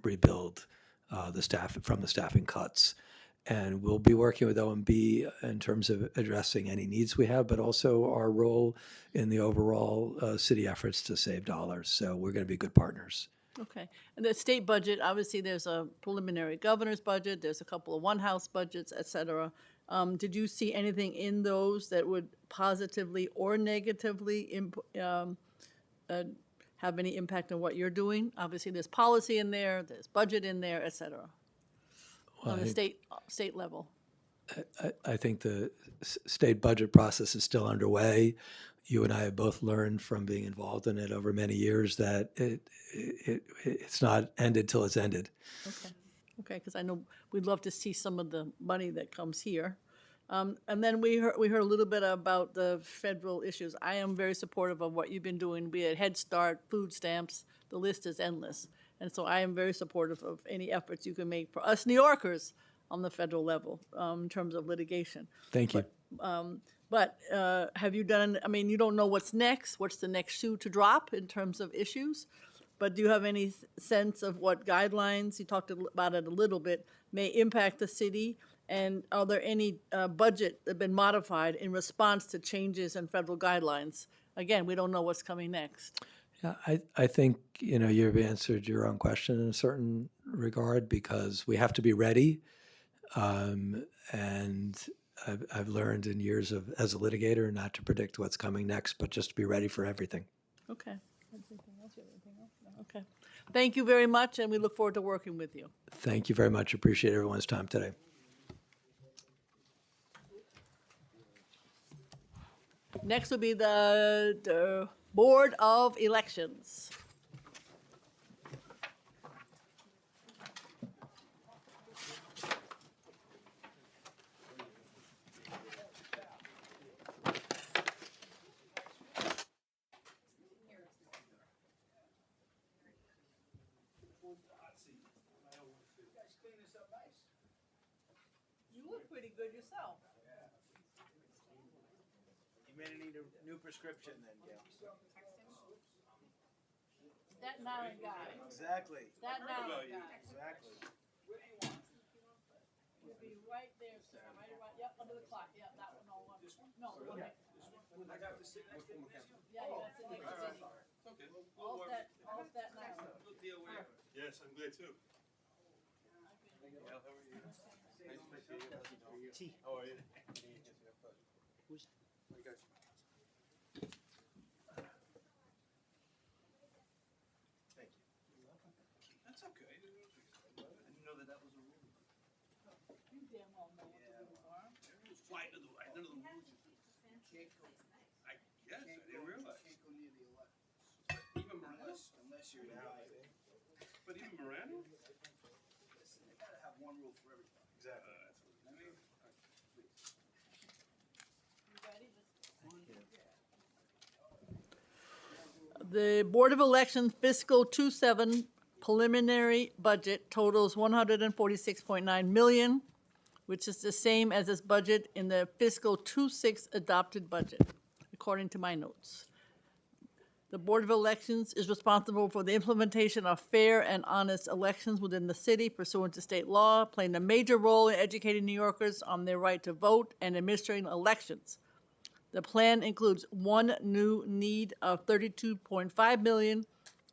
rebuild the staff from the staffing cuts. And we'll be working with OMB in terms of addressing any needs we have, but also our role in the overall city efforts to save dollars. So we're going to be good partners. Okay. And the state budget, obviously there's a preliminary governor's budget, there's a couple of one-house budgets, et cetera. Did you see anything in those that would positively or negatively have any impact on what you're doing? Obviously there's policy in there, there's budget in there, et cetera. On the state level. I think the state budget process is still underway. You and I have both learned from being involved in it over many years that it's not ended till it's ended. Okay, because I know we'd love to see some of the money that comes here. And then we heard a little bit about the federal issues. I am very supportive of what you've been doing, be it Head Start, food stamps, the list is endless. And so I am very supportive of any efforts you can make for us New Yorkers on the federal level in terms of litigation. Thank you. But have you done, I mean, you don't know what's next, what's the next shoe to drop in terms of issues, but do you have any sense of what guidelines, you talked about it a little bit, may impact the city? And are there any budget that have been modified in response to changes in federal guidelines? Again, we don't know what's coming next. Yeah, I think, you've answered your own question in a certain regard because we have to be ready. And I've learned in years of as a litigator not to predict what's coming next, but just to be ready for everything. Okay. Anything else? You have anything else? No? Okay. Thank you very much, and we look forward to working with you. Thank you very much. Appreciate everyone's time today. Next will be the Board of Elections. You look pretty good yourself. You may need a new prescription then, Gail. That Island guy. Exactly. That Island guy. Exactly. You'll be right there, sir. Right around, yep, under the clock. Yep, that one. No, no, the one next. I got to sit next to him. Yeah, you got to sit next to Cindy. Okay. All Staten Island. Yes, I'm glad too. T. How are you? Who's- Thank you. That's okay. I didn't know that was a rule. You damn well know what the rules are. Why, none of the rules. I guess, I didn't realize. Even unless you're now. But even Miranda? They gotta have one rule for everybody. Exactly. That's what I mean. The Board of Elections fiscal 27 preliminary budget totals 146.9 million, which is the same as its budget in the fiscal 26 adopted budget, according to my notes. The Board of Elections is responsible for the implementation of fair and honest elections within the city pursuant to state law, playing a major role in educating New Yorkers on their right to vote and administering elections. The plan includes one new need of $32.5 million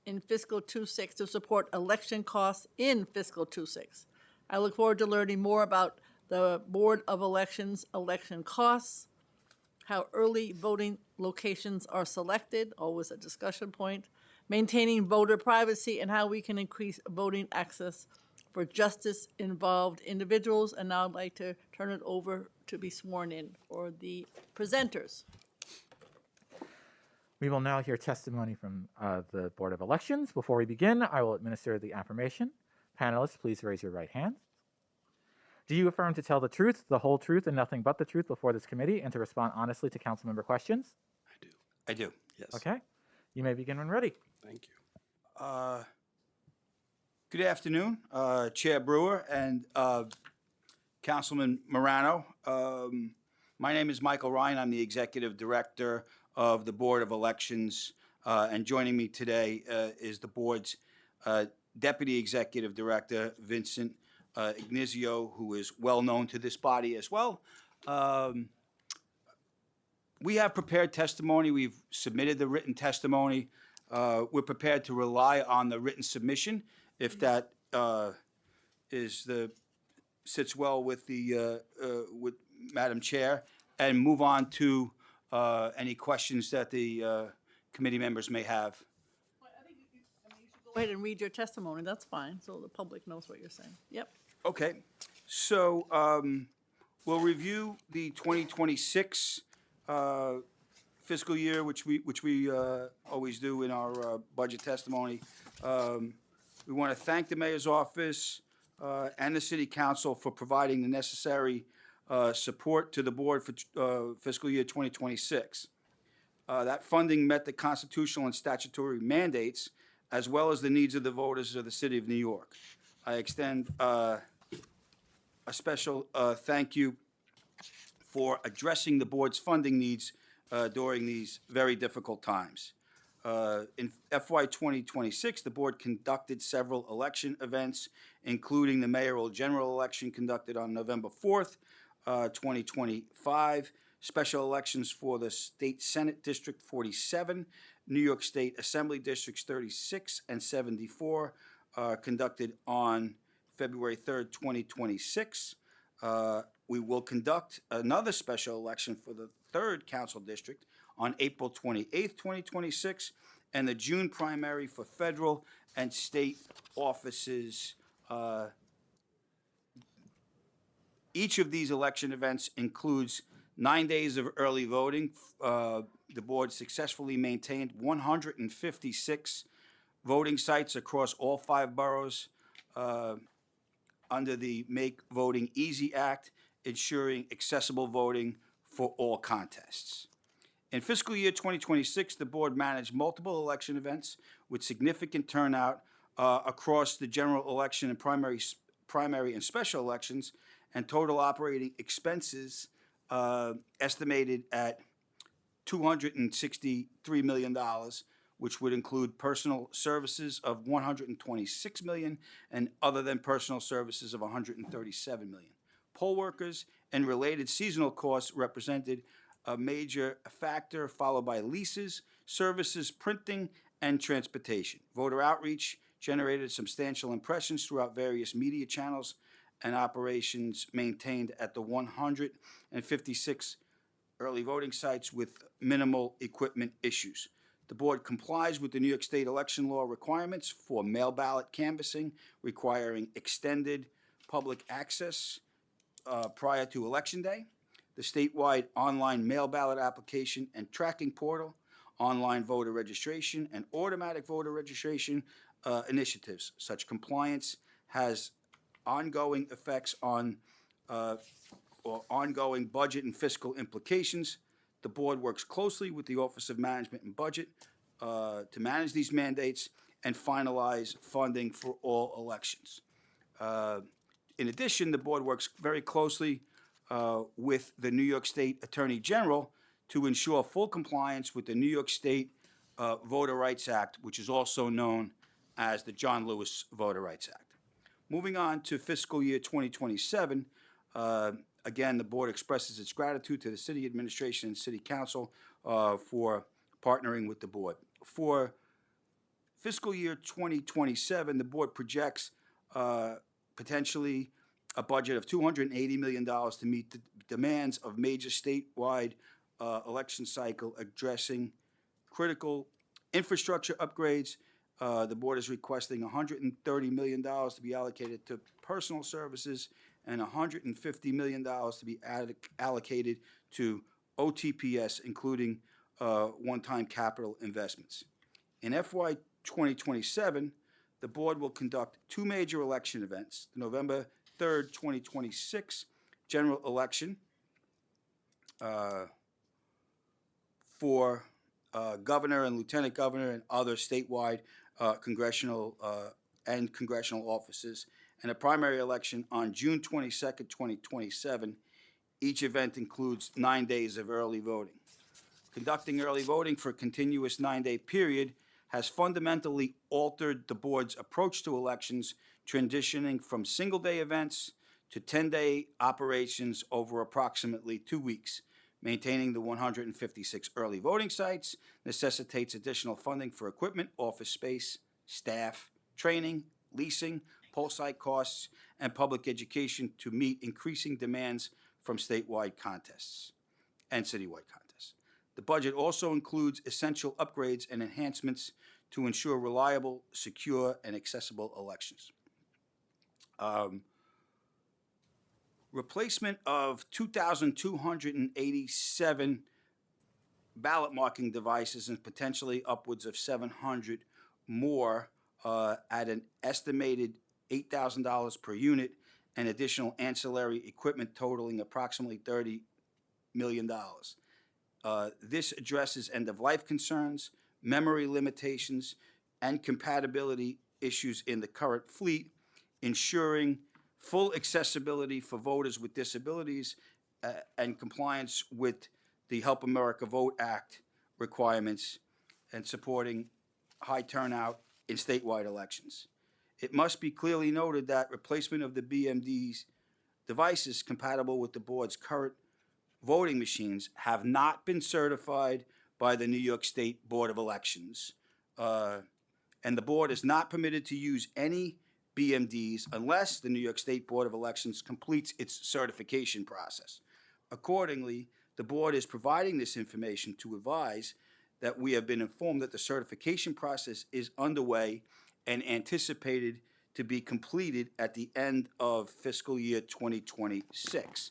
in fiscal 26 to support election costs in fiscal 26. I look forward to learning more about the Board of Elections election costs, how early voting locations are selected, always a discussion point, maintaining voter privacy, and how we can increase voting access for justice-involved individuals. And now I'd like to turn it over to be sworn in for the presenters. We will now hear testimony from the Board of Elections. Before we begin, I will administer the affirmation. Panelists, please raise your right hand. Do you affirm to tell the truth, the whole truth, and nothing but the truth before this committee, and to respond honestly to council member questions? I do, yes. Okay. You may begin when ready. Thank you. Good afternoon, Chair Brewer and Councilman Morano. My name is Michael Ryan. I'm the Executive Director of the Board of Elections, and joining me today is the board's Deputy Executive Director, Vincent Ignazio, who is well known to this body as well. We have prepared testimony. We've submitted the written testimony. We're prepared to rely on the written submission if that sits well with with Madam Chair, and move on to any questions that the committee members may have. I think you should go ahead and read your testimony. That's fine, so the public knows what you're saying. Yep. Okay, so we'll review the 2026 fiscal year, which we always do in our budget testimony. We want to thank the mayor's office and the city council for providing the necessary support to the board for fiscal year 2026. That funding met the constitutional and statutory mandates, as well as the needs of the voters of the city of New York. I extend a special thank you for addressing the board's funding needs during these very difficult times. In FY 2026, the board conducted several election events, including the mayoral general election conducted on November 4th, 2025, special elections for the State Senate District 47, New York State Assembly Districts 36 and 74, conducted on February 3rd, 2026. We will conduct another special election for the 3rd Council District on April 28th, 2026, and the June primary for federal and state offices. Each of these election events includes 9 days of early voting. The board successfully maintained 156 voting sites across all 5 boroughs under the Make Voting Easy Act, ensuring accessible voting for all contests. In fiscal year 2026, the board managed multiple election events with significant turnout across the general election and primary and special elections, and total operating expenses estimated at $263 million, which would include personal services of $126 million and other than personal services of $137 million. Poll workers and related seasonal costs represented a major factor, followed by leases, services, printing, and transportation. Voter outreach generated substantial impressions throughout various media channels and operations maintained at the 156 early voting sites with minimal equipment issues. The board complies with the New York State election law requirements for mail ballot canvassing, requiring extended public access prior to Election Day, the statewide online mail ballot application and tracking portal, online voter registration, and automatic voter registration initiatives. Such compliance has ongoing effects on or ongoing budget and fiscal implications. The board works closely with the Office of Management and Budget to manage these mandates and finalize funding for all elections. In addition, the board works very closely with the New York State Attorney General to ensure full compliance with the New York State Voter Rights Act, which is also known as the John Lewis Voter Rights Act. Moving on to fiscal year 2027, again, the board expresses its gratitude to the city administration and city council for partnering with the board. For fiscal year 2027, the board projects potentially a budget of $280 million to meet the demands of major statewide election cycle, addressing critical infrastructure upgrades. The board is requesting $130 million to be allocated to personal services and $150 million to be allocated to OTPS, including one-time capital investments. In FY 2027, the board will conduct 2 major election events: the November 3rd, 2026 general election for governor and lieutenant governor and other statewide congressional offices, and a primary election on June 22nd, 2027. Each event includes 9 days of early voting. Conducting early voting for a continuous 9-day period has fundamentally altered the board's approach to elections, transitioning from single-day events to 10-day operations over approximately 2 weeks. Maintaining the 156 early voting sites necessitates additional funding for equipment, office space, staff, training, leasing, poll site costs, and public education to meet increasing demands from statewide contests and citywide contests. The budget also includes essential upgrades and enhancements to ensure reliable, secure, and accessible elections. Replacement of 2,287 ballot marking devices and potentially upwards of 700 more at an estimated $8,000 per unit, and additional ancillary equipment totaling approximately $30 million. This addresses end-of-life concerns, memory limitations, and compatibility issues in the current fleet, ensuring full accessibility for voters with disabilities and compliance with the Help America Vote Act requirements, and supporting high turnout in statewide elections. It must be clearly noted that replacement of the BMD's devices compatible with the board's current voting machines have not been certified by the New York State Board of Elections, and the board is not permitted to use any BMDs unless the New York State Board of Elections completes its certification process. Accordingly, the board is providing this information to advise that we have been informed that the certification process is underway and anticipated to be completed at the end of fiscal year 2026.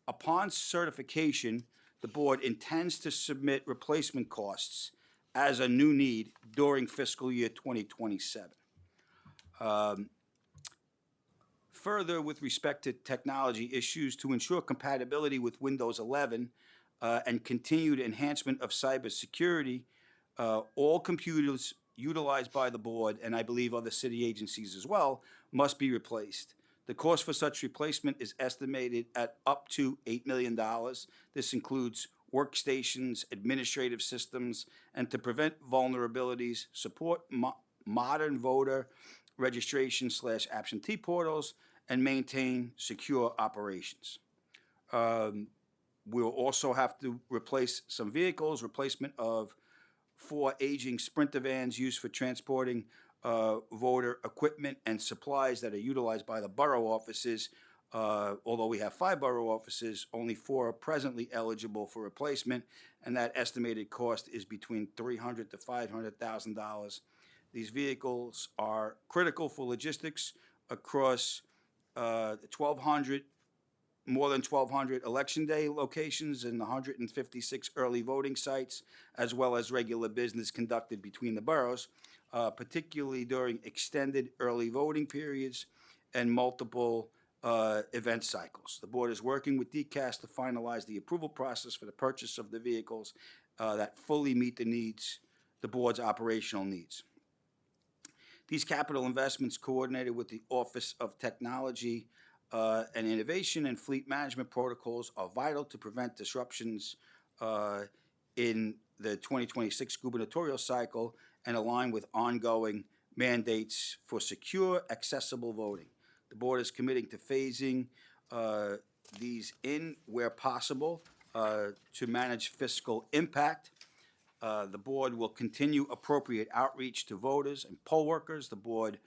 Upon certification, the board intends to submit replacement costs as a new need during fiscal year 2027. Further, with respect to technology issues, to ensure compatibility with Windows 11 and continued enhancement of cybersecurity, all computers utilized by the board, and I believe other city agencies as well, must be replaced. The cost for such replacement is estimated at up to $8 million. This includes workstations, administrative systems, and to prevent vulnerabilities, support modern voter registration / absentee portals, and maintain secure operations. We'll also have to replace some vehicles, replacement of 4 aging Sprinter vans used for transporting voter equipment and supplies that are utilized by the borough offices. Although we have 5 borough offices, only 4 are presently eligible for replacement, and that estimated cost is between $300,000 to $500,000. These vehicles are critical for logistics across more than 1,200 election day locations and 156 early voting sites, as well as regular business conducted between the boroughs, particularly during extended early voting periods and multiple event cycles. The board is working with DCAS to finalize the approval process for the purchase of the vehicles that fully meet the board's operational needs. These capital investments, coordinated with the Office of Technology and Innovation and Fleet Management protocols, are vital to prevent disruptions in the 2026 gubernatorial cycle and align with ongoing mandates for secure, accessible voting. The board is committing to phasing these in where possible to manage fiscal impact. The board will continue appropriate outreach to voters and poll workers. The board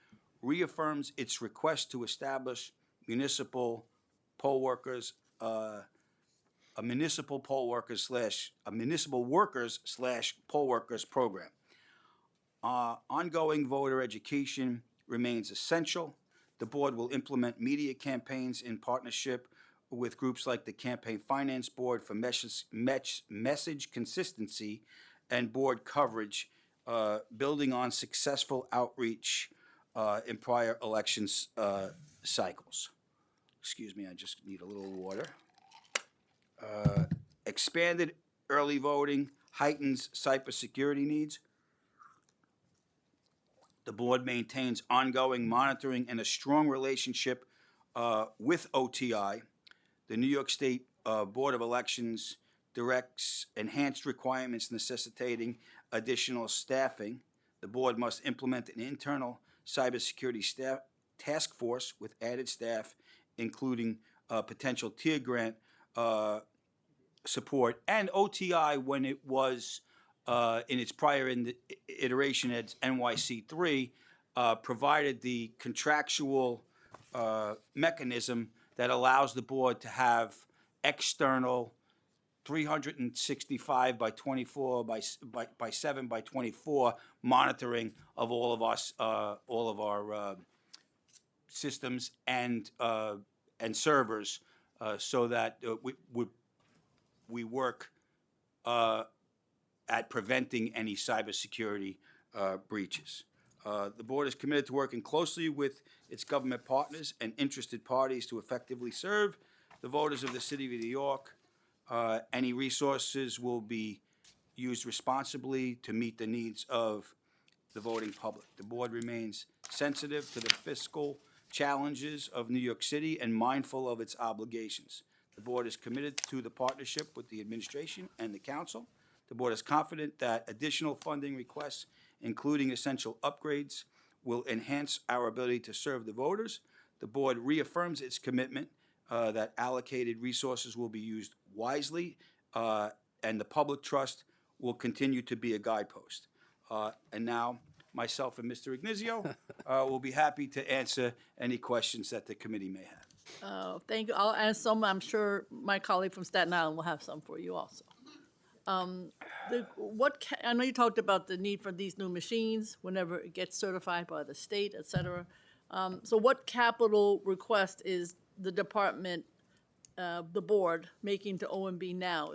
reaffirms its request to establish a municipal workers / poll workers program. Ongoing voter education remains essential. The board will implement media campaigns in partnership with groups like the Campaign Finance Board for message consistency and board coverage, building on successful outreach in prior elections cycles. Excuse me, I just need a little water. Expanded early voting heightens cybersecurity needs. The board maintains ongoing monitoring and a strong relationship with OTI. The New York State Board of Elections directs enhanced requirements necessitating additional staffing. The board must implement an internal cybersecurity task force with added staff, including potential tier grant support. And OTI, when it was in its prior iteration as NYCC, provided the contractual mechanism that allows the board to have external 365 by 24 by 7 by 24 monitoring of all of our systems and servers, so that we work at preventing any cybersecurity breaches. The board is committed to working closely with its government partners and interested parties to effectively serve the voters of the city of New York. Any resources will be used responsibly to meet the needs of the voting public. The board remains sensitive to the fiscal challenges of New York City and mindful of its obligations. The board is committed to the partnership with the administration and the council. The board is confident that additional funding requests, including essential upgrades, will enhance our ability to serve the voters. The board reaffirms its commitment that allocated resources will be used wisely, and the public trust will continue to be a guidepost. And now myself and Mr. Ignizio will be happy to answer any questions that the committee may have. Thank you. I'll ask some. I'm sure my colleague from Staten Island will have some for you also. I know you talked about the need for these new machines whenever it gets certified by the state, et cetera. So what capital request is the department, the board, making to OMB now?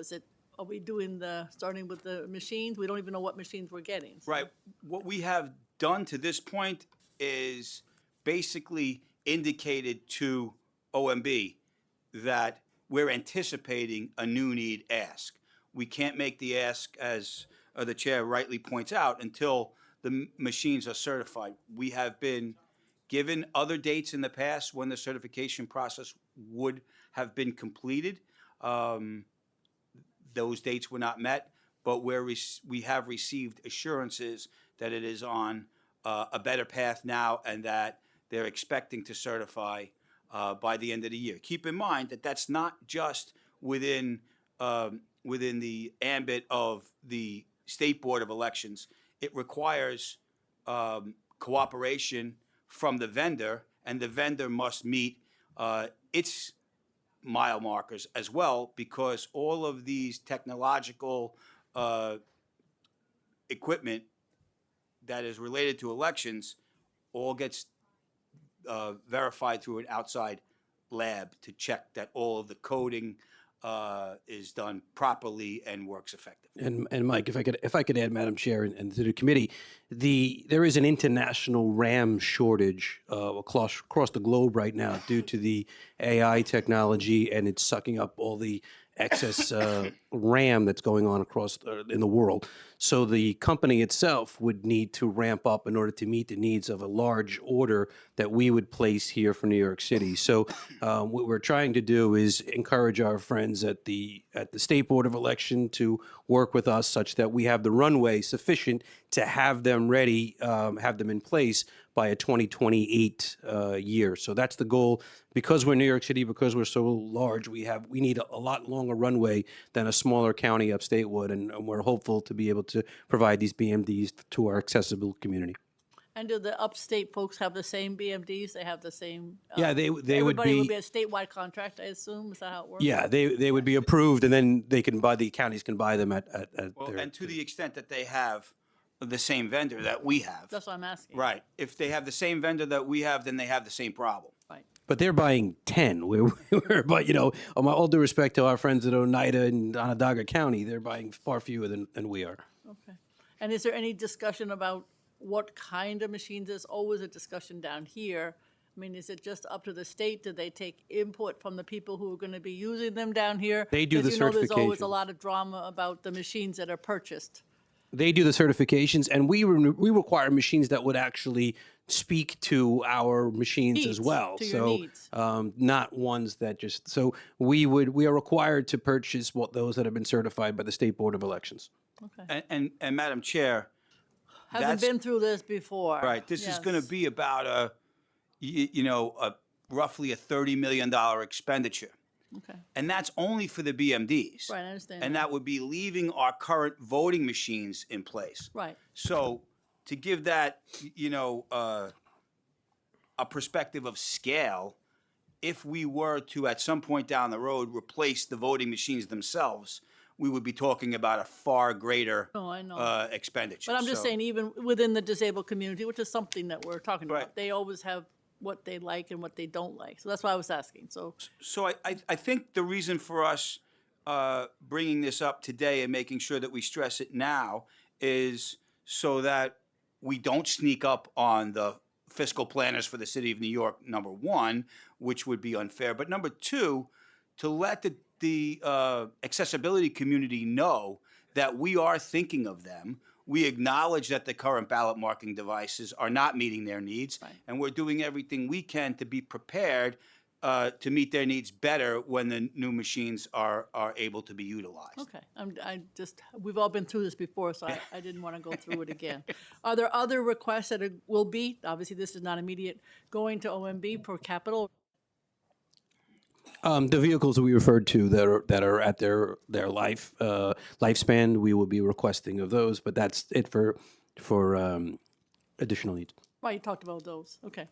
Are we starting with the machines? We don't even know what machines we're getting. So. Right. What we have done to this point is basically indicated to OMB that we're anticipating a new need ask. We can't make the ask, as the chair rightly points out, until the machines are certified. We have been given other dates in the past when the certification process would have been completed. Those dates were not met, but we have received assurances that it is on a better path now and that they're expecting to certify by the end of the year. Keep in mind that that's not just within the ambit of the State Board of Elections. It requires cooperation from the vendor, and the vendor must meet its mile markers as well, because all of these technological equipment that is related to elections all gets verified through an outside lab to check that all of the coding is done properly and works effectively. And Mike, if I could add, Madam Chair, and to the committee, there is an international RAM shortage across the globe right now due to the AI technology, and it's sucking up all the excess RAM that's going on across in the world. So the company itself would need to ramp up in order to meet the needs of a large order that we would place here for New York City. So what we're trying to do is encourage our friends at the State Board of Election to work with us such that we have the runway sufficient to have them ready, have them in place by a 2028 year. So that's the goal. Because we're New York City, because we're so large, we need a lot longer runway than a smaller county upstate would, and we're hopeful to be able to provide these BMDs to our accessible community. And do the upstate folks have the same BMDs? They have the same? Yeah, they would be. Everybody would be a statewide contract, I assume? Is that how it works? Yeah, they would be approved, and then the counties can buy them at their. And to the extent that they have the same vendor that we have. That's what I'm asking. Right. If they have the same vendor that we have, then they have the same problem. Right. But they're buying 10. But on all due respect to our friends at Oneida and Onondaga County, they're buying far fewer than we are. Okay. And is there any discussion about what kind of machines? There's always a discussion down here. I mean, is it just up to the state? Do they take input from the people who are going to be using them down here? They do the There's always certification. a lot of drama about the machines that are purchased. They do the certifications, and we require machines that would actually speak to our machines as well. to your needs. Not ones that just. So we are required to purchase those that have been certified by the State Board of Elections. Okay. And Madam Chair, Haven't been through this before. right. This is going to be about a roughly a $30 million expenditure. Okay. And that's only for the BMDs. Right, I understand. And that would be leaving our current voting machines in place. Right. So to give that, a perspective of scale, if we were to, at some point down the road, replace the voting machines themselves, we would be talking about a far greater I know. expenditure. But I'm just So- saying, even within the disabled community, which is something that we're talking Right. about, they always have what they like and what they don't like. So that's why I was asking. So I think the reason for us bringing this up today and making sure that we stress it now is so that we don't sneak up on the fiscal planners for the city of New York, number one, which would be unfair. But number two, to let the accessibility community know that we are thinking of them. We acknowledge that the current ballot marking devices are not meeting their needs, and we're doing everything we can to be prepared to meet their needs better when the new machines are able to be utilized. okay, we've all been through this before, so I didn't want to go through it again. Are there other requests that will be, obviously this is not immediate, going to OMB for capital? The vehicles that we referred to that are at their lifespan, we will be requesting of those. But that's it for additional needs. Right, you talked about those. Okay.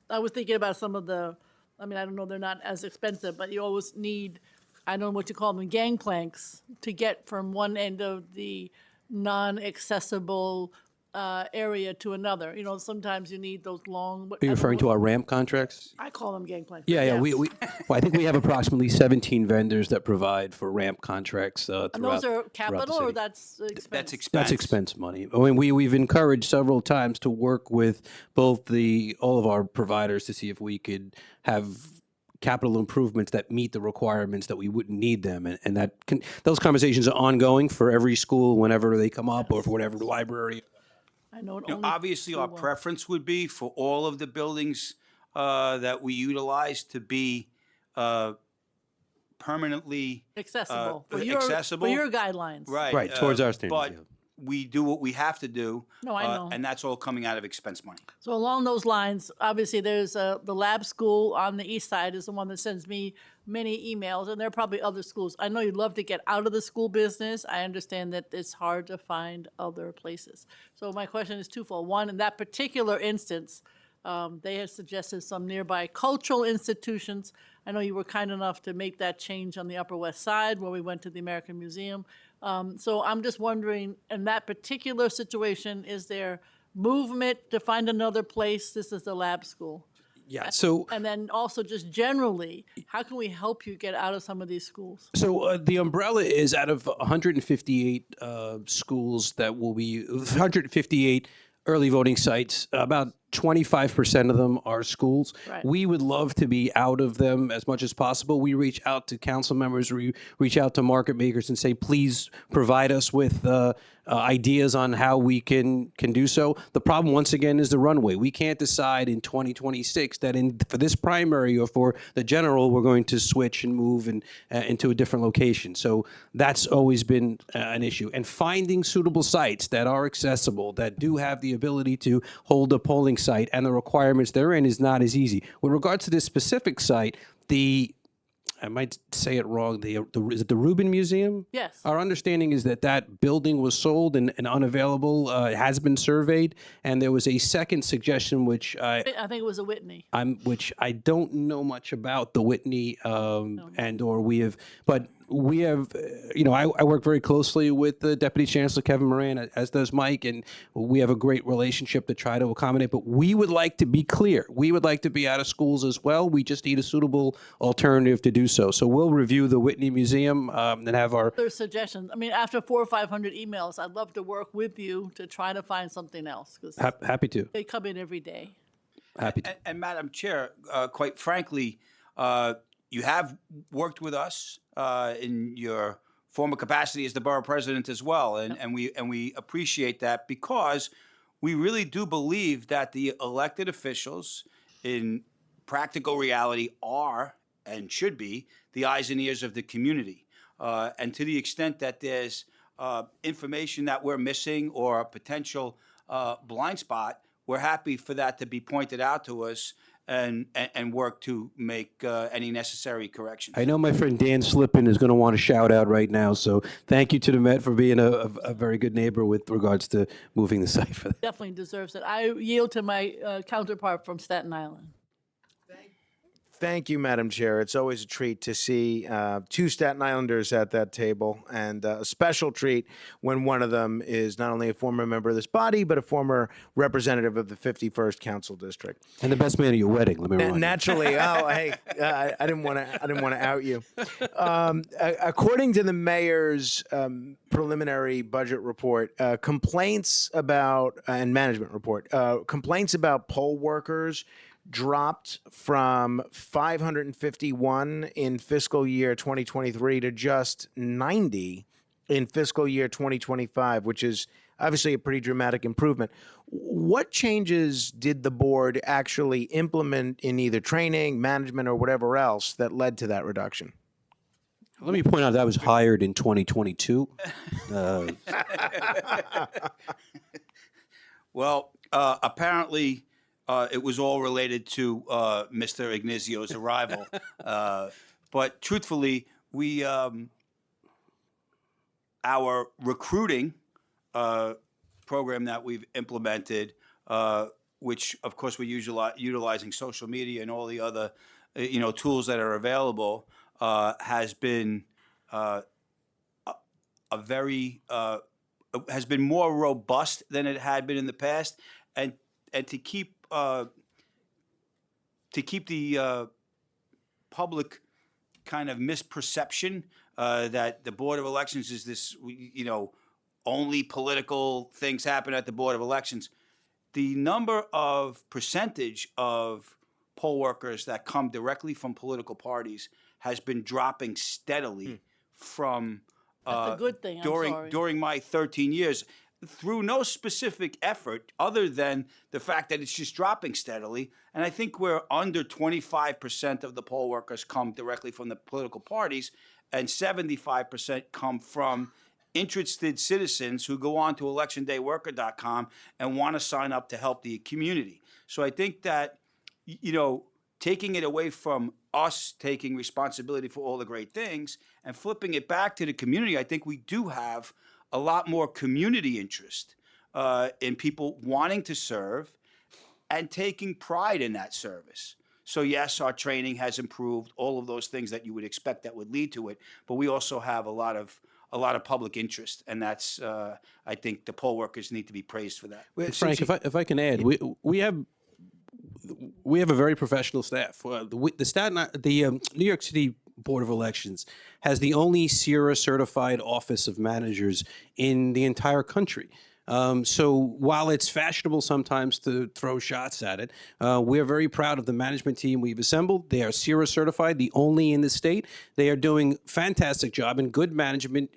I was thinking about some of the, I mean, I don't know, they're not as expensive, but you always need, I don't know what you call them, gangplanks to get from one end of the non-accessible area to another. You know, sometimes you need those long. Are you referring to our ramp contracts? I call them gangplanks. Yeah, yeah. yes. Well, I think we have approximately 17 vendors that provide for ramp contracts throughout. And those are throughout the capital or city. that's expense? That's expense. That's expense money. I mean, we've encouraged several times to work with both all of our providers to see if we could have capital improvements that meet the requirements that we wouldn't need them, and those conversations are ongoing for every school whenever they come up, or for whatever library. I know it You know, only obviously, too our well. preference would be for all of the buildings that we utilize to be permanently Accessible. For accessible. For your guidelines. Right. Towards our standards. But yeah. we do what we have to do. No, I know. And that's all coming out of expense money. So along those lines, obviously there's the lab school on the east side is the one that sends me many emails, and there are probably other schools. I know you'd love to get out of the school business. I understand that it's hard to find other places. So my question is twofold. One, in that particular instance, they had suggested some nearby cultural institutions. I know you were kind enough to make that change on the Upper West Side where we went to the American Museum. So I'm just wondering, in that particular situation, is there movement to find another place? This is the lab school. Yeah. So And then also just generally, how can we help you get out of some of these schools? the umbrella is out of 158 schools that will be 158 early voting sites. About 25% of them are schools. Right. We would love to be out of them as much as possible. We reach out to council members, we reach out to market makers and say, please provide us with ideas on how we can do so. The problem, once again, is the runway. We can't decide in 2026 that for this primary or for the general, we're going to switch and move into a different location. So that's always been an issue. And finding suitable sites that are accessible, that do have the ability to hold a polling site and the requirements therein is not as easy. With regards to this specific site, I might say it wrong. Is it the Rubin Museum? Yes. Our understanding is that building was sold and unavailable. It has been surveyed, and there was a second suggestion, which I think it was a Whitney. which I don't know much about the Whitney, and/or we have, but we have, I work very closely with the Deputy Chancellor Kevin Moran, as does Mike, and we have a great relationship to try to accommodate. But we would like to be clear. We would like to be out of schools as well. We just need a suitable alternative to do so. So we'll review the Whitney Museum and have our. There's suggestions. I mean, after 400 or 500 emails, I'd love to work with you to try to find something else because Happy to. they come in every day. Happy to. And Madam Chair, quite frankly, you have worked with us in your former capacity as the borough president as well, and we appreciate that because we really do believe that the elected officials, in practical reality, are and should be the eyes and ears of the community. And to the extent that there's information that we're missing or a potential blind spot, we're happy for that to be pointed out to us and work to make any necessary corrections. I know my friend Dan Slippin is going to want to shout out right now, so thank you to the Met for being a very good neighbor with regards to moving the site for that. Definitely deserves it. I yield to my counterpart from Staten Island. Thank you, Madam Chair. It's always a treat to see two Staten Islanders at that table, and a special treat when one of them is not only a former member of this body, but a former representative of the 51st Council District. And the best man at your wedding, let me remind you. Naturally. Oh, hey, I didn't want to out you. According to the mayor's preliminary budget report, complaints about and management report, complaints about poll workers dropped from 551 in fiscal year 2023 to just 90 in fiscal year 2025, which is obviously a pretty dramatic improvement. What changes did the board actually implement in either training, management, or whatever else that led to that reduction? Let me point out that I was hired in 2022. Well, apparently it was all related to Mr. Ignazio's arrival. But truthfully, we our recruiting program that we've implemented which of course we're utilizing social media and all the other tools that are available, has been a very has been more robust than it had been in the past, and to keep the public kind of misperception that the Board of Elections is this, only political things happen at the Board of Elections. The number of percentage of poll workers that come directly from political parties has been dropping steadily from That's a good thing. I'm sorry. during my 13 years, through no specific effort other than the fact that it's just dropping steadily. And I think we're under 25% of the poll workers come directly from the political parties, and 75% come from interested citizens who go on to electiondayworker.com and want to sign up to help the community. So I think that, taking it away from us taking responsibility for all the great things and flipping it back to the community, I think we do have a lot more community interest in people wanting to serve and taking pride in that service. So yes, our training has improved, all of those things that you would expect that would lead to it, but we also have a lot of public interest, and that's I think the poll workers need to be praised for that. Frank, if I can add, we have a very professional staff. The New York City Board of Elections has the only CIRA certified office of managers in the entire country. So while it's fashionable sometimes to throw shots at it, we're very proud of the management team we've assembled. They are CIRA certified, the only in the state. They are doing a fantastic job, and good management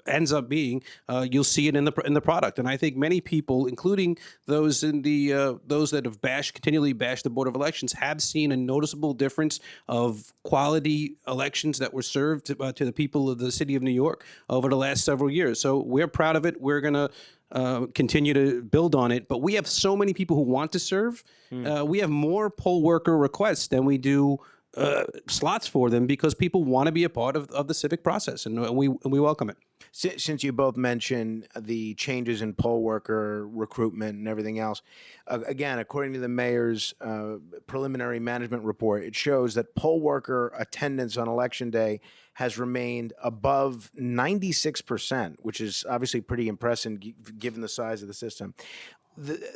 ends up being, you'll see it in the product. And I think many people, including those those that have continually bashed the Board of Elections, have seen a noticeable difference of quality elections that were served to the people of the city of New York over the last several years. So we're proud of it. We're going to continue to build on it. But we have so many people who want to serve. We have more poll worker requests than we do slots for them, because people want to be a part of the civic process, and we welcome it. Since you both mentioned the changes in poll worker recruitment and everything else, again, according to the mayor's preliminary management report, it shows that poll worker attendance on election day has remained above 96%, which is obviously pretty impressive given the size of the system.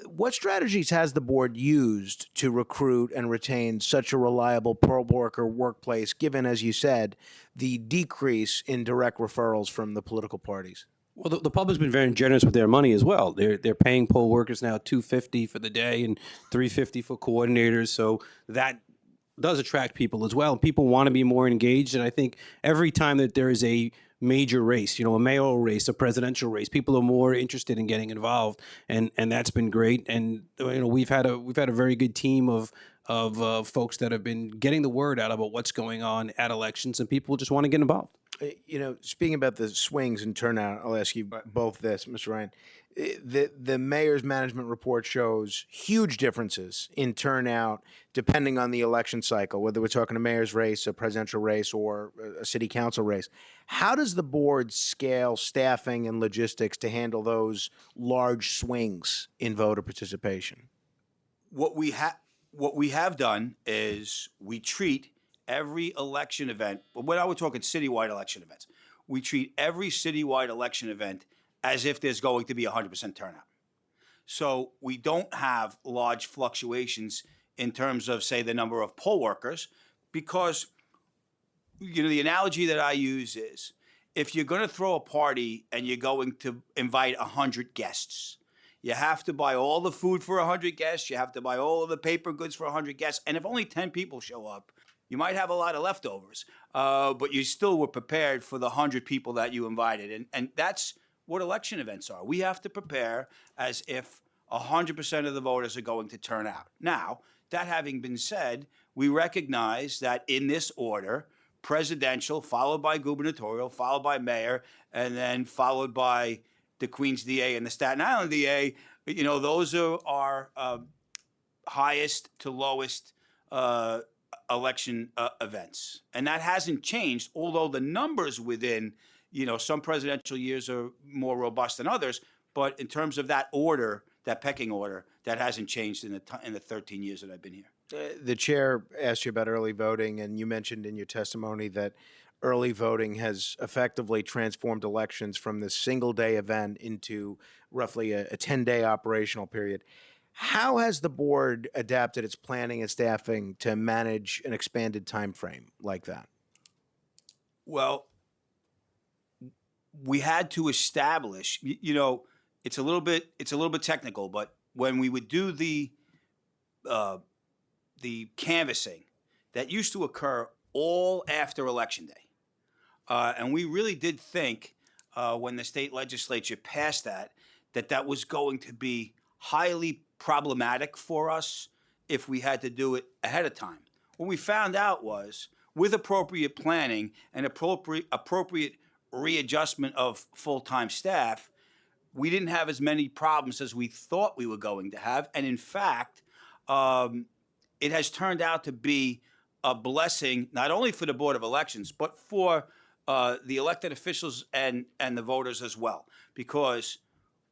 What strategies has the board used to recruit and retain such a reliable poll worker workplace, given, as you said, the decrease in direct referrals from the political parties? Well, the public's been very generous with their money as well. They're paying poll workers now $250 for the day and $350 for coordinators. So that does attract people as well. People want to be more engaged, and I think every time that there is a major race, a mayoral race, a presidential race, people are more interested in getting involved, and that's been great. And we've had a very good team of folks that have been getting the word out about what's going on at elections, and people just want to get involved. Speaking about the swings in turnout, I'll ask you both this, Mr. Ryan. The mayor's management report shows huge differences in turnout depending on the election cycle, whether we're talking a mayor's race, a presidential race, or a city council race. How does the board scale staffing and logistics to handle those large swings in voter participation? What we have done is we treat every election event, but when I was talking citywide election events, we treat every citywide election event as if there's going to be 100% turnout. So we don't have large fluctuations in terms of, say, the number of poll workers, because the analogy that I use is, if you're going to throw a party and you're going to invite 100 guests, you have to buy all the food for 100 guests, you have to buy all of the paper goods for 100 guests, and if only 10 people show up, you might have a lot of leftovers, but you still were prepared for the 100 people that you invited. And that's what election events are. We have to prepare as if 100% of the voters are going to turn out. Now, that having been said, we recognize that in this order, presidential, followed by gubernatorial, followed by mayor, and then followed by the Queens DA and the Staten Island DA, those are our highest to lowest election events. And that hasn't changed, although the numbers within, some presidential years are more robust than others. But in terms of that order, that pecking order that hasn't changed in the 13 years that I've been here. The chair asked you about early voting, and you mentioned in your testimony that early voting has effectively transformed elections from this single day event into roughly a 10-day operational period. How has the board adapted its planning and staffing to manage an expanded time frame like that? Well, we had to establish, it's a little bit technical, but when we would do the canvassing, that used to occur all after Election Day. And we really did think when the state legislature passed that was going to be highly problematic for us if we had to do it ahead of time. What we found out was, with appropriate planning and appropriate readjustment of full-time staff, we didn't have as many problems as we thought we were going to have. And in fact, it has turned out to be a blessing, not only for the Board of Elections, but for the elected officials and the voters as well, because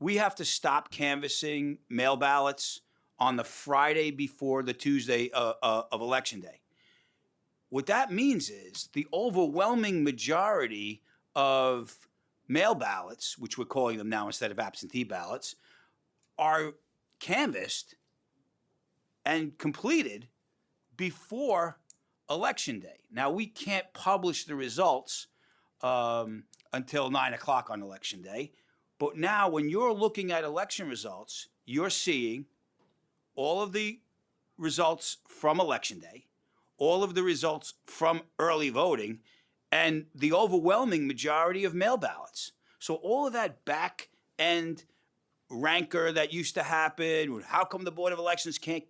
we have to stop canvassing mail ballots on the Friday before the Tuesday of Election Day. What that means is the overwhelming majority of mail ballots, which we're calling them now instead of absentee ballots, are canvassed and completed before Election Day. Now, we can't publish the results until 9 o'clock on Election Day. But now when you're looking at election results, you're seeing all of the results from Election Day, all of the results from early voting, and the overwhelming majority of mail ballots. So all of that back end rancor that used to happen, how come the Board of Elections can't,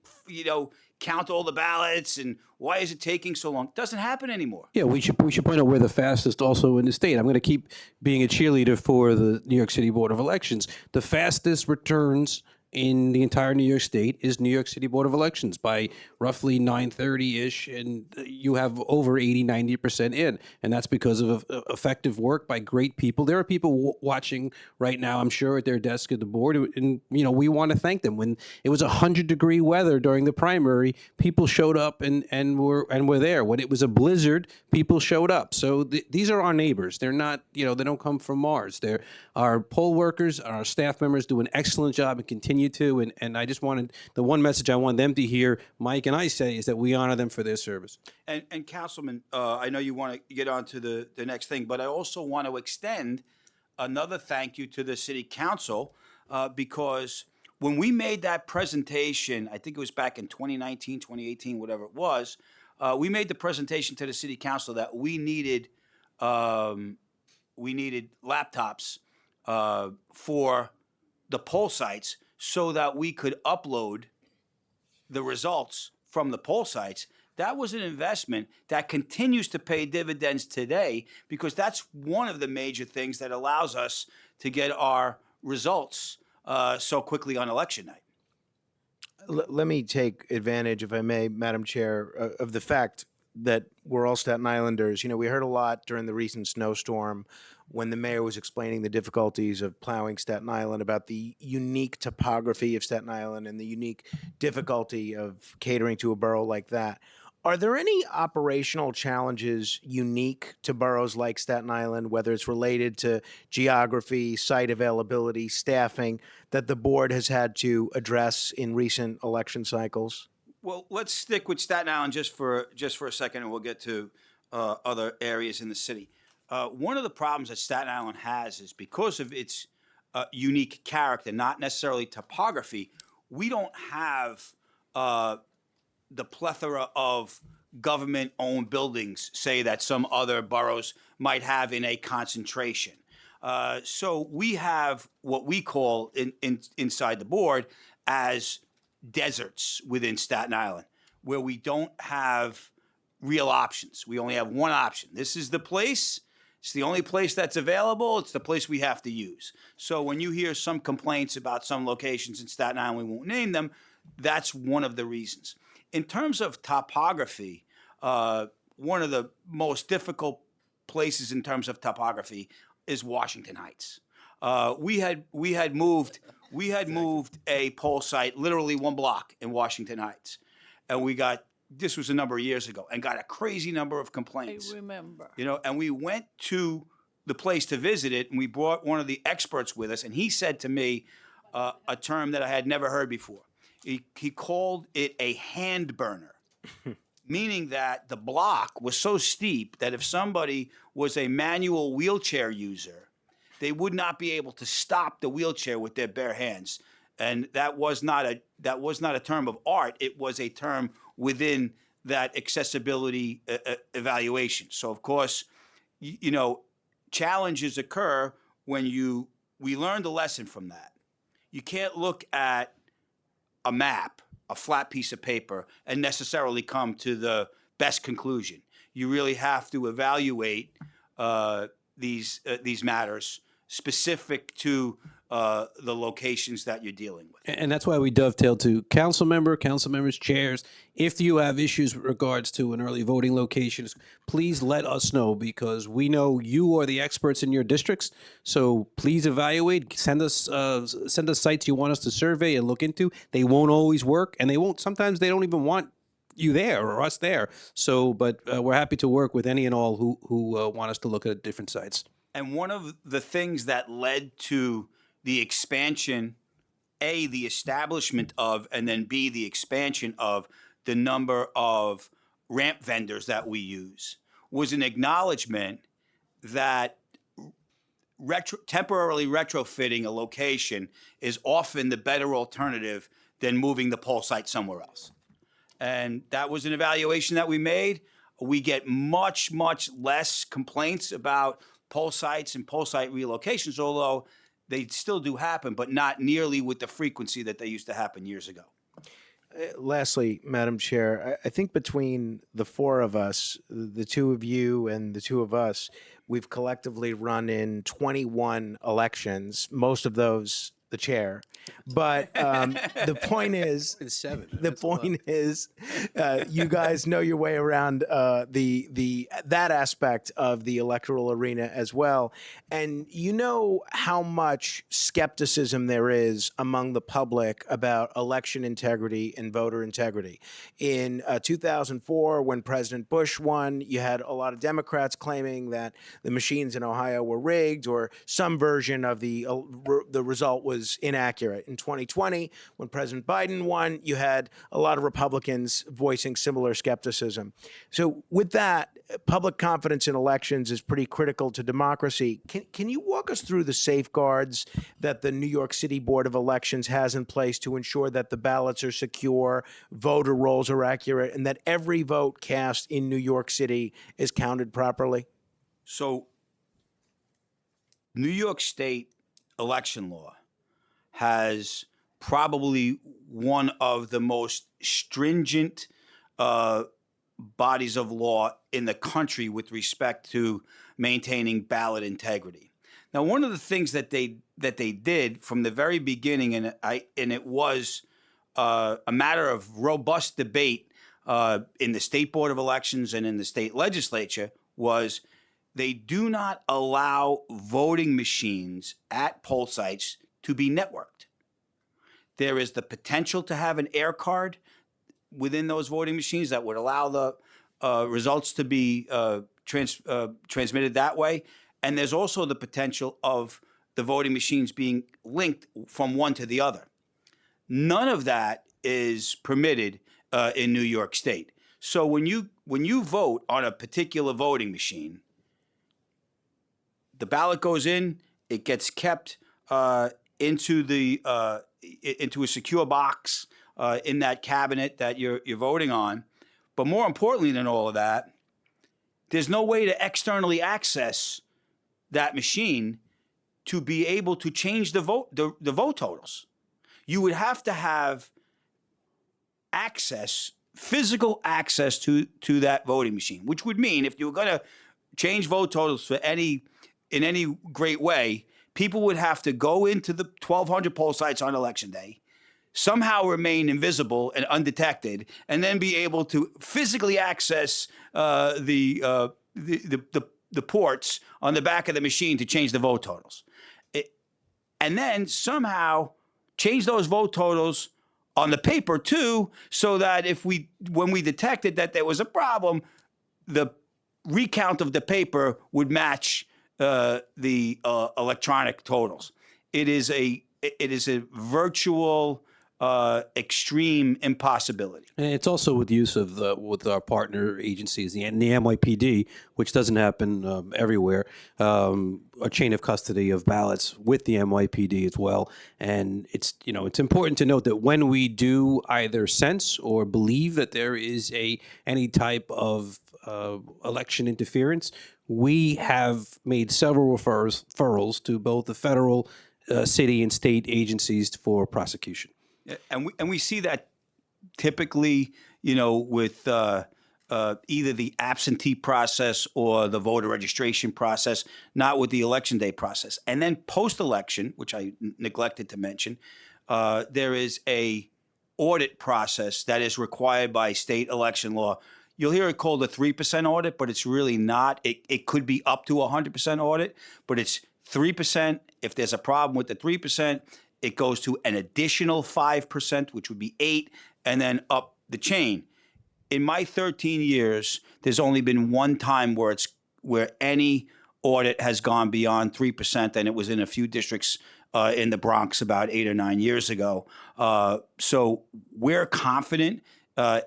count all the ballots, and why is it taking so long? Doesn't happen anymore. Yeah, we should point out we're the fastest also in the state. I'm going to keep being a cheerleader for the New York City Board of Elections. The fastest returns in the entire New York State is New York City Board of Elections by roughly 9:30-ish, and you have over 80-90% in, and that's because of effective work by great people. There are people watching right now, I'm sure, at their desk at the board, and we want to thank them. When it was 100-degree weather during the primary, people showed up and were there. When it was a blizzard, people showed up. So these are our neighbors. They're not, they don't come from Mars. They're our poll workers, our staff members do an excellent job and continue to, and I just wanted, the one message I want them to hear, Mike and I say, is that we honor them for their service. And Councilman, I know you want to get on to the next thing, but I also want to extend another thank you to the City Council because when we made that presentation, I think it was back in 2019, 2018, whatever it was, we made the presentation to the City Council that we needed laptops for the poll sites so that we could upload the results from the poll sites. That was an investment that continues to pay dividends today because that's one of the major things that allows us to get our results so quickly on election night. Let me take advantage, if I may, Madam Chair, of the fact that we're all Staten Islanders. We heard a lot during the recent snowstorm when the mayor was explaining the difficulties of plowing Staten Island, about the unique topography of Staten Island and the unique difficulty of catering to a borough like that. Are there any operational challenges unique to boroughs like Staten Island, whether it's related to geography, site availability, staffing, that the board has had to address in recent election cycles? Well, let's stick with Staten Island just for a second, and we'll get to other areas in the city. One of the problems that Staten Island has is because of its unique character, not necessarily topography, we don't have the plethora of government-owned buildings, say, that some other boroughs might have in a concentration. So we have what we call inside the board as deserts within Staten Island, where we don't have real options. We only have one option. This is the place. It's the only place that's available. It's the place we have to use. So when you hear some complaints about some locations in Staten Island, we won't name them, that's one of the reasons. In terms of topography, one of the most difficult places in terms of topography is Washington Heights. We had moved We had moved a poll site literally 1 block in Washington Heights. And this was a number of years ago, and got a crazy number of I complaints. remember. And we went to the place to visit it, and we brought one of the experts with us, and he said to me a term that I had never heard before. He called it a hand burner, meaning that the block was so steep that if somebody was a manual wheelchair user, they would not be able to stop the wheelchair with their bare hands. And that was not a term of art. It was a term within that accessibility evaluation. So of course, challenges occur when we learned a lesson from that. You can't look at a map, a flat piece of paper, and necessarily come to the best conclusion. You really have to evaluate these matters specific to the locations that you're dealing with. And that's why we dovetail to council members, chairs. If you have issues with regards to an early voting locations, please let us know, because we know you are the experts in your districts. So please evaluate, send us sites you want us to survey and look into. They won't always work, and sometimes they don't even want you there or us there. So, but we're happy to work with any and all who want us to look at different sites. And one of the things that led to the expansion, A, the establishment of, and then B, the expansion of the number of ramp vendors that we use, was an acknowledgement that temporarily retrofitting a location is often the better alternative than moving the poll site somewhere else. And that was an evaluation that we made. We get much, much less complaints about poll sites and poll site relocations, although they still do happen, but not nearly with the frequency that they used to happen years ago. Lastly, Madam Chair, I think between the four of us, the two of you and the two of us, we've collectively run in 21 elections, most of those the chair. But the point is, you guys know your way around that aspect of the electoral arena as well, and you know how much skepticism there is among the public about election integrity and voter integrity. In 2004, when President Bush won, you had a lot of Democrats claiming that the machines in Ohio were rigged, or some version of the result was inaccurate. In 2020, when President Biden won, you had a lot of Republicans voicing similar skepticism. So with that, public confidence in elections is pretty critical to democracy. Can you walk us through the safeguards that the New York City Board of Elections has in place to ensure that the ballots are secure, voter rolls are accurate, and that every vote cast in New York City is counted properly? So, New York State election law has probably one of the most stringent bodies of law in the country with respect to maintaining ballot integrity. Now, one of the things that they did from the very beginning, and it was a matter of robust debate in the State Board of Elections and in the state legislature, was they do not allow voting machines at poll sites to be networked. There is the potential to have an air card within those voting machines that would allow the results to be transmitted that way. And there's also the potential of the voting machines being linked from one to the other. None of that is permitted in New York State. So when you vote on a particular voting machine, the ballot goes in, it gets kept into a secure box in that cabinet that you're voting on. But more importantly than all of that, there's no way to externally access that machine to be able to change the vote totals. You would have to have physical access to that voting machine, which would mean if you were going to change vote totals in any great way, people would have to go into the 1,200 poll sites on Election Day, somehow remain invisible and undetected, and then be able to physically access the ports on the back of the machine to change the vote totals. And then somehow change those vote totals on the paper too, so that when we detected that there was a problem, the recount of the paper would match the electronic totals. It is a virtual extreme impossibility. And it's also with use of with our partner agencies, the NYPD, which doesn't happen everywhere. A chain of custody of ballots with the NYPD as well. And it's important to note that when we do either sense or believe that there is any type of election interference, we have made several referrals to both the federal, city, and state agencies for prosecution. And we see that typically, with either the absentee process or the voter registration process, not with the election day process. And then post-election, which I neglected to mention, there is a audit process that is required by state election law. You'll hear it called a 3% audit, but it's really not. It could be up to 100% audit, but it's 3%. If there's a problem with the 3%, it goes to an additional 5%, which would be 8%, and then up the chain. In my 13 years, there's only been one time where any audit has gone beyond 3%, and it was in a few districts in the Bronx about 8 or 9 years ago. So we're confident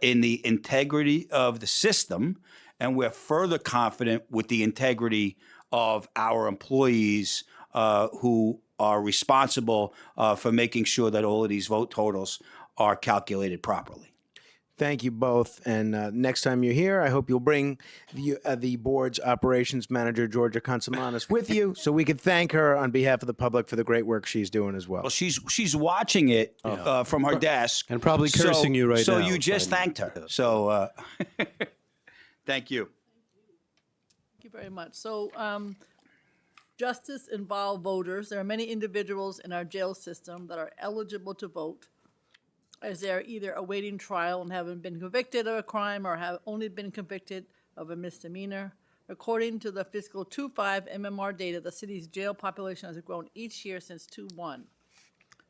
in the integrity of the system, and we're further confident with the integrity of our employees who are responsible for making sure that all of these vote totals are calculated properly. Thank you both. And next time you're here, I hope you'll bring the board's operations manager, Georgia Consomanis, with you so we can thank her on behalf of the public for the great work she's doing as well. Well, she's watching it from her desk. And probably cursing you right now. So you just thanked her. So thank you. Thank you very much. So justice-involved voters. There are many individuals in our jail system that are eligible to vote, as they're either awaiting trial and haven't been convicted of a crime or have only been convicted of a misdemeanor. According to the fiscal 25 MMR data, the city's jail population has grown each year since 21.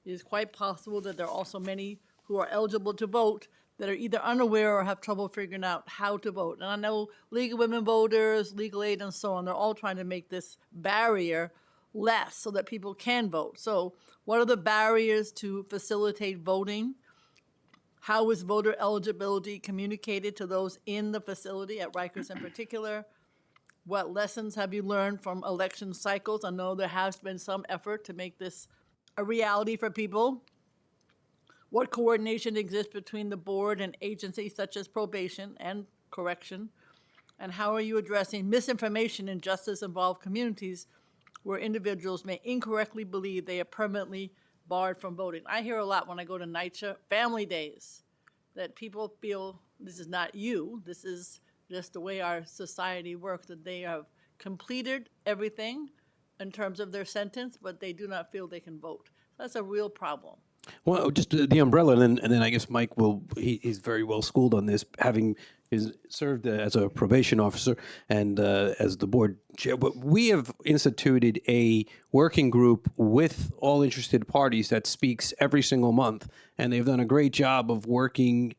It is quite possible that there are also many who are eligible to vote that are either unaware or have trouble figuring out how to vote. And I know League of Women Voters, Legal Aid, and so on, they're all trying to make this barrier less so that people can vote. So what are the barriers to facilitate voting? How is voter eligibility communicated to those in the facility, at Rikers in particular? What lessons have you learned from election cycles? I know there has been some effort to make this a reality for people. What coordination exists between the board and agencies such as probation and correction? And how are you addressing misinformation in justice-involved communities where individuals may incorrectly believe they are permanently barred from voting? I hear a lot when I go to NYCC family days that people feel this is not you, this is just the way our society works, that they have completed everything in terms of their sentence, but they do not feel they can vote. That's a real problem. Well, just the umbrella, and then I guess Mike he's very well schooled on this, having served as a probation officer and as the board chair. But we have instituted a working group with all interested parties that speaks every single month, and they've done a great job of working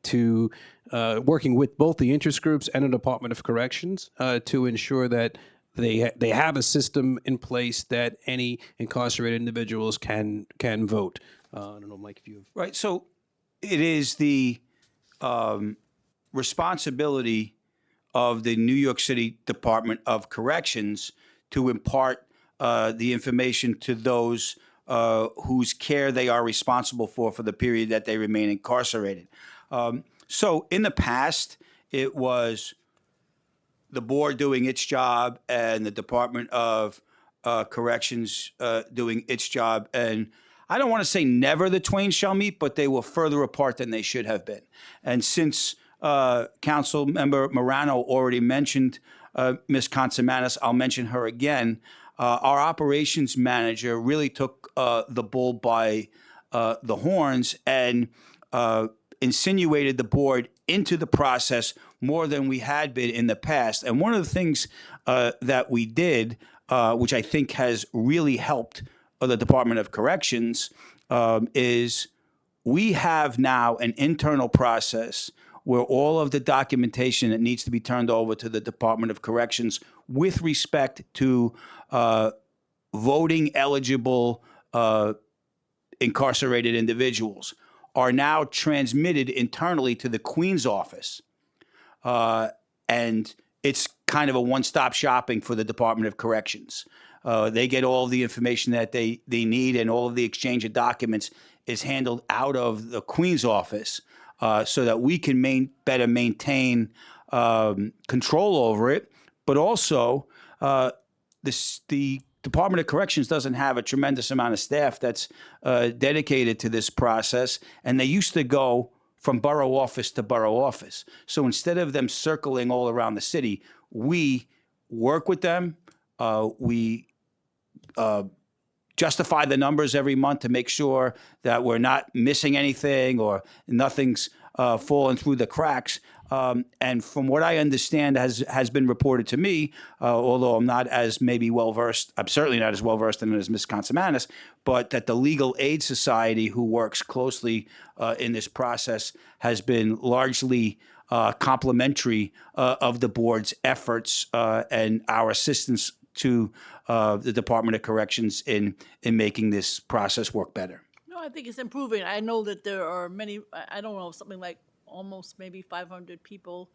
with both the interest groups and the Department of Corrections to ensure that they have a system in place that any incarcerated individuals can vote. I don't know, Mike, if you have... Right. So it is the responsibility of the New York City Department of Corrections to impart the information to those whose care they are responsible for the period that they remain incarcerated. So in the past, it was the board doing its job and the Department of Corrections doing its job. And I don't want to say never the twain shall meet, but they were further apart than they should have been. And since Council Member Morano already mentioned Ms. Consomanis, I'll mention her again. Our operations manager really took the bull by the horns and insinuated the board into the process more than we had been in the past. And one of the things that we did, which I think has really helped of the Department of Corrections is we have now an internal process where all of the documentation that needs to be turned over to the Department of Corrections with respect to voting eligible incarcerated individuals are now transmitted internally to the Queen's office. And it's kind of a one-stop shopping for the Department of Corrections. They get all the information that they need, and all of the exchange of documents is handled out of the Queen's office so that we can better maintain control over it. But also, the Department of Corrections doesn't have a tremendous amount of staff that's dedicated to this process, and they used to go from borough office to borough office. So instead of them circling all around the city, we work with them. We justify the numbers every month to make sure that we're not missing anything or nothing's fallen through the cracks. And from what I understand has been reported to me, although I'm not as maybe well-versed, I'm certainly not as well-versed in it as Ms. Consomanis, but that the Legal Aid Society, who works closely in this process, has been largely complimentary of the board's efforts and our assistance to the Department of Corrections in making this process work better. No, I think it's improving. I know that there are many, I don't know, something like almost maybe 500 people,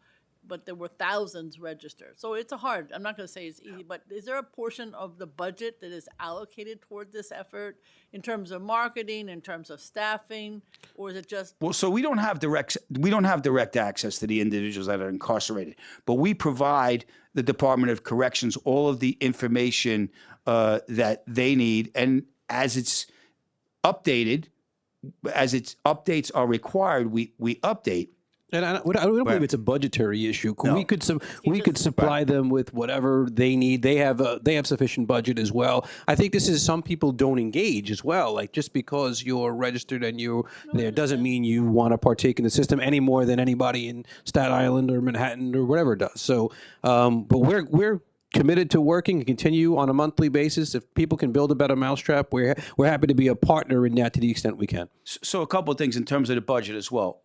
but there were thousands registered. So it's hard. I'm not going to say it's easy, but is there a portion of the budget that is allocated toward this effort in terms of marketing, in terms of staffing, or is it just? Well, so we don't have direct access to the individuals that are incarcerated, but we provide the Department of Corrections all of the information that they need, and as it's updated, as its updates are required, we update. And I don't believe it's a budgetary issue. We could supply them with whatever they need. They have sufficient budget as well. I think this is some people don't engage as well. Like just because you're registered and you're there doesn't mean you want to partake in the system any more than anybody in Staten Island or Manhattan or whatever does. So, but we're committed to working and continue on a monthly basis. If people can build a better mousetrap, we're happy to be a partner in that to the extent we can. So a couple of things in terms of the budget as well.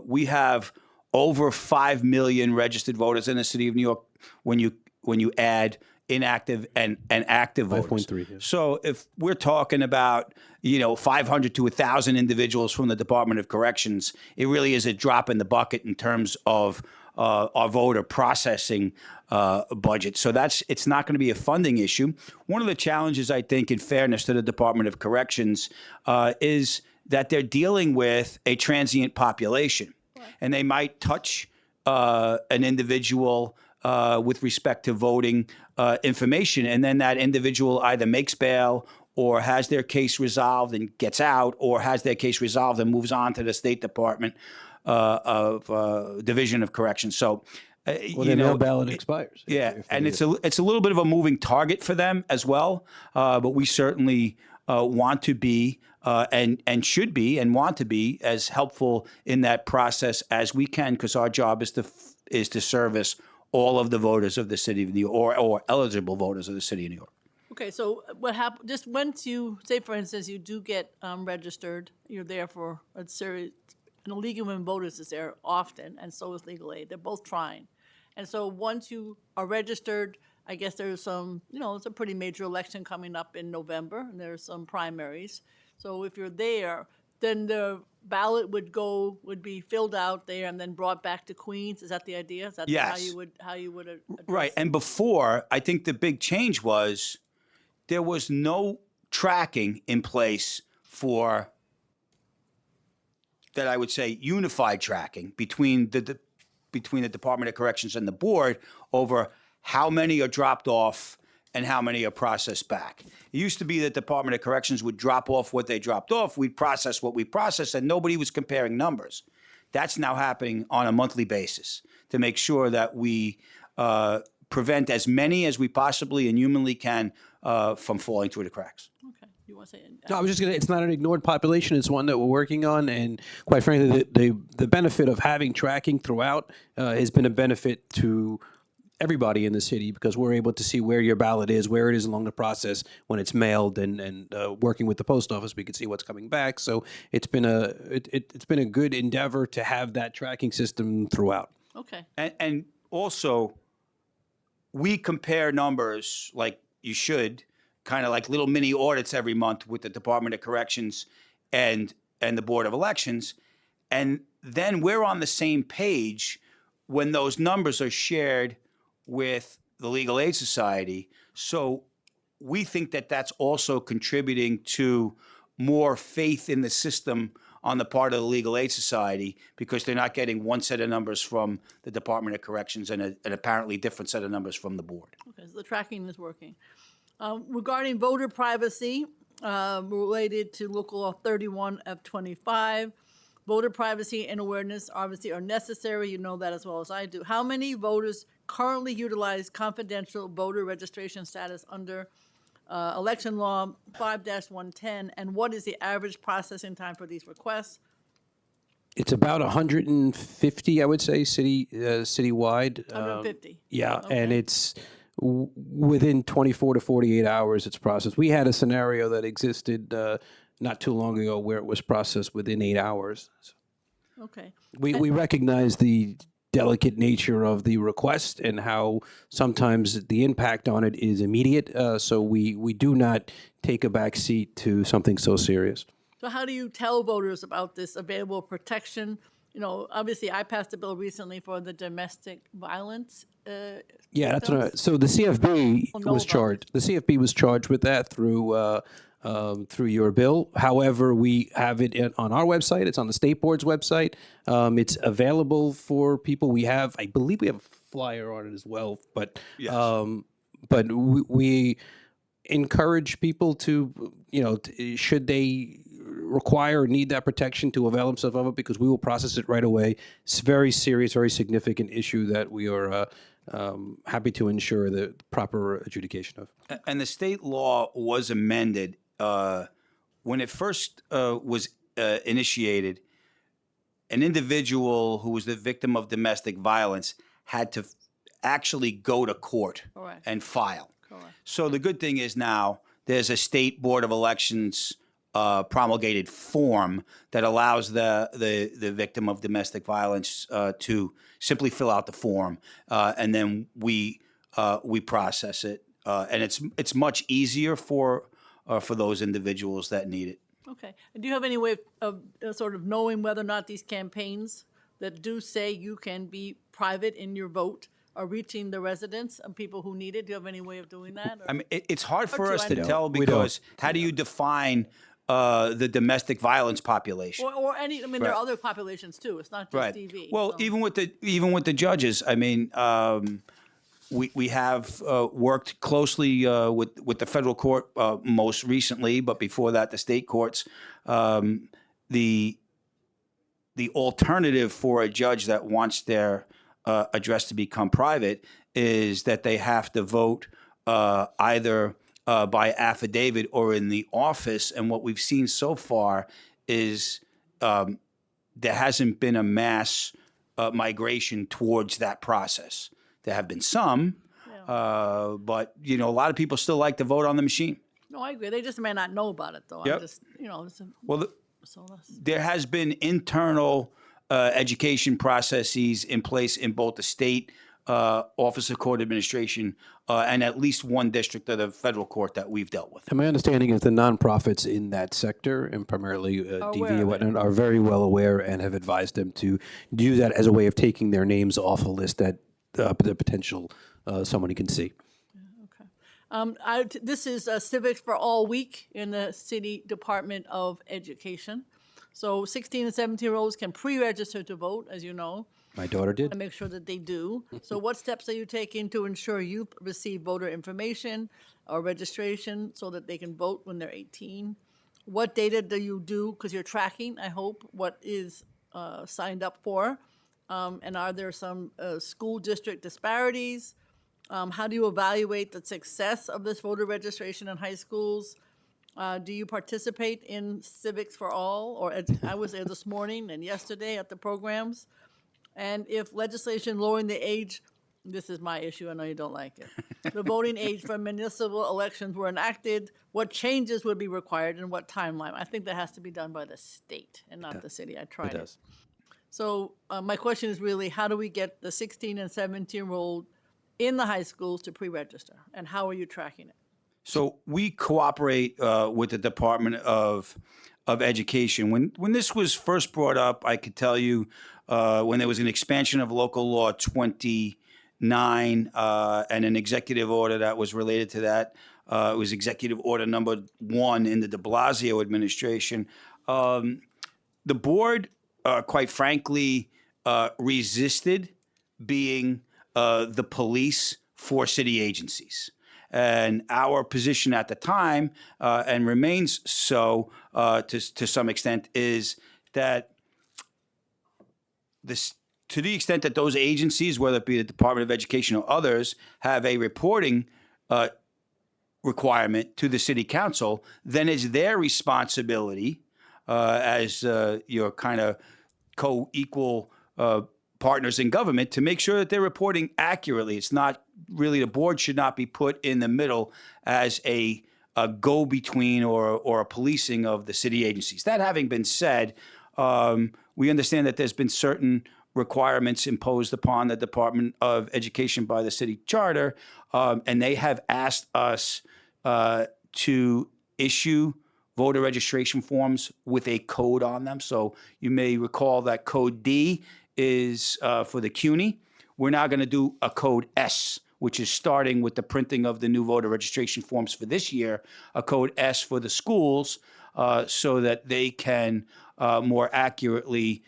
We have over 5 million registered voters in the city of New York when you add inactive and active voters. 5.3. Yeah. So if we're talking about 500 to 1,000 individuals from the Department of Corrections, it really is a drop in the bucket in terms of our voter processing budget. So it's not going to be a funding issue. One of the challenges, I think, in fairness to the Department of Corrections, is that they're dealing with a transient population, and they might touch an individual with respect to voting information, and then that individual either makes bail or has their case resolved and gets out, or has their case resolved and moves on to the State Department of Division of Corrections. So, now ballot expires. Yeah, and it's a little bit of a moving target for them as well. But we certainly want to be and should be and want to be as helpful in that process as we can, because our job is to service all of the voters of the city of New York, or eligible voters of the city of New York. Okay, so what happens, just once you, say for instance, you do get registered, you're there for a series, and Legal Women Voters is there often, and so is Legal Aid. They're both trying. And so once you are registered, I guess there's some, it's a pretty major election coming up in November, and there's some primaries. So if you're there, then the ballot would be filled out there and then brought back to Queens. Is that the idea? Is that Yes. how you would address Right. And before, I think the big change was there was no tracking in place for that I would say unified tracking between the Department of Corrections and the board over how many are dropped off and how many are processed back. It used to be that the Department of Corrections would drop off what they dropped off, we'd process what we processed, and nobody was comparing numbers. That's now happening on a monthly basis to make sure that we prevent as many as we possibly and humanly can from falling through the cracks. Okay, you want to say? No, I was just it's not an ignored population. It's one that we're working on, and quite frankly, the benefit of having tracking throughout has been a benefit to everybody in the city because we're able to see where your ballot is, where it is along the process when it's mailed, and working with the post office, we can see what's coming back. So it's been it's been a good endeavor to have that tracking system throughout. Okay. And also, we compare numbers like you should, kind of like little mini audits every month with the Department of Corrections and the Board of Elections. And then we're on the same page when those numbers are shared with the Legal Aid Society. So we think that that's also contributing to more faith in the system on the part of the Legal Aid Society because they're not getting one set of numbers from the Department of Corrections and an apparently different set of numbers from the board. Okay, so the tracking is working. Regarding voter privacy, related to Local Law 31 F25, voter privacy and awareness obviously are necessary. You know that as well as I do. How many voters currently utilize confidential voter registration status under Election Law 5-110, and what is the average processing time for these requests? It's about 150, I would say, citywide. 150. Yeah, and it's within 24 to 48 hours it's processed. We had a scenario that existed not too long ago where it was processed within 8 hours. Okay. We recognize the delicate nature of the request and how sometimes the impact on it is immediate. So we do not take a back seat to something so serious. So how do you tell voters about this available protection? You know, obviously I passed a bill recently for the domestic violence. Yeah, that's right. So the CFB was charged. The CFB was charged with that through your bill. However, we have it on our website. It's on the state board's website. It's available for people. I believe we have a flyer on it as well. But we encourage people to, should they require or need that protection, to avail themselves of it, because we will process it right away. It's a very serious, very significant issue that we are happy to ensure the proper adjudication of. And the state law was amended when it first was initiated. An individual who was the victim of domestic violence had to actually go to court and file. Correct. So the good thing is now there's a state board of elections promulgated form that allows the victim of domestic violence to simply fill out the form, and then we process it, and it's much easier for those individuals that need it. Okay. And do you have any way of sort of knowing whether or not these campaigns that do say you can be private in your vote are reaching the residents and people who need it? Do you have any way of doing that? Or? I mean, it's hard for Or us do to I know? tell because how do you define the domestic violence population? Or any? I mean, there are other populations too. It's not just DV. Well, so. even with the judges, I mean, we have worked closely with the federal court most recently, but before that, the state courts. The alternative for a judge that wants their address to become private is that they have to vote either by affidavit or in the office. And what we've seen so far is there hasn't been a mass migration towards that process. There have been some, but a lot of people still like to vote on the machine. No, I agree. They just may not know about it, though. Yep. I'm just, There has been internal education processes in place in both the state Office of Court Administration and at least one district of the federal court that we've dealt with. And my understanding is the nonprofits in that sector, and primarily DV and whatnot, are very well aware and have advised them to do that as a way of taking their names off a list that the potential somebody can see. This is Civics for All Week in the City Department of Education. So 16 and 17-year-olds can pre-register to vote, as you know. My daughter did. And make sure that they do. So what steps are you taking to ensure you receive voter information or registration so that they can vote when they're 18? What data do you do, because you're tracking, I hope, what is signed up for? And are there some school district disparities? How do you evaluate the success of this voter registration in high schools? Do you participate in Civics for All? Or I was there this morning and yesterday at the programs. And if legislation lowering the age This is my issue. I know you don't like it. The voting age for municipal elections were enacted. What changes would be required and what timeline? I think that has to be done by the state and not the city. I tried it. So my question is really, how do we get the 16 and 17-year-old in the high schools to pre-register? And how are you tracking it? So we cooperate with the Department of Education. When this was first brought up, I could tell you when there was an expansion of Local Law 29 and an executive order that was related to that. It was Executive Order number 1 in the de Blasio administration. The board, quite frankly, resisted being the police for city agencies. And our position at the time, and remains so to some extent, is that to the extent that those agencies, whether it be the Department of Education or others, have a reporting requirement to the city council, then it's their responsibility as your kind of co-equal partners in government to make sure that they're reporting accurately. It's not really, the board should not be put in the middle as a go-between or a policing of the city agencies. That having been said, we understand that there's been certain requirements imposed upon the Department of Education by the city charter, and they have asked us to issue voter registration forms with a code on them. So you may recall that code D is for the CUNY. We're now going to do a code S, which is starting with the printing of the new voter registration forms for this year, a code S for the schools, so that they can more accurately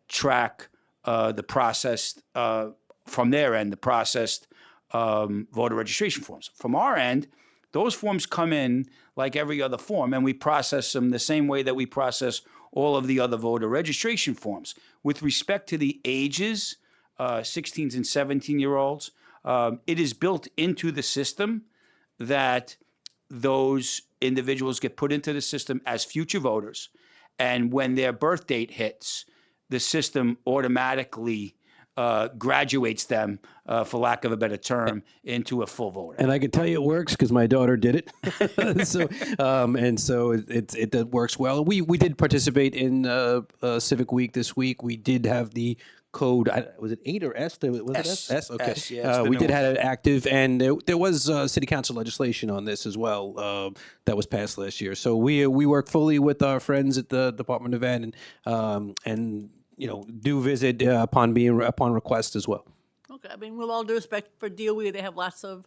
track the processed, from their end, the processed voter registration forms. From our end, those forms come in like every other form, and we process them the same way that we process all of the other voter registration forms. With respect to the ages, 16s and 17-year-olds, it is built into the system that those individuals get put into the system as future voters. And when their birth date hits, the system automatically graduates them, for lack of a better term, into a full voter. And I can tell you it works because my daughter did it. So it works well. We did participate in Civic Week this week. We did have the code. Was it 8 or S? Was it S? S? Okay. S, yeah, We did have it active, and there was city council legislation on this as well that was passed last year. So we work fully with our friends at the Department of Ed, and do visit upon request as well. Okay, I mean, with all due respect for DOE, they have lots of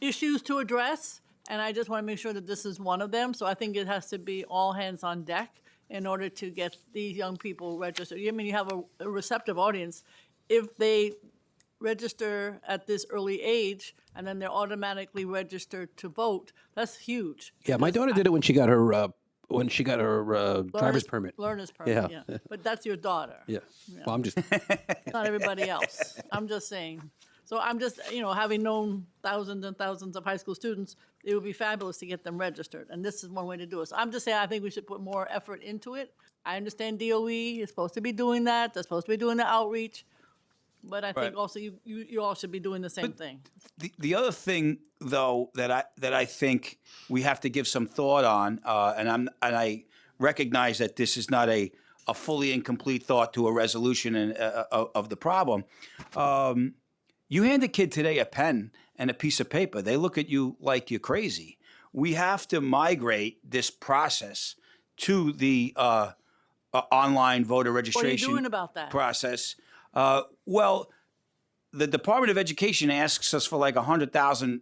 issues to address, and I just want to make sure that this is one of them. So I think it has to be all hands on deck in order to get these young people registered. I mean, you have a receptive audience. If they register at this early age and then they're automatically registered to vote, that's huge. Yeah, my daughter did it when she got her driver's permit. Learner's permit, yeah. But that's your daughter. Yeah. Well, I'm just not everybody else. I'm just saying. So I'm just, having known thousands and thousands of high school students, it would be fabulous to get them registered. And this is one way to do it. So I'm just saying I think we should put more effort into it. I understand DOE is supposed to be doing that. They're supposed to be doing the outreach. But I think also you all should be doing the same thing. The other thing, though, that I think we have to give some thought on, and I recognize that this is not a fully incomplete thought to a resolution of the problem. You hand a kid today a pen and a piece of paper, they look at you like you're crazy. We have to migrate this process to the online voter registration. What are you doing about that? Process. Well, the Department of Education asks us for like 100,000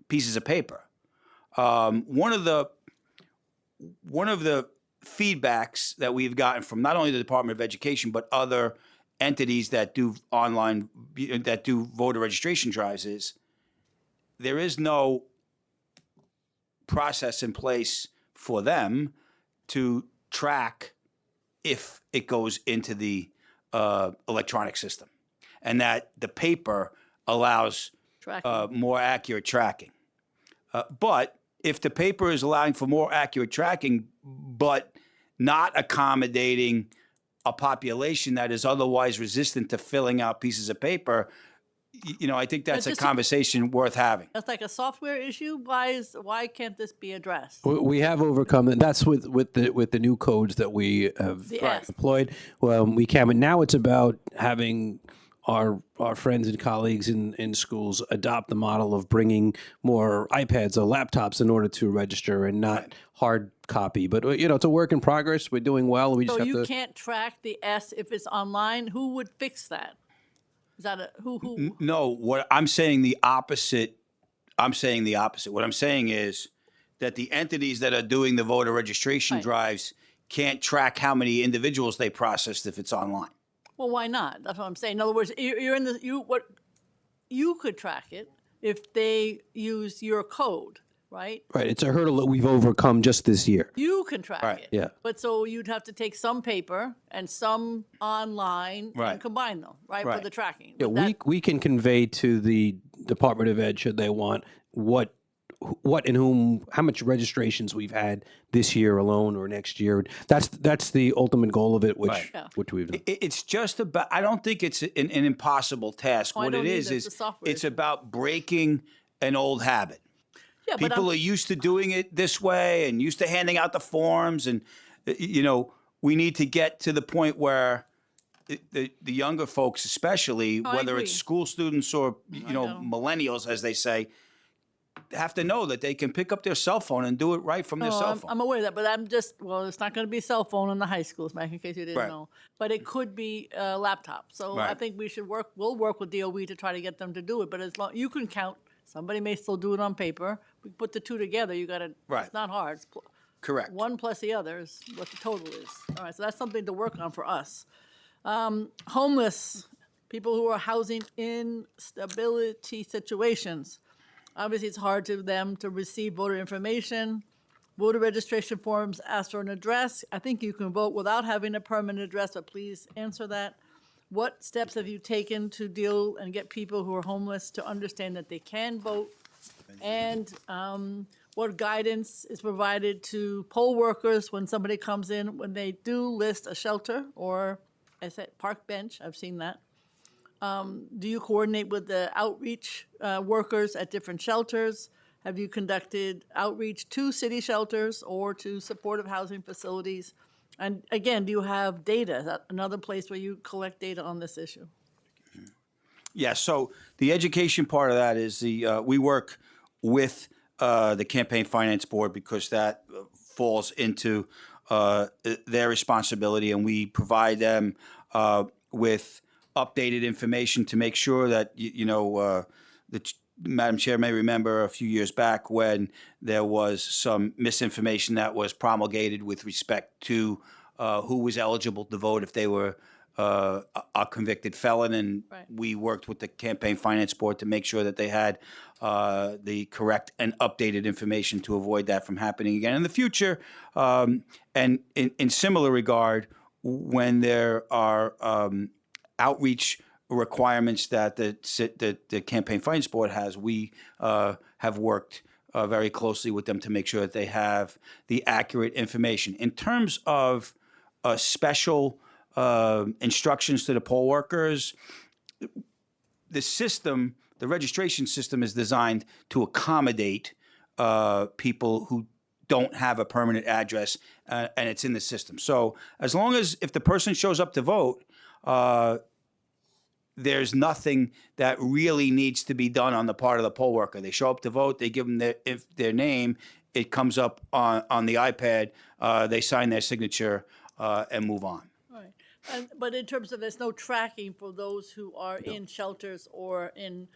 pieces of paper. One of the feedbacks that we've gotten from not only the Department of Education but other entities that do voter registration drives is there is no process in place for them to track if it goes into the electronic system, and that the paper allows more accurate tracking. But if the paper is allowing for more accurate tracking, but not accommodating a population that is otherwise resistant to filling out pieces of paper, you know, I think that's a just- conversation worth having. That's like a software issue. Why can't this be addressed? We have overcome that. That's with the new codes that we have The S. deployed. Well, we can, but now it's about having our friends and colleagues in schools adopt the model of bringing more iPads or laptops in order to register and not hard copy. But you know, it's a work in progress. We're doing well. We just So have you to. can't track the S if it's online. Who would fix that? Is that a who? No, what I'm saying the opposite. I'm saying the opposite. What I'm saying is that the entities that are doing the voter registration drives can't track how many individuals they processed if it's online. Well, why not? That's what I'm saying. In other words, you're in the you could track it if they use your code, right? Right, it's a hurdle that we've overcome just this year. You can track it. Yeah. But so you'd have to take some paper and some online and combine them, right, for the tracking. Yeah, Would we can convey to the Department of Ed, should they want, what and whom, how much registrations we've had this year alone or next year. That's the ultimate goal of it, which we've done. It's just about. I don't think it's an impossible task. Oh, I What it don't is either. It's the software it's about breaking an old habit. Yeah, but People are used to doing it this way and used to handing out the forms, and you know, we need to get to the point where the younger folks, especially, Oh, I whether agree. it's school students or know. millennials, as they say, have to know that they can pick up their cell phone and do it right from their cell phone. I'm aware of that, but it's not going to be a cell phone in the high schools, Mike, in case you didn't Right. know. But it could be a laptop. So I Right. think we'll work with DOE to try to get them to do it. But as long you can count, somebody may still do it on paper. We put the two together. You got to. Right. It's not hard. It's Correct. one plus the other is what the total is. All right, so that's something to work on for us. Homeless people who are housing instability situations. Obviously, it's hard to them to receive voter information. Voter registration forms ask for an address. I think you can vote without having a permanent address, but please answer that. What steps have you taken to deal and get people who are homeless to understand that they can vote? And what guidance is provided to poll workers when somebody comes in, when they do list a shelter or, I said, park bench? I've seen that. Do you coordinate with the outreach workers at different shelters? Have you conducted outreach to city shelters or to supportive housing facilities? And again, do you have data? Is that another place where you collect data on this issue? Yeah, so the education part of that is we work with the Campaign Finance Board because that falls into their responsibility, and we provide them with updated information to make sure that, Madam Chair may remember a few years back when there was some misinformation that was promulgated with respect to who was eligible to vote if they were a convicted felon, and we worked with the Campaign Finance Board to make sure that they had the correct and updated information to avoid that from happening again in the future. And in similar regard, when there are outreach requirements that the Campaign Finance Board has, we have worked very closely with them to make sure that they have the accurate information. In terms of special instructions to the poll workers, the registration system is designed to accommodate people who don't have a permanent address, and it's in the system. So as long as if the person shows up to vote, there's nothing that really needs to be done on the part of the poll worker. They show up to vote, they give them their name, it comes up on the iPad, they sign their signature, and move on. Right. But in terms of there's no tracking for those who are in shelters or in,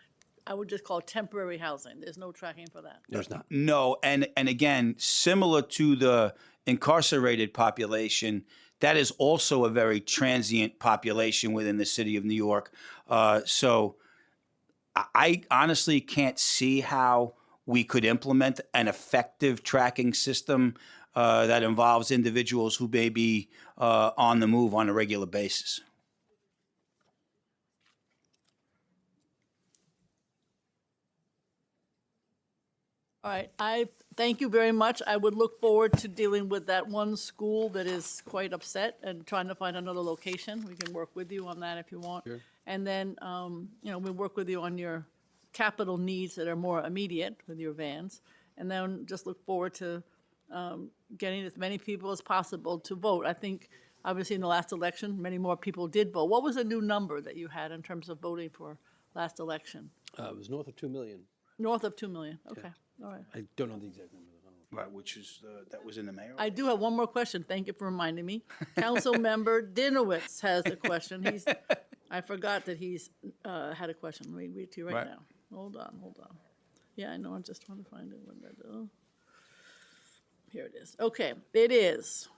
I would just call it temporary housing. There's no tracking for that. There's not. No, and again, similar to the incarcerated population, that is also a very transient population within the city of New York. So I honestly can't see how we could implement an effective tracking system that involves individuals who may be on the move on a regular basis. All right, I thank you very much. I would look forward to dealing with that one school that is quite upset and trying to find another location. We can work with you on that if you want. Sure. And then, we work with you on your capital needs that are more immediate with your vans. And then just look forward to getting as many people as possible to vote. I think, obviously, in the last election, many more people did vote. What was the new number that you had in terms of voting for last election? It was north of 2 million. North of 2 million. Okay, all right. I don't know the exact number. Right, which is, that was in the mayor? I do have one more question. Thank you for reminding me. Councilmember Dinowitz has a question. I forgot that he's had a question. Let me read to you right now. Hold on. Yeah, I know. I'm just trying to find it. Here it is. Okay, it is.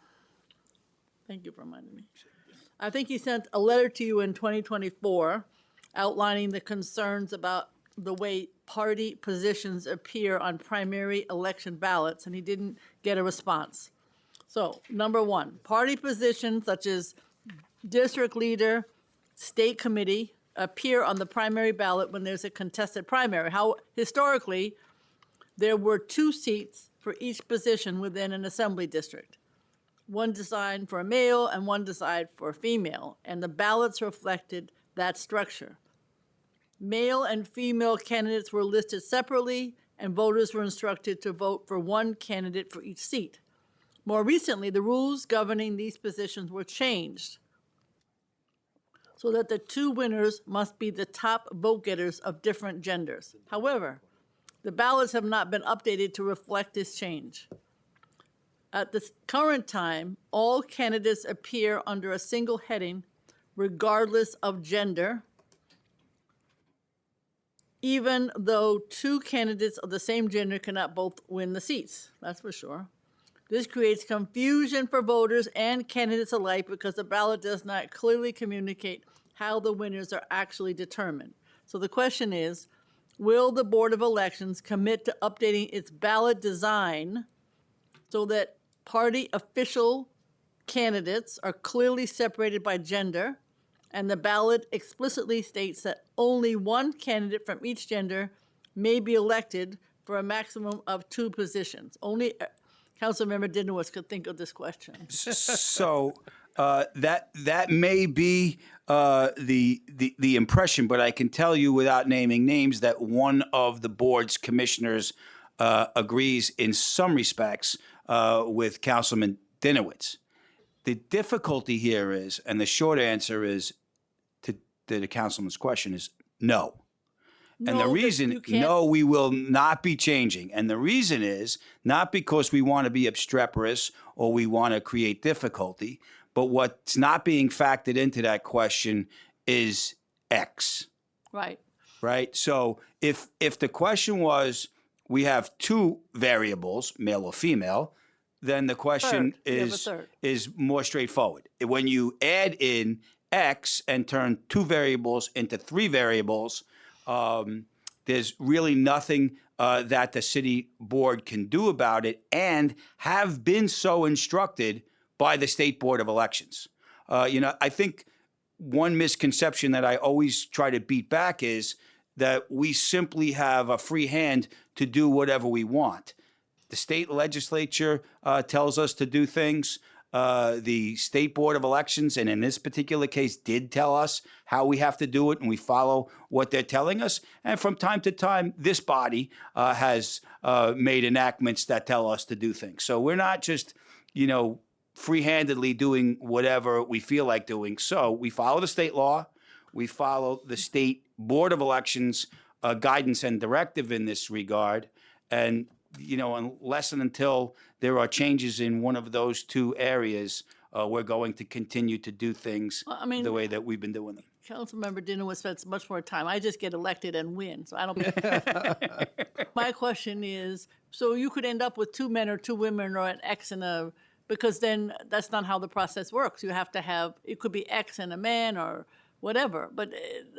Thank you for reminding me. I think he sent a letter to you in 2024 outlining the concerns about the way party positions appear on primary election ballots, and he didn't get a response. So, number one, party positions such as district leader, state committee appear on the primary ballot when there's a contested primary. How historically, there were 2 seats for each position within an assembly district. One designed for a male and one designed for a female, and the ballots reflected that structure. Male and female candidates were listed separately, and voters were instructed to vote for one candidate for each seat. More recently, the rules governing these positions were changed so that the 2 winners must be the top vote getters of different genders. However, the ballots have not been updated to reflect this change. At the current time, all candidates appear under a single heading, regardless of gender, even though 2 candidates of the same gender cannot both win the seats, that's for sure. This creates confusion for voters and candidates alike because the ballot does not clearly communicate how the winners are actually determined. So the question is, will the Board of Elections commit to updating its ballot design so that party official candidates are clearly separated by gender, and the ballot explicitly states that only one candidate from each gender may be elected for a maximum of 2 positions? Only Councilmember Dinowitz could think of this question. So that may be the impression, but I can tell you without naming names that one of the board's commissioners agrees in some respects with Councilman Dinowitz. The difficulty here is, and the short answer is to the councilman's question is no. And the reason, no, we will not be changing. And the reason is not because we want to be obstreperous or we want to create difficulty, but what's not being factored into that question is X. Right. Right? So if the question was, we have 2 variables, male or female, then the question is more straightforward. When you add in X and turn 2 variables into 3 variables, there's really nothing that the city board can do about it, and have been so instructed by the State Board of Elections. I think one misconception that I always try to beat back is that we simply have a free hand to do whatever we want. The state legislature tells us to do things. The State Board of Elections, and in this particular case, did tell us how we have to do it, and we follow what they're telling us. And from time to time, this body has made enactments that tell us to do things. So we're not just, free-handedly doing whatever we feel like doing. So we follow the state law. We follow the State Board of Elections guidance and directive in this regard. And unless and until there are changes in one of those 2 areas, we're going to continue to do things the way that we've been doing them. Councilmember Dinowitz spends much more time. I just get elected and win, so I don't. My question is, so you could end up with 2 men or 2 women or an X and a, because then that's not how the process works. You have to have, it could be X and a man or whatever. But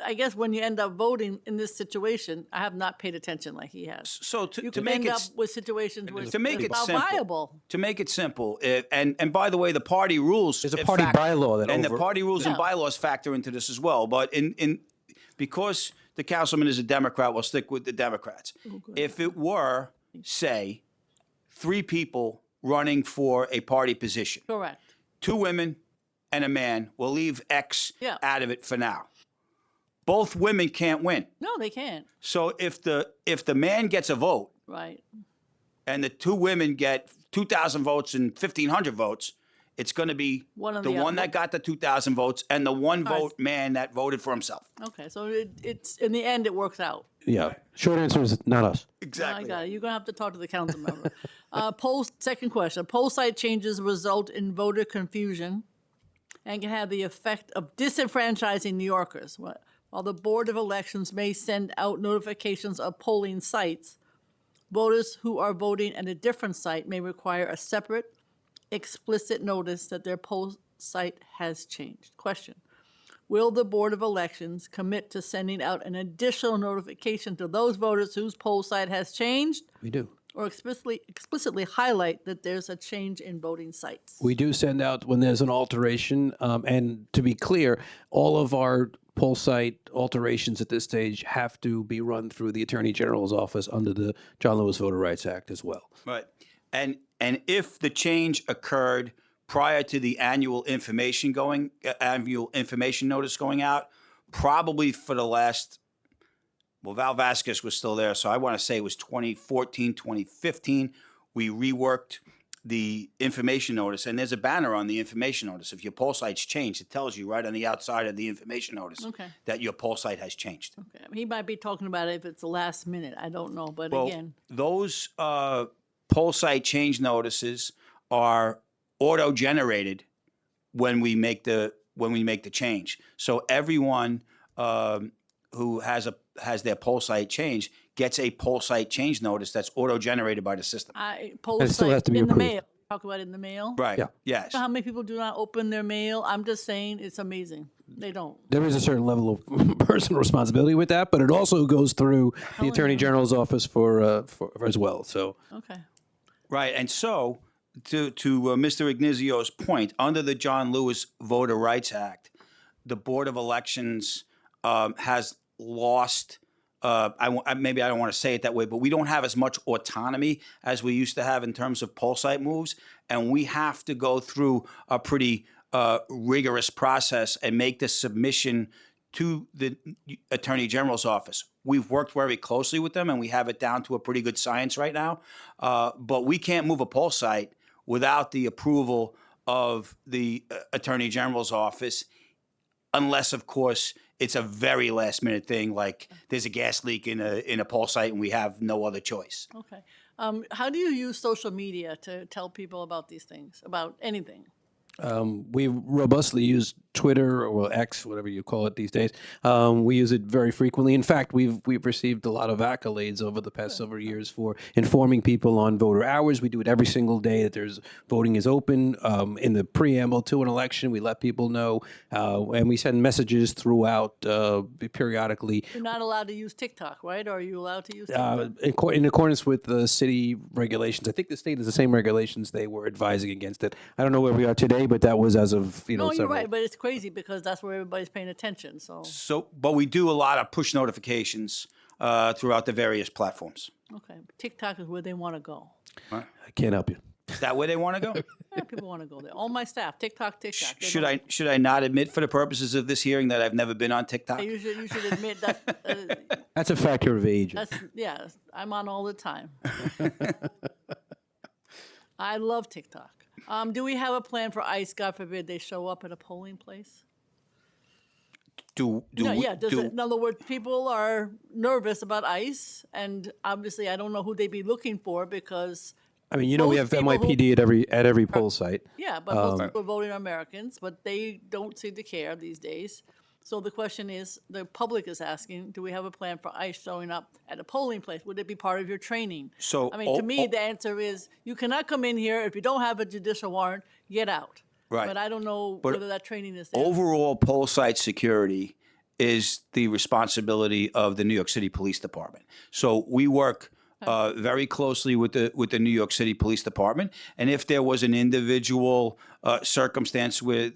I guess when you end up voting in this situation, I have not paid attention like he has. So you could end up with situations where it's not viable. To make it simple, and by the way, the party rules. There's a party bylaw that the party rules and bylaws factor into this as well. But because the councilman is a Democrat, we'll stick with the Democrats. If it were, say, 3 people running for a party position, correct, 2 women and a man, we'll leave X out of it for now. both women can't win. No, they can't. So if the man gets a vote Right. and the two women get 2,000 votes and 1,500 votes, it's going to be One of the the one other. that got the 2,000 votes and the one All right. vote man that voted for himself. Okay, so it's in the end it works out. Yeah. Short answer is not us. I got it. You're gonna have to talk to the council member. Second question: poll site changes result in voter confusion, and can have the effect of disenfranchising New Yorkers. While the Board of Elections may send out notifications of polling sites, voters who are voting at a different site may require a separate, explicit notice that their poll site has changed. Question: will the Board of Elections commit to sending out an additional notification to those voters whose poll site has changed, We do. or explicitly highlight that there's a change in voting sites? We do send out when there's an alteration. And to be clear, all of our poll site alterations at this stage have to be run through the Attorney General's office under the John Lewis Voter Rights Act as well. Right. And if the change occurred prior to the annual information notice going out, probably for the last, well, Val Vasquez was still there, so I want to say it was 2014, 2015, we reworked the information notice, and there's a banner on the information notice. If your poll site's changed, it tells you right on the outside of the information notice that your poll site has changed. Okay. He might be talking about it if it's the last minute. I don't know, but Well, again, those poll site change notices are auto-generated when we make the change. So everyone who has their poll site changed gets a poll site change notice that's auto-generated by the system. poll it still site has to be in the approved. mail. Talk about it in the mail. Right. Yeah. Yes. So how many people do not open their mail? I'm just saying it's amazing. They don't. There is a certain level of personal responsibility with that, but it also goes through the Attorney General's office for as well. So Okay. Right. And so, to Mr. Ignizio's point, under the John Lewis Voter Rights Act, the Board of Elections has lost. Maybe I don't want to say it that way, but we don't have as much autonomy as we used to have in terms of poll site moves, and we have to go through a pretty rigorous process and make the submission to the Attorney General's office. We've worked very closely with them, and we have it down to a pretty good science right now. But we can't move a poll site without the approval of the Attorney General's office, unless, of course, it's a very last minute thing, like there's a gas leak in a poll site and we have no other choice. Okay. How do you use social media to tell people about these things, about anything? we robustly use Twitter or X, whatever you call it these days. We use it very frequently. In fact, we've received a lot of accolades over the past several years for informing people on voter hours. We do it every single day that there's voting is open. In the preamble to an election, we let people know, and we send messages throughout periodically. You're not allowed to use TikTok, right? Or are you allowed to use TikTok? In accordance with the city regulations. I think the state has the same regulations. They were advising against it. I don't know where we are today, but that was as of No, you're several. right, but it's crazy because that's where everybody's paying attention. So But we do a lot of push notifications throughout the various platforms. okay, TikTok is where they want to go. I can't help you. Is that where they want to go? Yeah, people want to go there. All my staff, TikTok. They Should don't- should I not admit for the purposes of this hearing that I've never been on TikTok? You should admit that. That's a factor of age. Yeah, I'm on all the time. I love TikTok. Do we have a plan for ICE? God forbid they show up at a polling place. Do In other words, people are nervous about ICE, and obviously, I don't know who they'd be looking for because. I mean, we most have people who- NYPD at every poll site. Yeah, but most people are voting are Americans, but they don't seem to care these days. So the question is, the public is asking, do we have a plan for ICE showing up at a polling place? Would it be part of your training? So, I mean, to me, the answer is you cannot come in here if you don't have a judicial warrant, get out. Right. But I don't know But whether that training is there. Overall poll site security is the responsibility of the New York City Police Department. So we work very closely with the New York City Police Department, and if there was an individual circumstance where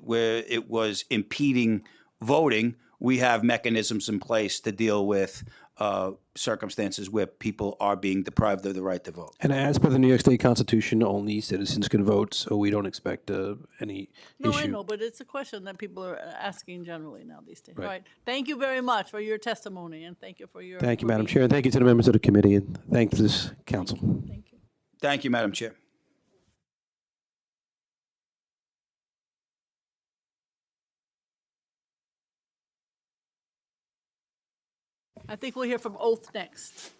it was impeding voting, we have mechanisms in place to deal with circumstances where people are being deprived of the right to vote. And as per the New York State Constitution, only citizens can vote, so we don't expect any No, issue. I know, but it's a question that people are asking generally now these days. Right. All right. Thank you very much for your testimony, and thank you for your. Thank you, for Madam being Chair, and thank you to the members of the committee, and thank this council. Thank you. Thank you, Madam Chair. I think we'll hear from Oath next.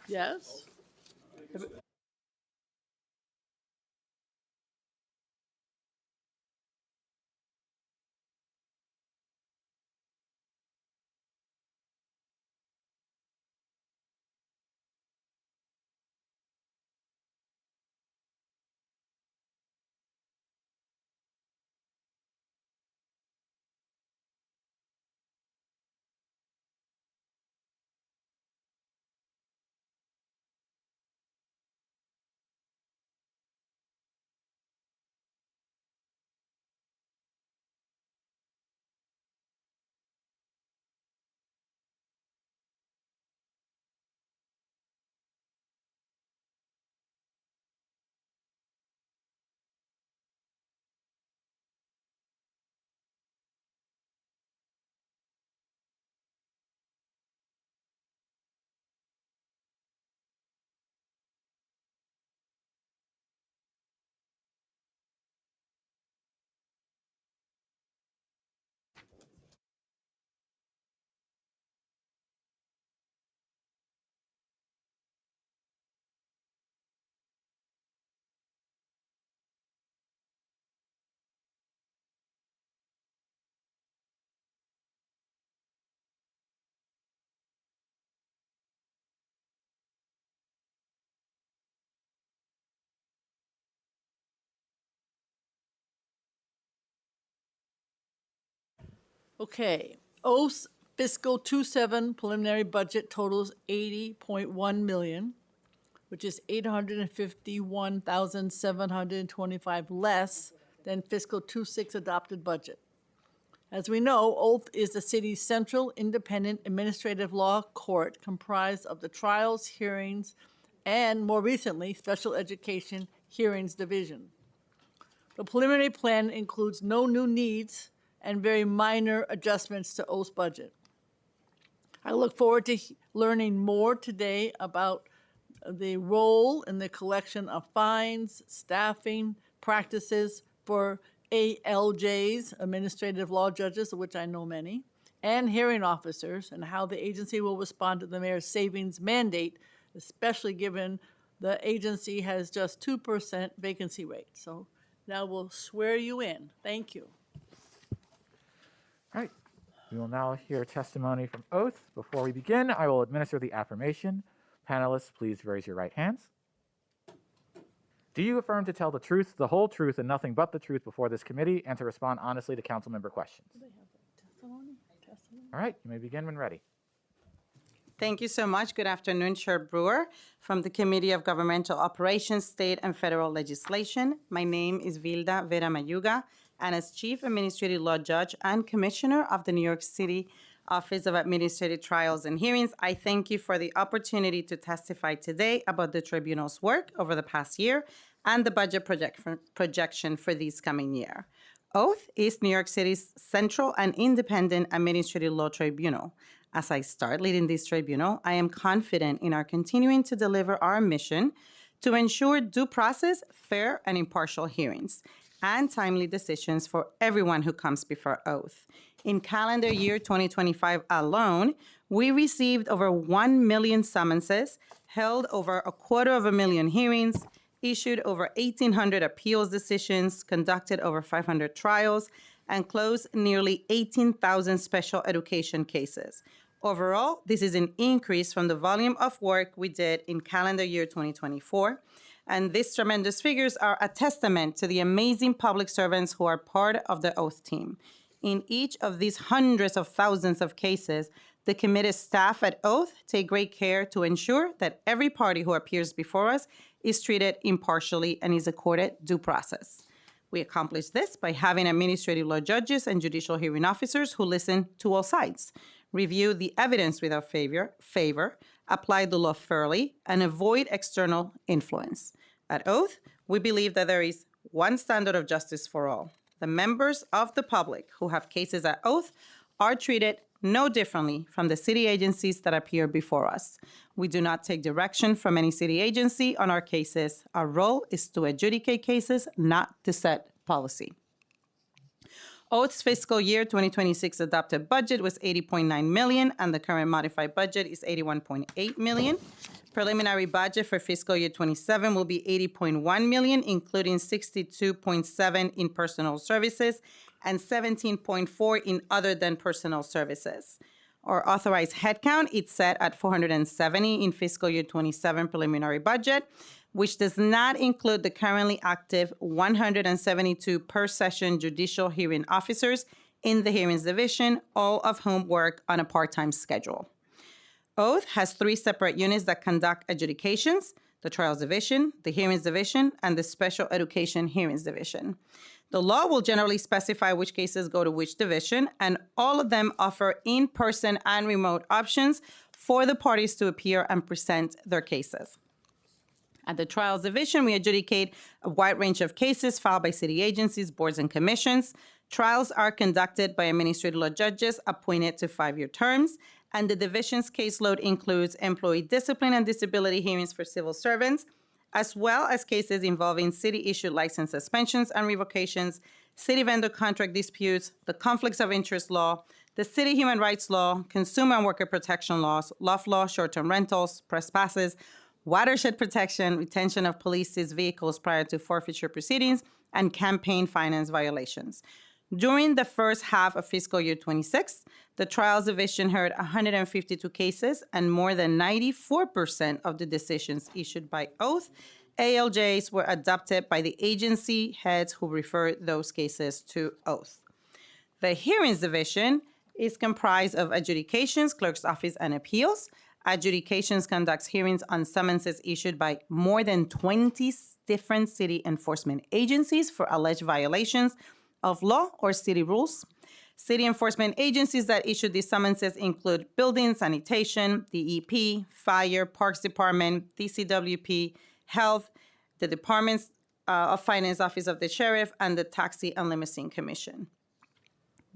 Yes? Okay. Oath's fiscal 27 preliminary budget totals 80.1 million, which is 851,725 less than fiscal 26 adopted budget. As we know, Oath is the city's central independent administrative law court comprised of the trials, hearings, and more recently, special education hearings division. The preliminary plan includes no new needs and very minor adjustments to Oath's budget. I look forward to learning more today about the role in the collection of fines, staffing, practices for ALJs, administrative law judges, of which I know many, and hearing officers, and how the agency will respond to the mayor's savings mandate, especially given the agency has just 2% vacancy rate. So now we'll swear you in. Thank you. All right. We will now hear testimony from Oath. Before we begin, I will administer the affirmation. Panelists, please raise your right hands. Do you affirm to tell the truth, the whole truth, and nothing but the truth before this committee, and to respond honestly to council member questions? All right, you may begin when ready. Thank you so much. Good afternoon, Chair Brewer. From the Committee of Governmental Operations, State and Federal Legislation, my name is Vilda Vera Mayuga, and as Chief Administrative Law Judge and Commissioner of the New York City Office of Administrative Trials and Hearings, I thank you for the opportunity to testify today about the tribunal's work over the past year and the budget projection for this coming year. Oath is New York City's central and independent administrative law tribunal. As I start leading this tribunal, I am confident in our continuing to deliver our mission to ensure due process, fair, and impartial hearings, and timely decisions for everyone who comes before Oath. In calendar year 2025 alone, we received over 1 million summonses, held over 250,000 hearings, issued over 1,800 appeals decisions, conducted over 500 trials, and closed nearly 18,000 special education cases. Overall, this is an increase from the volume of work we did in calendar year 2024. And these tremendous figures are a testament to the amazing public servants who are part of the Oath team. In each of these hundreds of thousands of cases, the committed staff at Oath take great care to ensure that every party who appears before us is treated impartially and is accorded due process. We accomplish this by having administrative law judges and judicial hearing officers who listen to all sides, review the evidence without favor, apply the law fairly, and avoid external influence. At oath, we believe that there is one standard of justice for all. The members of the public who have cases at oath are treated no differently from the city agencies that appear before us. We do not take direction from any city agency on our cases. Our role is to adjudicate cases, not to set policy. Oath's fiscal year 2026 adopted budget was $80.9 million, and the current modified budget is $81.8 million. Preliminary budget for fiscal year 27 will be $80.1 million, including $62.7 in personal services and $17.4 in other than personal services. Our authorized headcount is set at 470 in fiscal year 27 preliminary budget, which does not include the currently active 172 per session judicial hearing officers in the hearings division, all of whom work on a part-time schedule. Oath has 3 separate units that conduct adjudications: the Trials Division, the Hearings Division, and the Special Education Hearings Division. The law will generally specify which cases go to which division, and all of them offer in-person and remote options for the parties to appear and present their cases. At the Trials Division, we adjudicate a wide range of cases filed by city agencies, boards, and commissions. Trials are conducted by administrative law judges appointed to 5-year terms, and the division's caseload includes employee discipline and disability hearings for civil servants, as well as cases involving city-issued license suspensions and revocations, city vendor contract disputes, the conflicts of interest law, the city human rights law, consumer and worker protection laws, loft law, short-term rentals, press passes, watershed protection, retention of police seized vehicles prior to forfeiture proceedings, and campaign finance violations. During the first half of fiscal year 26, the Trials Division heard 152 cases, and more than 94% of the decisions issued by oath ALJs were adopted by the agency heads who referred those cases to oath. The Hearings Division is comprised of adjudications, clerk's office, and appeals. Adjudications conducts hearings on summonses issued by more than 20 different city enforcement agencies for alleged violations of law or city rules. City enforcement agencies that issue these summonses include building, sanitation, DEP, fire, parks department, DCWP, health, the departments of finance office of the sheriff, and the taxi and limousine commission.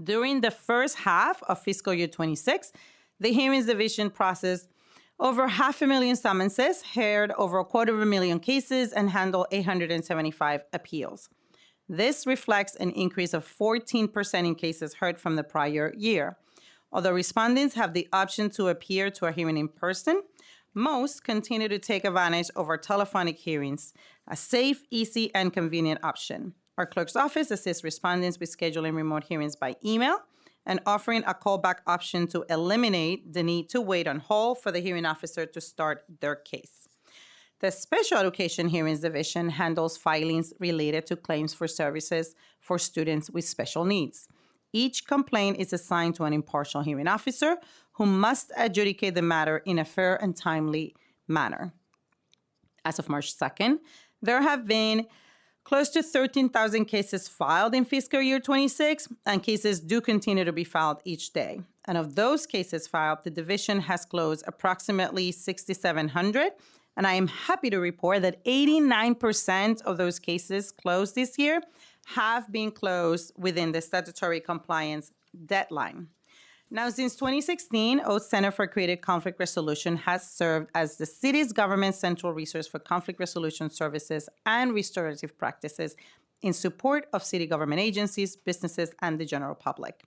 During the first half of fiscal year 26, the Hearings Division processed over 500,000 summonses, heard over 250,000 cases, and handled 875 appeals. This reflects an increase of 14% in cases heard from the prior year. Although respondents have the option to appear to a hearing in person, most continue to take advantage of our telephonic hearings, a safe, easy, and convenient option. Our clerk's office assists respondents with scheduling remote hearings by email and offering a callback option to eliminate the need to wait on hold for the hearing officer to start their case. The Special Education Hearings Division handles filings related to claims for services for students with special needs. Each complaint is assigned to an impartial hearing officer who must adjudicate the matter in a fair and timely manner. As of March 2nd, there have been close to 13,000 cases filed in fiscal year 26, and cases do continue to be filed each day. And of those cases filed, the division has closed approximately 6,700, and I am happy to report that 89% of those cases closed this year have been closed within the statutory compliance deadline. Now, since 2016, Oath Center for Creative Conflict Resolution has served as the city's government central resource for conflict resolution services and restorative practices in support of city government agencies, businesses, and the general public.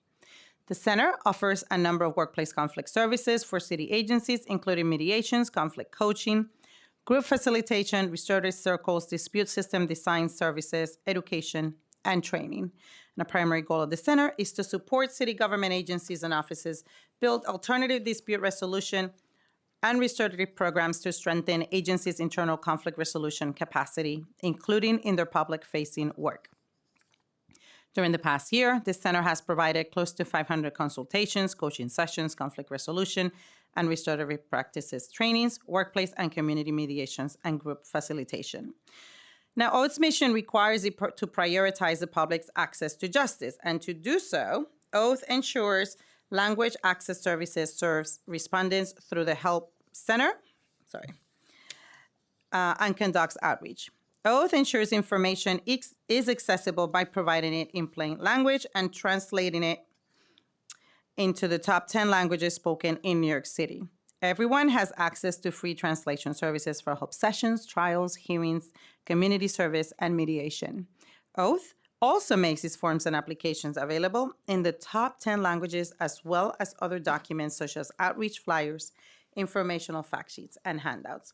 The center offers a number of workplace conflict services for city agencies, including mediations, conflict coaching, group facilitation, restorative circles, dispute system design services, education, and training. And a primary goal of the center is to support city government agencies and offices build alternative dispute resolution and restorative programs to strengthen agencies' internal conflict resolution capacity, including in their public-facing work. During the past year, the center has provided close to 500 consultations, coaching sessions, conflict resolution, and restorative practices trainings, workplace and community mediations, and group facilitation. Now, Oath's mission requires it to prioritize the public's access to justice, and to do so, Oath ensures language access services serves respondents through the Help Center, and conducts outreach. Oath ensures information is accessible by providing it in plain language and translating it into the top 10 languages spoken in New York City. Everyone has access to free translation services for help sessions, trials, hearings, community service, and mediation. Oath also makes its forms and applications available in the top 10 languages, as well as other documents such as outreach flyers, informational fact sheets, and handouts.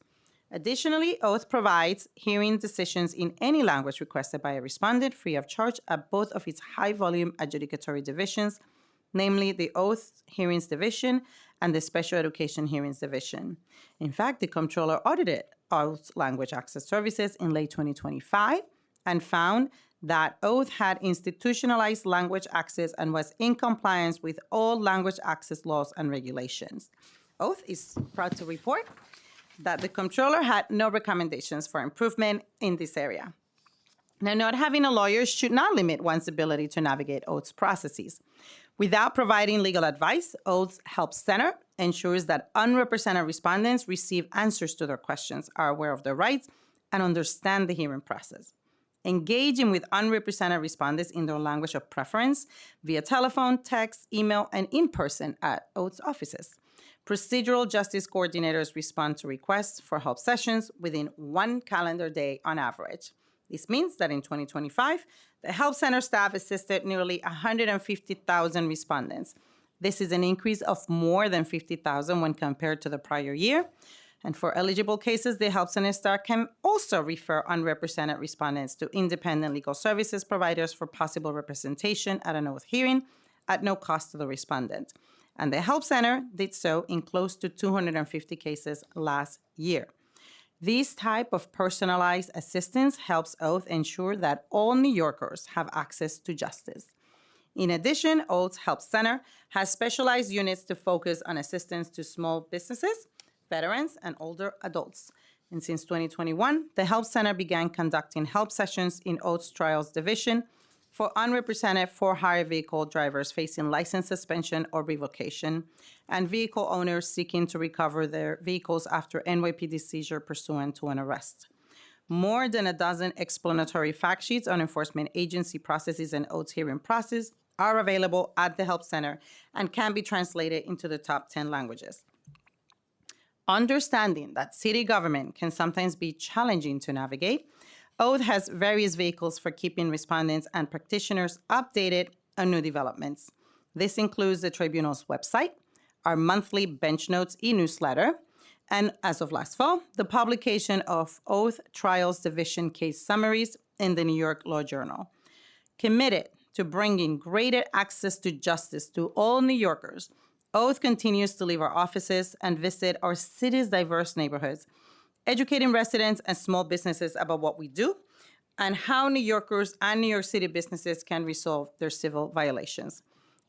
Additionally, Oath provides hearing decisions in any language requested by a respondent free of charge at both of its high-volume adjudicatory divisions, namely the Oath Hearings Division and the Special Education Hearings Division. In fact, the Comptroller audited Oath's language access services in late 2025 and found that Oath had institutionalized language access and was in compliance with all language access laws and regulations. Oath is proud to report that the Comptroller had no recommendations for improvement in this area. Now, not having a lawyer should not limit one's ability to navigate Oath's processes. Without providing legal advice, Oath's Help Center ensures that unrepresented respondents receive answers to their questions, are aware of their rights, and understand the hearing process. Engaging with unrepresented respondents in their language of preference via telephone, text, email, and in person at Oath's offices. Procedural justice coordinators respond to requests for help sessions within 1 calendar day on average. This means that in 2025, the Help Center staff assisted nearly 150,000 respondents. This is an increase of more than 50,000 when compared to the prior year. And for eligible cases, the Help Center staff can also refer unrepresented respondents to independent legal services providers for possible representation at an Oath hearing at no cost to the respondent. And the Help Center did so in close to 250 cases last year. This type of personalized assistance helps Oath ensure that all New Yorkers have access to justice. In addition, Oath's Help Center has specialized units to focus on assistance to small businesses, veterans, and older adults. And since 2021, the Help Center began conducting help sessions in Oath's Trials Division for unrepresented for-hire vehicle drivers facing license suspension or revocation, and vehicle owners seeking to recover their vehicles after NYPD seizure pursuant to an arrest. More than a dozen explanatory fact sheets on enforcement agency processes and Oath's hearing process are available at the Help Center and can be translated into the top 10 languages. Understanding that city government can sometimes be challenging to navigate, Oath has various vehicles for keeping respondents and practitioners updated on new developments. This includes the Tribunal's website, our monthly Bench Notes e-newsletter, and as of last fall, the publication of Oath Trials Division case summaries in the New York Law Journal. Committed to bringing greater access to justice to all New Yorkers, Oath continues to leave our offices and visit our city's diverse neighborhoods, educating residents and small businesses about what we do and how New Yorkers and New York City businesses can resolve their civil violations.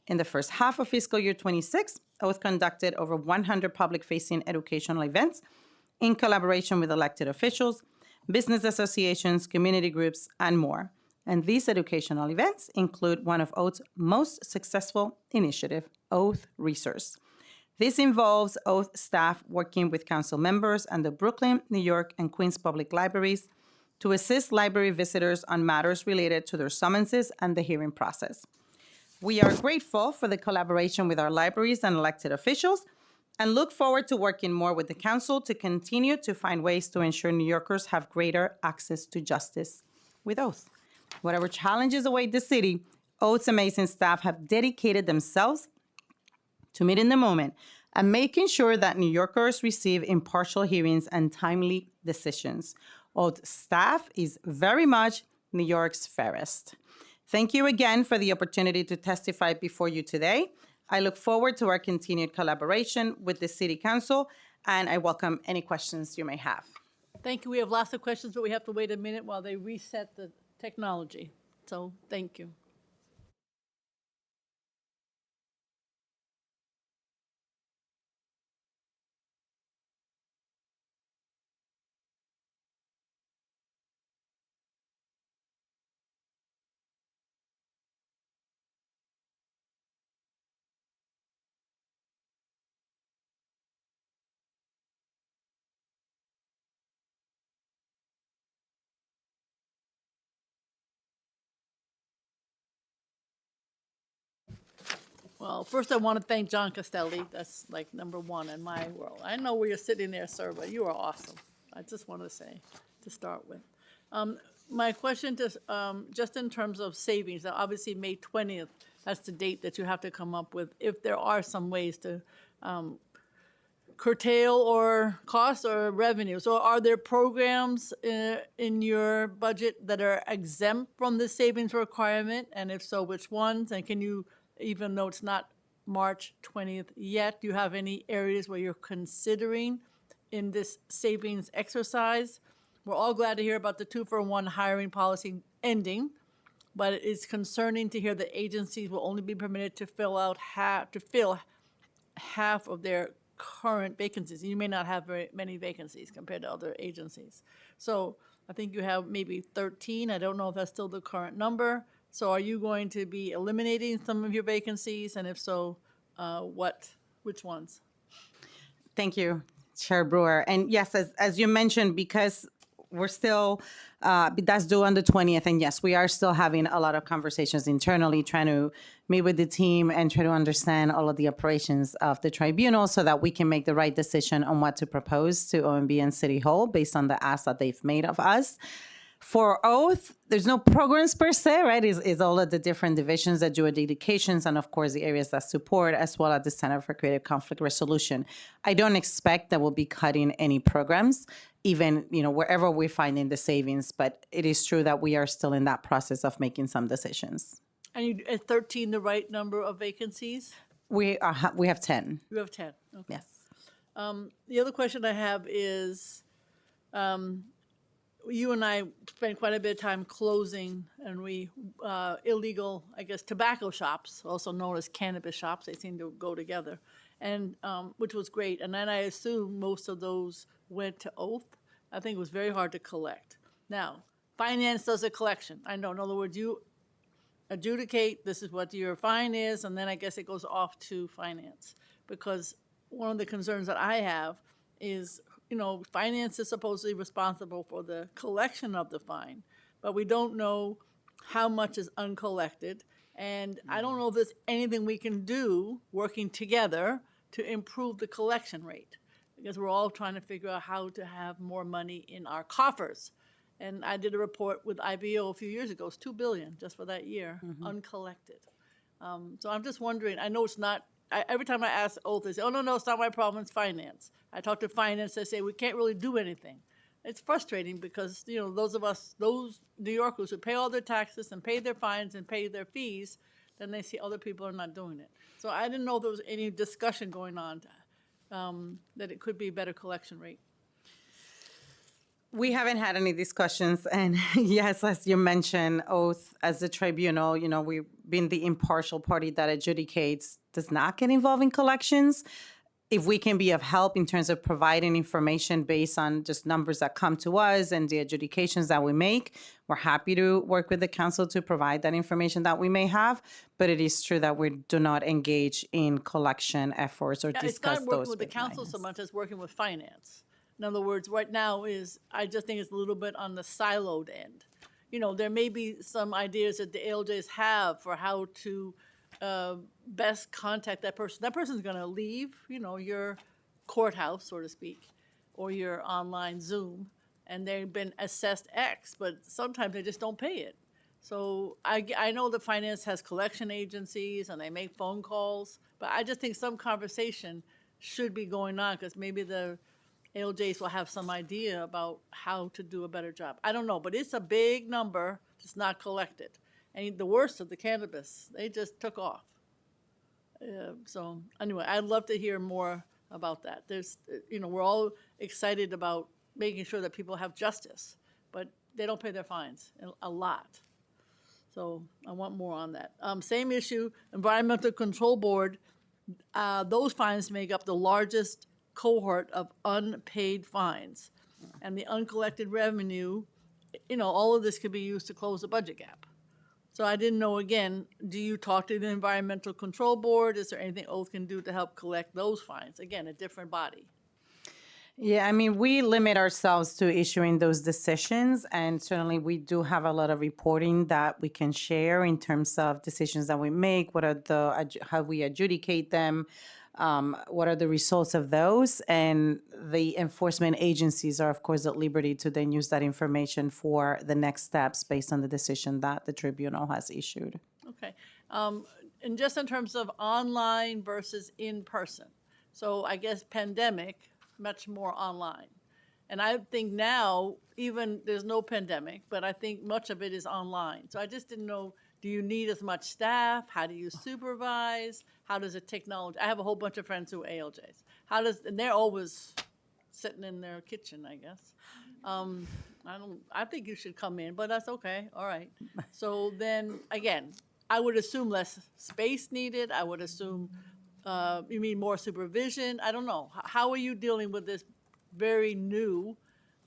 In the first half of fiscal year 26, Oath conducted over 100 public-facing educational events in collaboration with elected officials, business associations, community groups, and more. And these educational events include one of Oath's most successful initiative, Oath Resource. This involves Oath staff working with council members and the Brooklyn, New York, and Queens public libraries to assist library visitors on matters related to their summonses and the hearing process. We are grateful for the collaboration with our libraries and elected officials and look forward to working more with the council to continue to find ways to ensure New Yorkers have greater access to justice with Oath. Whatever challenges await the city, Oath's amazing staff have dedicated themselves to meet in the moment and making sure that New Yorkers receive impartial hearings and timely decisions. Oath staff is very much New York's fairest. Thank you again for the opportunity to testify before you today. I look forward to our continued collaboration with the City Council, and I welcome any questions you may have. Thank you. We have lots of questions, but we have to wait a minute while they reset the technology. So thank you. Well, first I want to thank John Castelli. That's like number one in my world. I know where you're sitting there, sir, but you are awesome. I just want to say, to start with. My question just in terms of savings, now obviously May 20th, that's the date that you have to come up with, if there are some ways to curtail or costs or revenue. So are there programs in your budget that are exempt from the savings requirement? And if so, which ones? And can you, even though it's not March 20th yet, do you have any areas where you're considering in this savings exercise? We're all glad to hear about the 2-for-1 hiring policy ending, but it's concerning to hear that agencies will only be permitted to fill half of their current vacancies. You may not have very many vacancies compared to other agencies. So I think you have maybe 13. I don't know if that's still the current number. So are you going to be eliminating some of your vacancies? And if so, which ones? Thank you, Chair Brewer. And yes, as you mentioned, because we're still, that's due on the 20th. And yes, we are still having a lot of conversations internally, trying to meet with the team and try to understand all of the operations of the tribunal so that we can make the right decision on what to propose to OMB and City Hall based on the ask that they've made of us. For oath, there's no programs per se, right? Is all of the different divisions that do adjudications and, of course, the areas that support, as well as the Center for Creative Conflict Resolution. I don't expect that we'll be cutting any programs, even wherever we're finding the savings. But it is true that we are still in that process of making some decisions. And is 13 the right number of vacancies? We have 10. You have 10. Okay. Yes. The other question I have is, you and I spent quite a bit of time closing illegal, I guess, tobacco shops, also known as cannabis shops. They seem to go together, and which was great. And then I assume most of those went to oath. I think it was very hard to collect. Now, finance does a collection. I know. In other words, you adjudicate, this is what your fine is, and then I guess it goes off to finance. Because one of the concerns that I have is, finance is supposedly responsible for the collection of the fine, but we don't know how much is uncollected. And I don't know if there's anything we can do working together to improve the collection rate, because we're all trying to figure out how to have more money in our coffers. And I did a report with IBO a few years ago. It's $2 billion just for that year, uncollected. So I'm just wondering, I know it's not, every time I ask oath, they say, oh, no, it's not my problem, it's finance. I talk to finance, they say, we can't really do anything. It's frustrating because, those of us, those New Yorkers who pay all their taxes and pay their fines and pay their fees, then they see other people are not doing it. So I didn't know there was any discussion going on that it could be a better collection rate. We haven't had any discussions, and yes, as you mentioned, oath as the tribunal, we've been the impartial party that adjudicates, does not get involved in collections. If we can be of help in terms of providing information based on just numbers that come to us and the adjudications that we make, we're happy to work with the council to provide that information that we may have. But it is true that we do not engage in collection efforts or discuss it's not working those with the council finance. so much as working with finance. In other words, right now I just think it's a little bit on the siloed end. There may be some ideas that the ALJs have for how to best contact that person. That person's going to leave, your courthouse, so to speak, or your online Zoom, and they've been assessed X, but sometimes they just don't pay it. So I know that finance has collection agencies and they make phone calls, but I just think some conversation should be going on because maybe the ALJs will have some idea about how to do a better job. I don't know, but it's a big number that's not collected. And the worst of the cannabis, they just took off. So anyway, I'd love to hear more about that. We're all excited about making sure that people have justice, but they don't pay their fines a lot. So I want more on that. Same issue, Environmental Control Board, those fines make up the largest cohort of unpaid fines. And the uncollected revenue, all of this could be used to close the budget gap. So I didn't know, again, do you talk to the Environmental Control Board? Is there anything OATH can do to help collect those fines? Again, a different body. Yeah, I mean, we limit ourselves to issuing those decisions, and certainly we do have a lot of reporting that we can share in terms of decisions that we make, what are how we adjudicate them, what are the results of those, and the enforcement agencies are, of course, at liberty to then use that information for the next steps based on the decision that the tribunal has issued. Okay. And just in terms of online versus in person. So I guess pandemic, much more online. And I think now, even there's no pandemic, but I think much of it is online. So I just didn't know, do you need as much staff? How do you supervise? How does the technology, I have a whole bunch of friends who are ALJs. And they're always sitting in their kitchen, I guess. I think you should come in, but that's okay, all right. So then, again, I would assume less space needed. I would assume, you mean more supervision? I don't know. How are you dealing with this very new?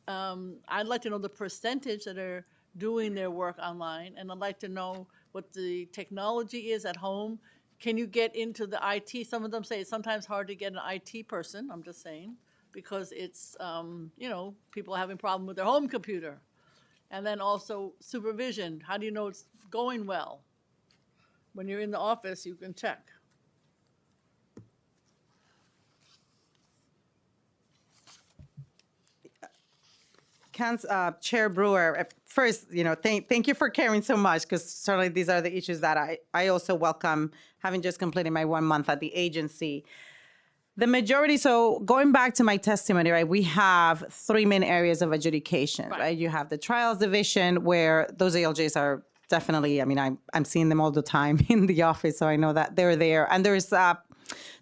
I'd like to know the percentage that are doing their work online, and I'd like to know what the technology is at home. Can you get into the IT? Some of them say it's sometimes hard to get an IT person, I'm just saying, because it's, people having problem with their home computer. And then also supervision. How do you know it's going well? When you're in the office, you can check. Chair Brewer, first, thank you for caring so much, because certainly these are the issues that I also welcome, having just completed my 1 month at the agency. The majority, so going back to my testimony, right, we have 3 main areas of adjudication, right? You have the trials division, where those ALJs are definitely, I'm seeing them all the time in the office, so I know that they're there. And there's a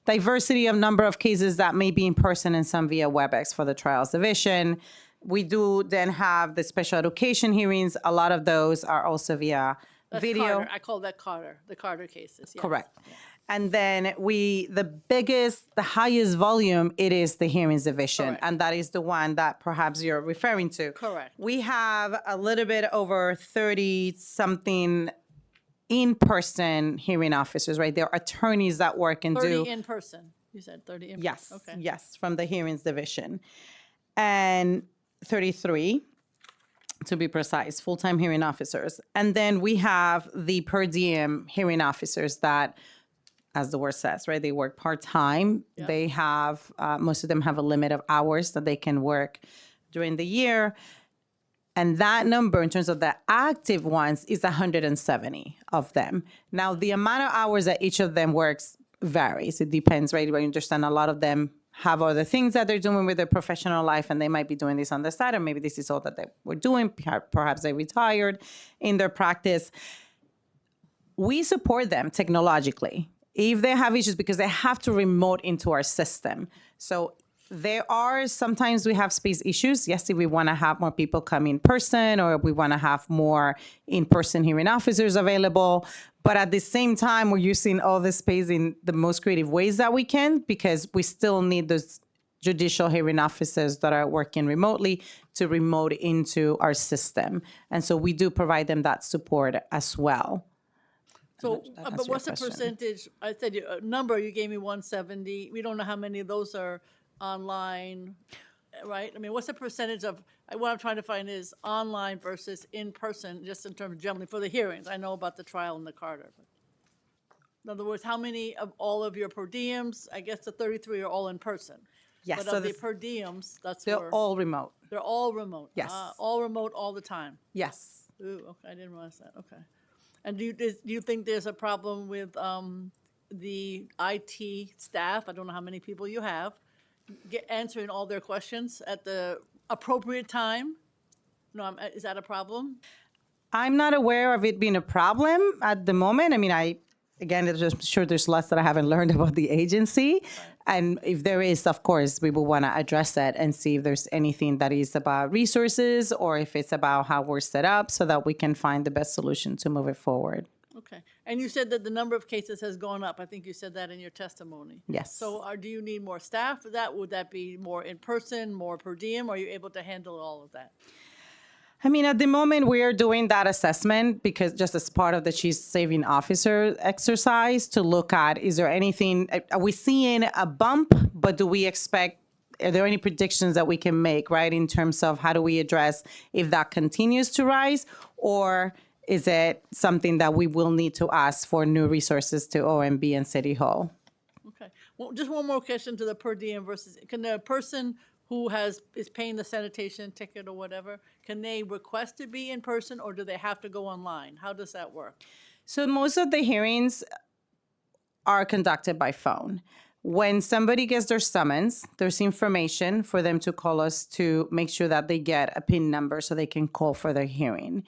diversity of number of cases that may be in person and some via WebEx for the trials division. We do then have the special education hearings. A lot of those are also via video. Carter. I call that Carter, the Carter cases. Yes. Correct. Yeah. And then the highest volume, it is the hearings division. Correct. And that is the one that perhaps you're referring to. Correct. We have a little bit over 30-something in-person hearing officers, right? There are attorneys that work and 30 do. in person. You said 30 in Yes, person. Okay. yes, from the hearings division. And 33, to be precise, full-time hearing officers. And then we have the per diem hearing officers that, as the word says, right, they work part-time. Yeah. They have, most of them have a limit of hours that they can work during the year. And that number, in terms of the active ones, is 170 of them. Now, the amount of hours that each of them works varies. It depends, right? You understand a lot of them have other things that they're doing with their professional life, and they might be doing this on the side, or maybe this is all that they were doing. Perhaps they retired in their practice. We support them technologically if they have issues, because they have to remote into our system. So there are sometimes we have space issues. Yes, if we want to have more people come in person, or we want to have more in-person hearing officers available. But at the same time, we're using all this space in the most creative ways that we can, because we still need those judicial hearing officers that are working remotely to remote into our system. And so we do provide them that support as well. So, That answer but your what's the question. percentage? I said a number, you gave me 170. We don't know how many of those are online, right? I mean, what's the percentage of, what I'm trying to find is online versus in person, just in terms generally for the hearings. I know about the trial and the Carter. But in other words, how many of all of your per diems, I guess the 33 are all in person. Yes, But so of the this- per diems, that's They're where, all remote. they're all remote. Yes. All remote all the time. Yes. Ooh, okay, I didn't realize that, okay. And do you think there's a problem with the IT staff? I don't know how many people you have, answering all their questions at the appropriate time? No, is that a problem? I'm not aware of it being a problem at the moment. I mean, again, I'm just sure there's lots that I haven't learned about the agency. And if there is, of course, we will want to address that and see if there's anything that is about resources, or if it's about how we're set up, so that we can find the best solution to move it forward. Okay. And you said that the number of cases has gone up. I think you said that in your testimony. Yes. So do you need more staff for that? Would that be more in person, more per diem? Are you able to handle all of that? I mean, at the moment, we are doing that assessment, because just as part of the chief saving officer exercise, to look at, is there anything, are we seeing a bump, but do we expect are there any predictions that we can make, right, in terms of how do we address if that continues to rise, or is it something that we will need to ask for new resources to OMB and City Hall? Okay. Well, just one more question to the per diem versus, can the person who is paying the sanitation ticket or whatever, can they request to be in person, or do they have to go online? How does that work? So most of the hearings are conducted by phone. When somebody gets their summons, there's information for them to call us to make sure that they get a PIN number so they can call for their hearing.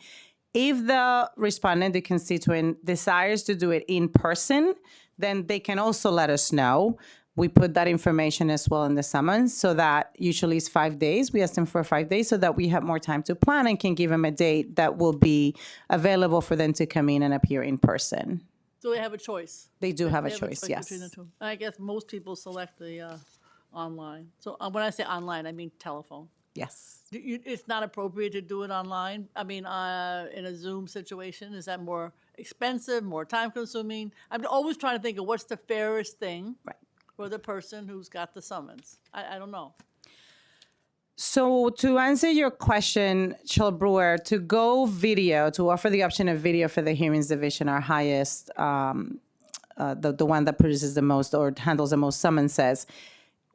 If the respondent, the constituent, desires to do it in person, then they can also let us know. We put that information as well in the summons, so that usually it's 5 days. We ask them for 5 days so that we have more time to plan and can give them a date that will be available for them to come in and appear in person. So they have a choice. They do have a They choice, yes. between the two. I guess most people select the online. So when I say online, I mean telephone. Yes. It's not appropriate to do it online? I mean, in a Zoom situation, is that more expensive, more time-consuming? I'm always trying to think of what's the fairest thing for the person who's got the summons. I don't know. So to answer your question, Chair Brewer, to go video, to offer the option of video for the hearings division, our highest, the one that produces the most or handles the most summonses,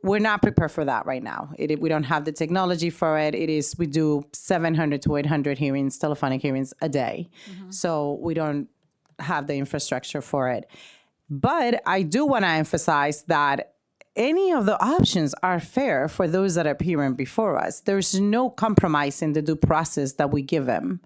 we're not prepared for that right now. We don't have the technology for it. We do 700 to 800 hearings, telephonic hearings a day. So we don't have the infrastructure for it. But I do want to emphasize that any of the options are fair for those that are appearing before us. There's no compromise in the due process that we give them.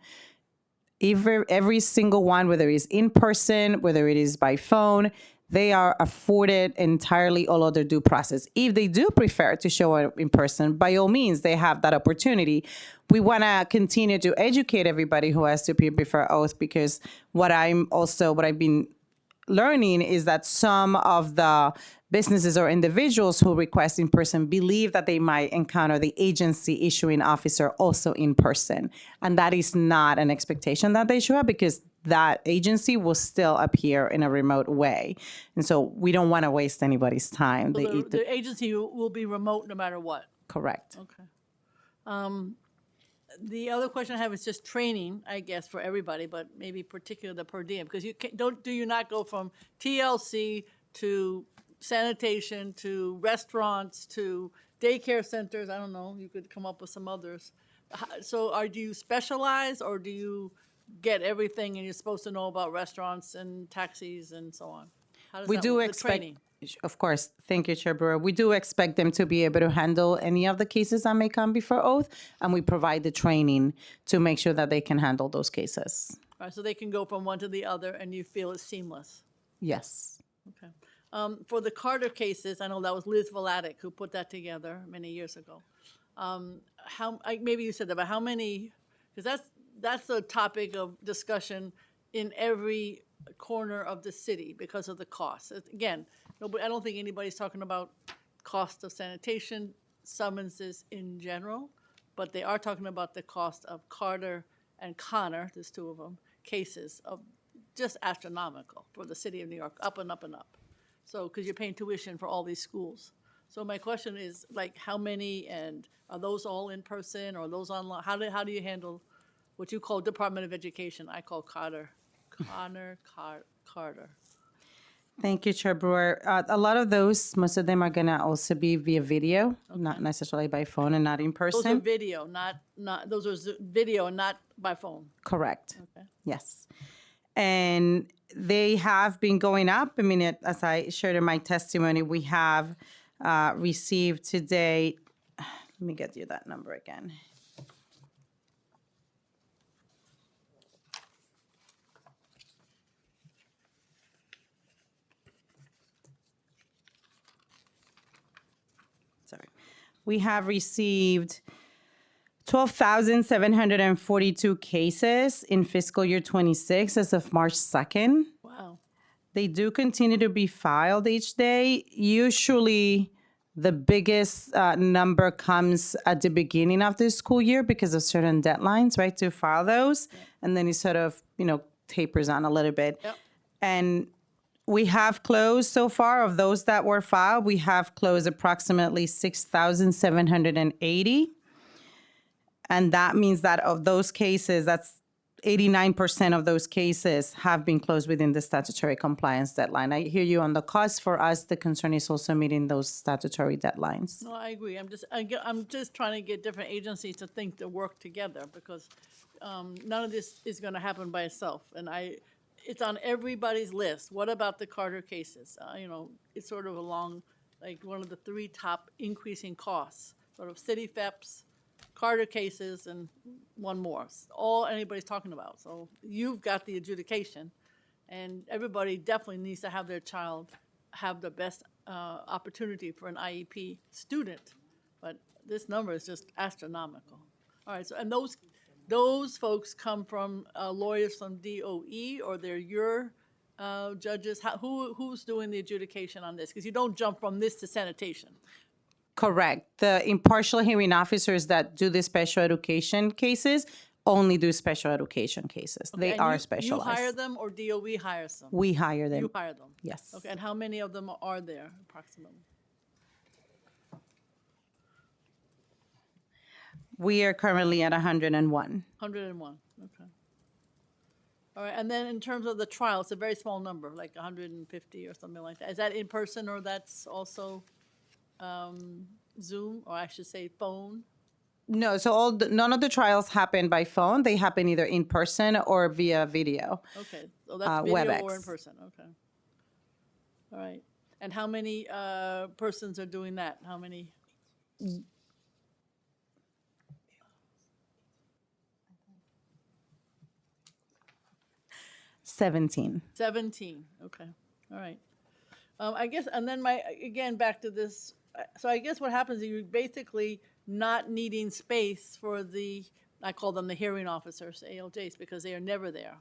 Every single one, whether it's in person, whether it is by phone, they are afforded entirely all other due process. If they do prefer to show up in person, by all means, they have that opportunity. We want to continue to educate everybody who has to appear before oath, because what I've been learning is that some of the businesses or individuals who request in person believe that they might encounter the agency issuing officer also in person. And that is not an expectation that they show up, because that agency will still appear in a remote way. And so we don't want to waste anybody's time. So the agency will be remote no matter what? Correct. Okay. The other question I have is just training, I guess, for everybody, but maybe particularly the per diem, because do you not go from TLC to sanitation to restaurants to daycare centers? I don't know. You could come up with some others. So do you specialize, or do you get everything and you're supposed to know about restaurants and taxis and so on? How does We that do work? The expect, training. of course, thank you, Chair Brewer. We do expect them to be able to handle any of the cases that may come before oath, and we provide the training to make sure that they can handle those cases. All right, so they can go from one to the other and you feel it's seamless? Yes. Okay. For the Carter cases, I know that was Liz Vladeck who put that together many years ago. Maybe you said that, but how many, because that's a topic of discussion in every corner of the city because of the cost. Again, I don't think anybody's talking about cost of sanitation summonses in general, but they are talking about the cost of Carter and Connor, there's two of them, cases of just astronomical for the city of New York, up and up and up. So, because you're paying tuition for all these schools. So my question is, like, how many, and are those all in person or are those online? How do you handle what you call Department of Education? I call Carter. Carter. Thank you, Chair Brewer. A lot of those, most of them are going to also be via video, not necessarily by phone and not in person. Those are video, those are video and not by phone. Correct. Okay. Yes. And they have been going up. I mean, as I shared in my testimony, we have received today, let me get you that number again. Sorry. We have received 12,742 cases in fiscal year 26 as of March 2nd. Wow. They do continue to be filed each day. Usually the biggest number comes at the beginning of the school year because of certain deadlines, right, to file those. And then it sort of, tapers on a little bit. Yep. And We have closed so far, of those that were filed, we have closed approximately 6,780. And that means that of those cases, that's 89% of those cases have been closed within the statutory compliance deadline. I hear you on the cost. For us, the concern is also meeting those statutory deadlines. No, I agree. I'm just trying to get different agencies to think to work together, because none of this is going to happen by itself. And it's on everybody's list. What about the Carter cases? It's sort of along like one of the three top increasing costs, sort of city FEPs, Carter cases, and one more. It's all anybody's talking about. So you've got the adjudication, and everybody definitely needs to have their child have the best opportunity for an IEP student. But this number is just astronomical. All right, so and those folks come from lawyers from DOE, or they're your judges? Who's doing the adjudication on this? Because you don't jump from this to sanitation. Correct. The impartial hearing officers that do the special education cases only do special education cases. Okay, They and are you specialized. hire them, or DOE hires them? We hire them. You hire them? Yes. Okay, and how many of them are there approximately? We are currently at 101. 101, okay. All right, and then in terms of the trial, it's a very small number, like 150 or something like that. Is that in person, or that's also Zoom, or I should say phone? No, so none of the trials happen by phone. They happen either in person or via video. Okay, so that's video WebEx. or in person, okay. All right, and how many persons are doing that? How many? 17. 17, okay, all right. I guess, and then again, back to this, so I guess what happens is you're basically not needing space for I call them the hearing officers, ALJs, because they are never there.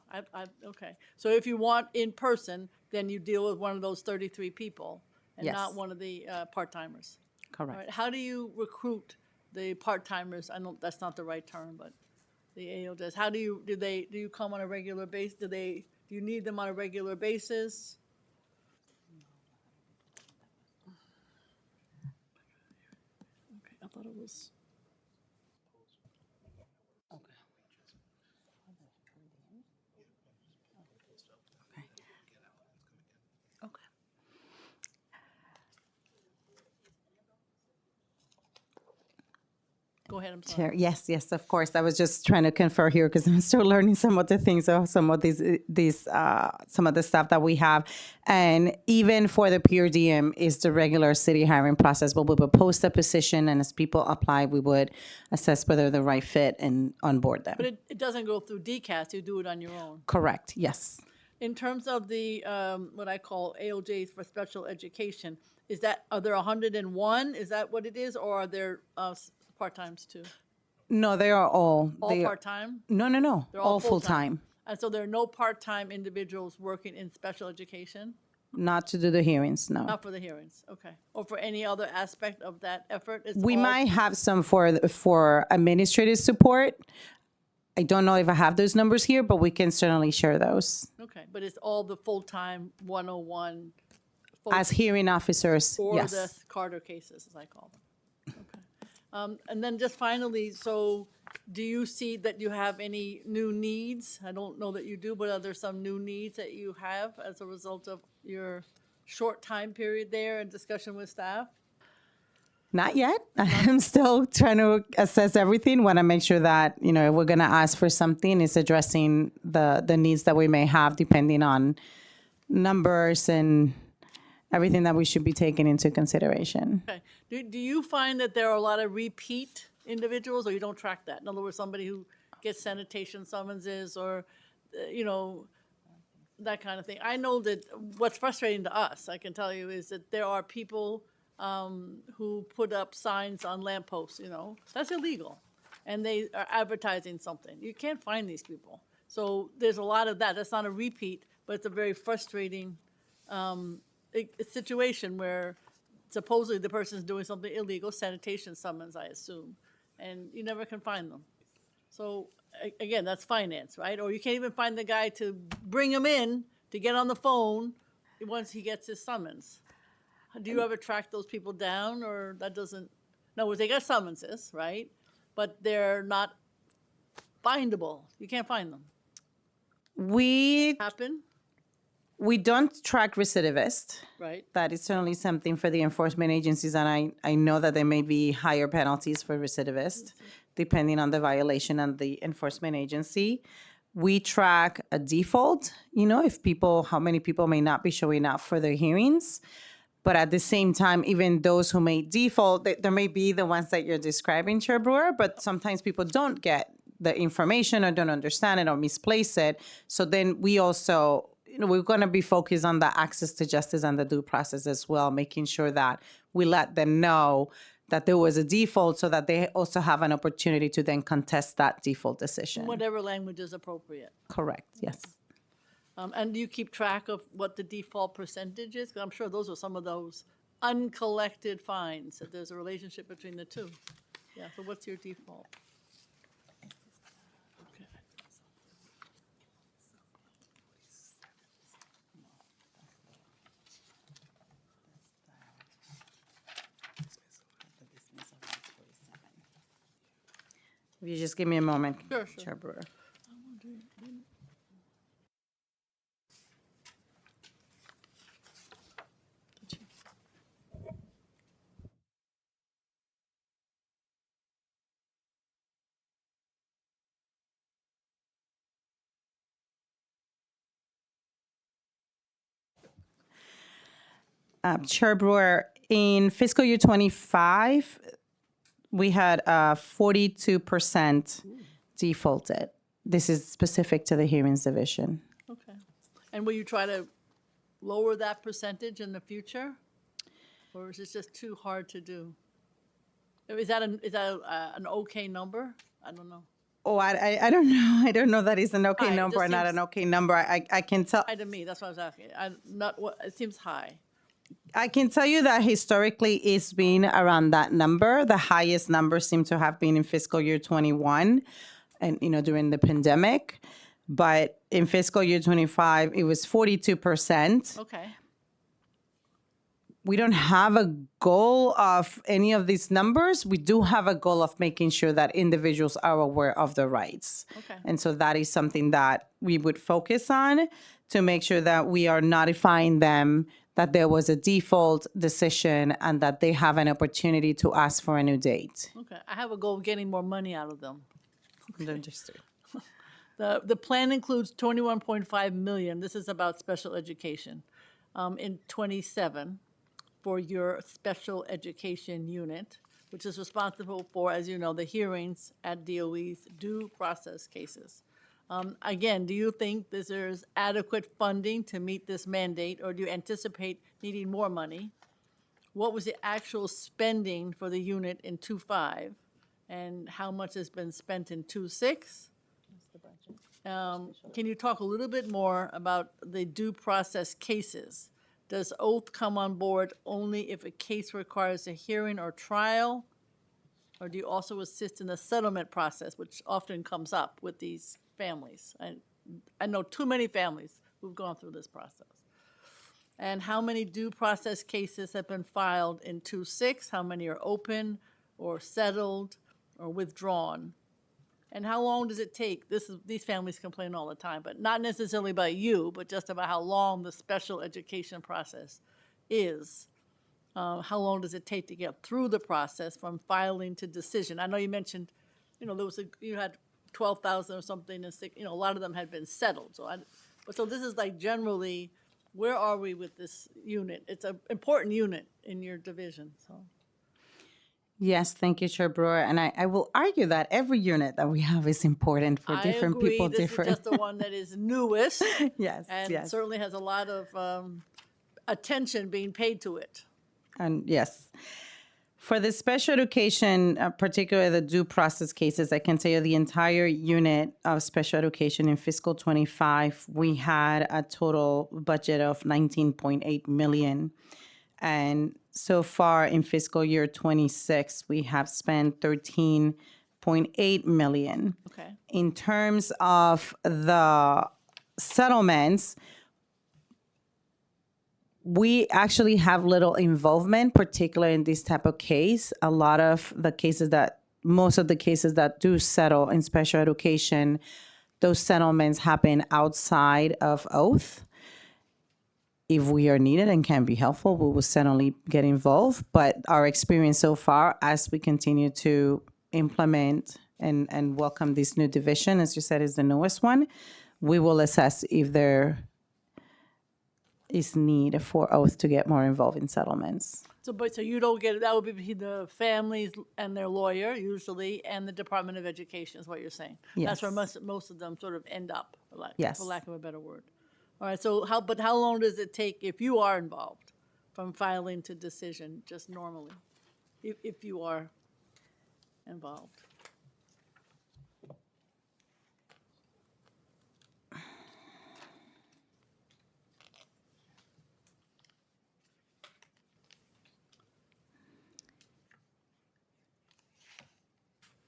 Okay, so if you want in person, then you deal with one of those 33 people and Yes. not one of the part-timers. Correct. All right, how do you recruit the part-timers? I know that's not the right term, but the ALJs, how do you come on a regular basis? Do you need them on a regular basis? Okay, I thought it was. Go ahead, I'm sorry. Chair, yes, of course. I was just trying to confer here because I'm still learning some of the things of some of some of the stuff that we have. And even for the pure DM is the regular city hiring process, but we would post a position, and as people apply, we would assess whether they're the right fit and onboard them. But it doesn't go through DCAS, you do it on your own. Correct, yes. In terms of the, what I call ALJs for special education, are there 101? Is that what it is, or are there part-times too? No, they are all. All part-time? No. They're all full-time. And so there are no part-time individuals working in special education? Not to do the hearings, no. Not for the hearings, okay. Or for any other aspect of that effort? It's We all- might have some for administrative support. I don't know if I have those numbers here, but we can certainly share those. Okay, but it's all the full-time 101 As hearing officers, for yes. the Carter cases, as I call them. Okay. And then just finally, so do you see that you have any new needs? I don't know that you do, but are there some new needs that you have as a result of your short time period there and discussion with staff? Not yet. I'm still trying to assess everything. Want to make sure that, if we're going to ask for something, it's addressing the needs that we may have depending on numbers and everything that we should be taking into consideration. Okay. Do you find that there are a lot of repeat individuals, or you don't track that? In other words, somebody who gets sanitation summonses or, that kind of thing. I know that what's frustrating to us, I can tell you, is that there are people who put up signs on lampposts, that's illegal. And they are advertising something. You can't find these people. So there's a lot of that. That's not a repeat, but it's a very frustrating situation where supposedly the person's doing something illegal, sanitation summons, I assume, and you never can find them. So again, that's finance, right? Or you can't even find the guy to bring him in to get on the phone, once he gets his summons? Do you ever track those people down, or that doesn't? No, they got summonses, right? But they're not findable. You can't find them. We Happen, don't track recidivist. right? That is certainly something for the enforcement agencies, and I know that there may be higher penalties for recidivist, depending on the violation and the enforcement agency. We track a default, if how many people may not be showing up for their hearings. But at the same time, even those who may default, there may be the ones that you're describing, Chair Brewer, but sometimes people don't get the information or don't understand it or misplace it. So then we also, we're going to be focused on the access to justice and the due process as well, making sure that we let them know that there was a default so that they also have an opportunity to then contest that default decision. Whatever language is appropriate. Correct, yes. And do you keep track of what the default percentage is? 'Cause I'm sure those are some of those uncollected fines, that there's a relationship between the two. Yeah, so what's your default? Okay. If you just give me a moment, Sure. Chair Brewer. Chair Brewer, in fiscal year 25, we had 42% defaulted. This is specific to the hearings division. Okay. And will you try to lower that percentage in the future? Or is it just too hard to do? Is that an okay number? I don't know. Oh, I don't know. I don't know that is an okay High, it number just or not seems- an okay number. I can tell. High to me, that's what I was asking. It seems high. I can tell you that historically it's been around that number. The highest number seemed to have been in fiscal year 21 and, during the pandemic. But in fiscal year 25, it was 42%. Okay. We don't have a goal of any of these numbers. We do have a goal of making sure that individuals are aware of their rights. Okay. And so that is something that we would focus on to make sure that we are notifying them that there was a default decision and that they have an opportunity to ask for a new date. Okay. I have a goal of getting more money out of them. Understood. The plan includes 21.5 million. This is about special education in 27 for your special education unit, which is responsible for, as you know, the hearings at DOE's due process cases. Again, do you think there's adequate funding to meet this mandate, or do you anticipate needing more money? What was the actual spending for the unit in 2.5, and how much has been spent in 2.6? Can you talk a little bit more about the due process cases? Does oath come on board only if a case requires a hearing or trial? Or do you also assist in the settlement process, which often comes up with these families? I know too many families who've gone through this process. And how many due process cases have been filed in 2.6? How many are open or settled or withdrawn? And how long does it take? These families complain all the time, but not necessarily about you, but just about how long the special education process is. How long does it take to get through the process from filing to decision? I know you mentioned, you had 12,000 or something, and a lot of them had been settled. So this is like generally, where are we with this unit? It's an important unit in your division. So. Yes, thank you, Chair Brewer. And I will argue that every unit that we have is important for different people. This is just the one that is newest. Yes, and yes. certainly has a lot of attention being paid to it. And yes. For the special education, particularly the due process cases, I can tell you the entire unit of special education in fiscal 25, we had a total budget of 19.8 million. And so far in fiscal year 26, we have spent 13.8 million. Okay. In terms of the settlements, we actually have little involvement, particularly in this type of case. A lot of the cases that, most of the cases that do settle in special education, those settlements happen outside of oath. If we are needed and can be helpful, we will certainly get involved. But our experience so far, as we continue to implement and welcome this new division, as you said, is the newest one, we will assess if there is need for oath to get more involved in settlements. So you don't get, that would be between the families and their lawyer usually, and the Department of Education is what you're saying. That's where Yes. most of them sort of end up, Yes. for lack of a better word. All right, so how long does it take if you are involved from filing to decision, just normally, if you are involved?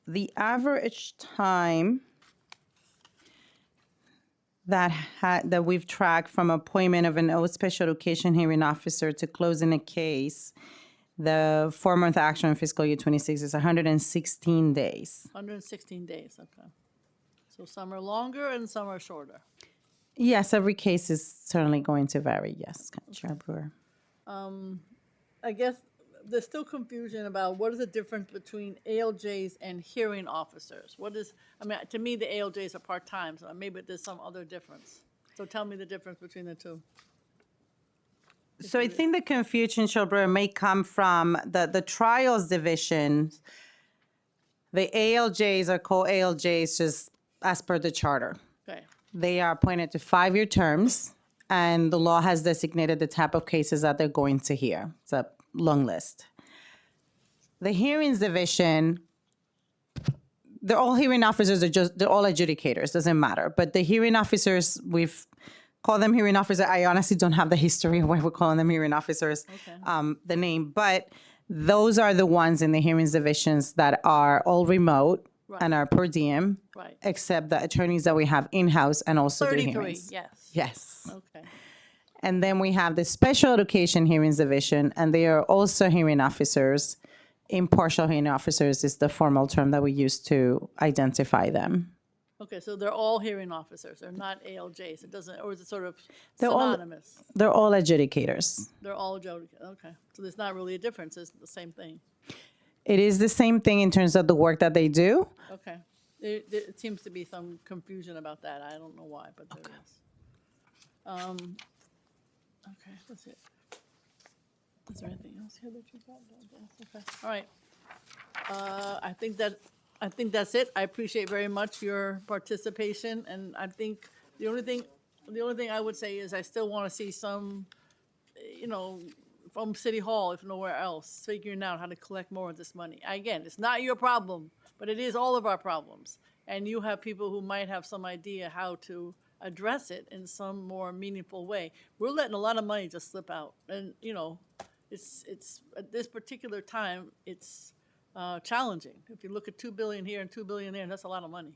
The average time that we've tracked from appointment of an oath special education hearing officer to closing a case, the 4-month action in fiscal year 26 is 116 days. 116 days, okay. So some are longer and some are shorter. Yes, every case is certainly going to vary, yes, Chair Brewer. I guess there's still confusion about what is the difference between ALJs and hearing officers. What is, I mean, to me, the ALJs are part-time, so maybe there's some other difference. So tell me the difference between the two. So I think the confusion, Chair Brewer, may come from the trials division. The ALJs are called ALJs just as per the charter. Okay. They are appointed to 5-year terms, and the law has designated the type of cases that they're going to hear. It's a long list. The hearings division, they're all hearing officers, they're all adjudicators, doesn't matter. But the hearing officers, we've called them hearing officers. I honestly don't have the history of why we're calling them hearing officers, the name. But those are the ones in the hearings divisions that are all remote and are per diem, except the attorneys that we have in-house and also do 33, hearings. yes. Yes. Okay. And then we have the special education hearings division, and they are also hearing officers. Impartial hearing officers is the formal term that we use to identify them. Okay, so they're all hearing officers. They're not ALJs. It doesn't, or is it sort of They're synonymous? They're all adjudicators. They're all adjudicators. Okay, so there's not really a difference. It's the same thing. It is the same thing in terms of the work that they do. Okay. There seems to be some confusion about that. I don't know why, but there is. Okay, that's it. Is there anything else here that you got? Okay, all right. I think that's it. I appreciate very much your participation, and I think the only thing I would say is I still want to see some, from City Hall, if nowhere else, figuring out how to collect more of this money. Again, it's not your problem, but it is all of our problems. And you have people who might have some idea how to address it in some more meaningful way. We're letting a lot of money just slip out. And, it's at this particular time, it's challenging. If you look at $2 billion here and $2 billion there, that's a lot of money.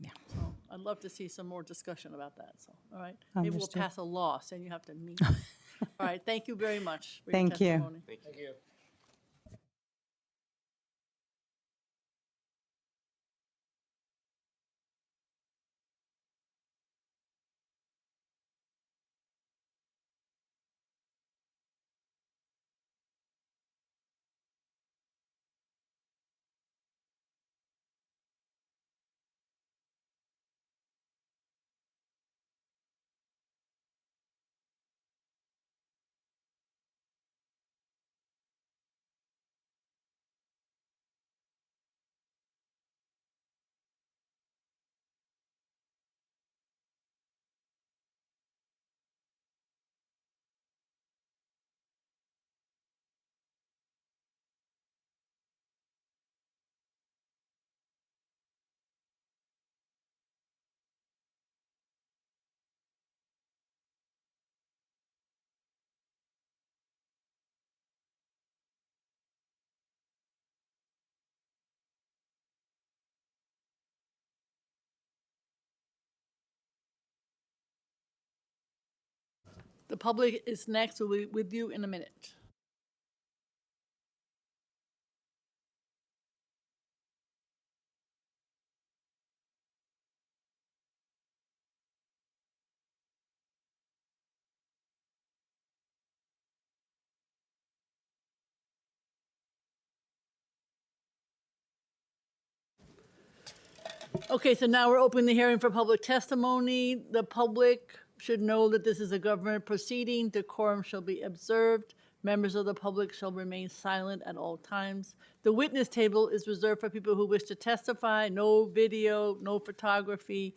Yeah. So I'd love to see some more discussion about that. So, all right. Maybe we'll Understood. pass a law saying you have to meet. All right. Thank you very much for your Thank you. testimony. Thank you. The public is next. We'll be with you in a minute. Okay, so now we're opening the hearing for public testimony. The public should know that this is a government proceeding. Decorum shall be observed. Members of the public shall remain silent at all times. The witness table is reserved for people who wish to testify. No video, no photography.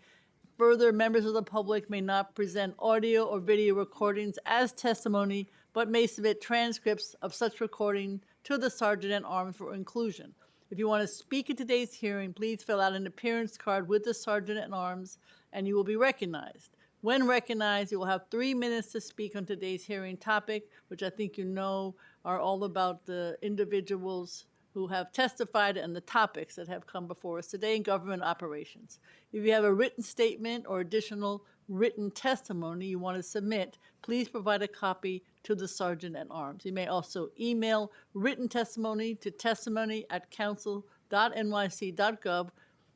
Further, members of the public may not present audio or video recordings as testimony, but may submit transcripts of such recording to the Sergeant at Arms for inclusion. If you want to speak at today's hearing, please fill out an appearance card with the Sergeant at Arms, and you will be recognized. When recognized, you will have 3 minutes to speak on today's hearing topic, which I think you know are all about the individuals who have testified and the topics that have come before us today in government operations. If you have a written statement or additional written testimony you want to submit, please provide a copy to the Sergeant at Arms. You may also email written testimony to testimony@council.nyc.gov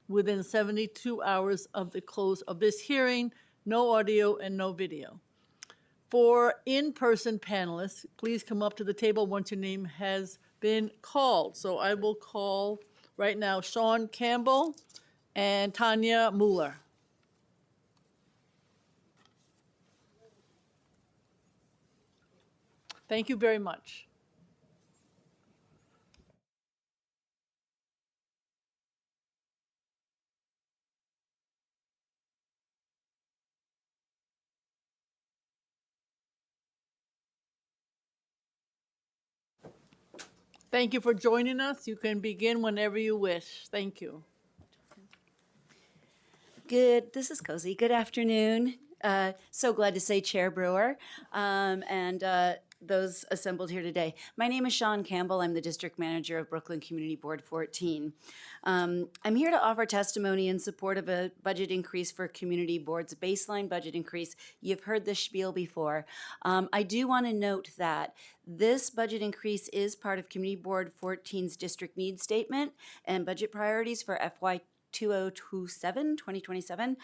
within 72 hours of the close of this hearing. No audio and no video. For in-person panelists, please come up to the table once your name has been called. So I will call right now Sean Campbell and Tanya Mueller. Thank you very much. Thank you for joining us. You can begin whenever you wish. Thank you. This is Cozy. Good afternoon. So glad to say Chair Brewer and those assembled here today. My name is Sean Campbell. I'm the District Manager of Brooklyn Community Board 14. I'm here to offer testimony in support of a budget increase for community boards, a baseline budget increase. You've heard this spiel before. I do want to note that this budget increase is part of Community Board 14's district needs statement and budget priorities for FY 2027.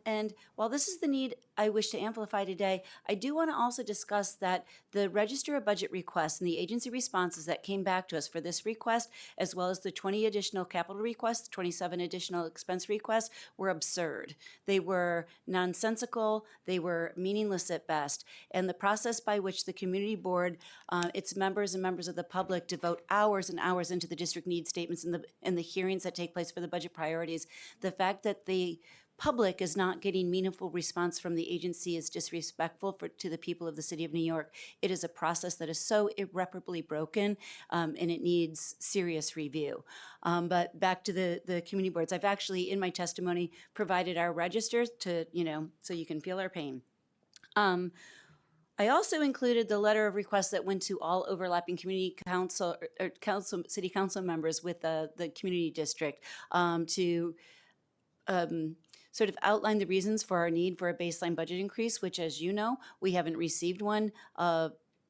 And while this is the need I wish to amplify today, I do want to also discuss that the Register of Budget requests and the agency responses that came back to us for this request, as well as the 20 additional capital requests, 27 additional expense requests, were absurd. They were nonsensical. They were meaningless at best. And the process by which the community board, its members and members of the public devote hours and hours into the district needs statements and the hearings that take place for the budget priorities, the fact that the public is not getting meaningful response from the agency is disrespectful to the people of the city of New York. It is a process that is so irreparably broken, and it needs serious review. But back to the community boards, I've actually, in my testimony, provided our registers to, so you can feel our pain. I also included the letter of request that went to all overlapping community council or city council members with the community district to sort of outline the reasons for our need for a baseline budget increase, which, as you know, we haven't received one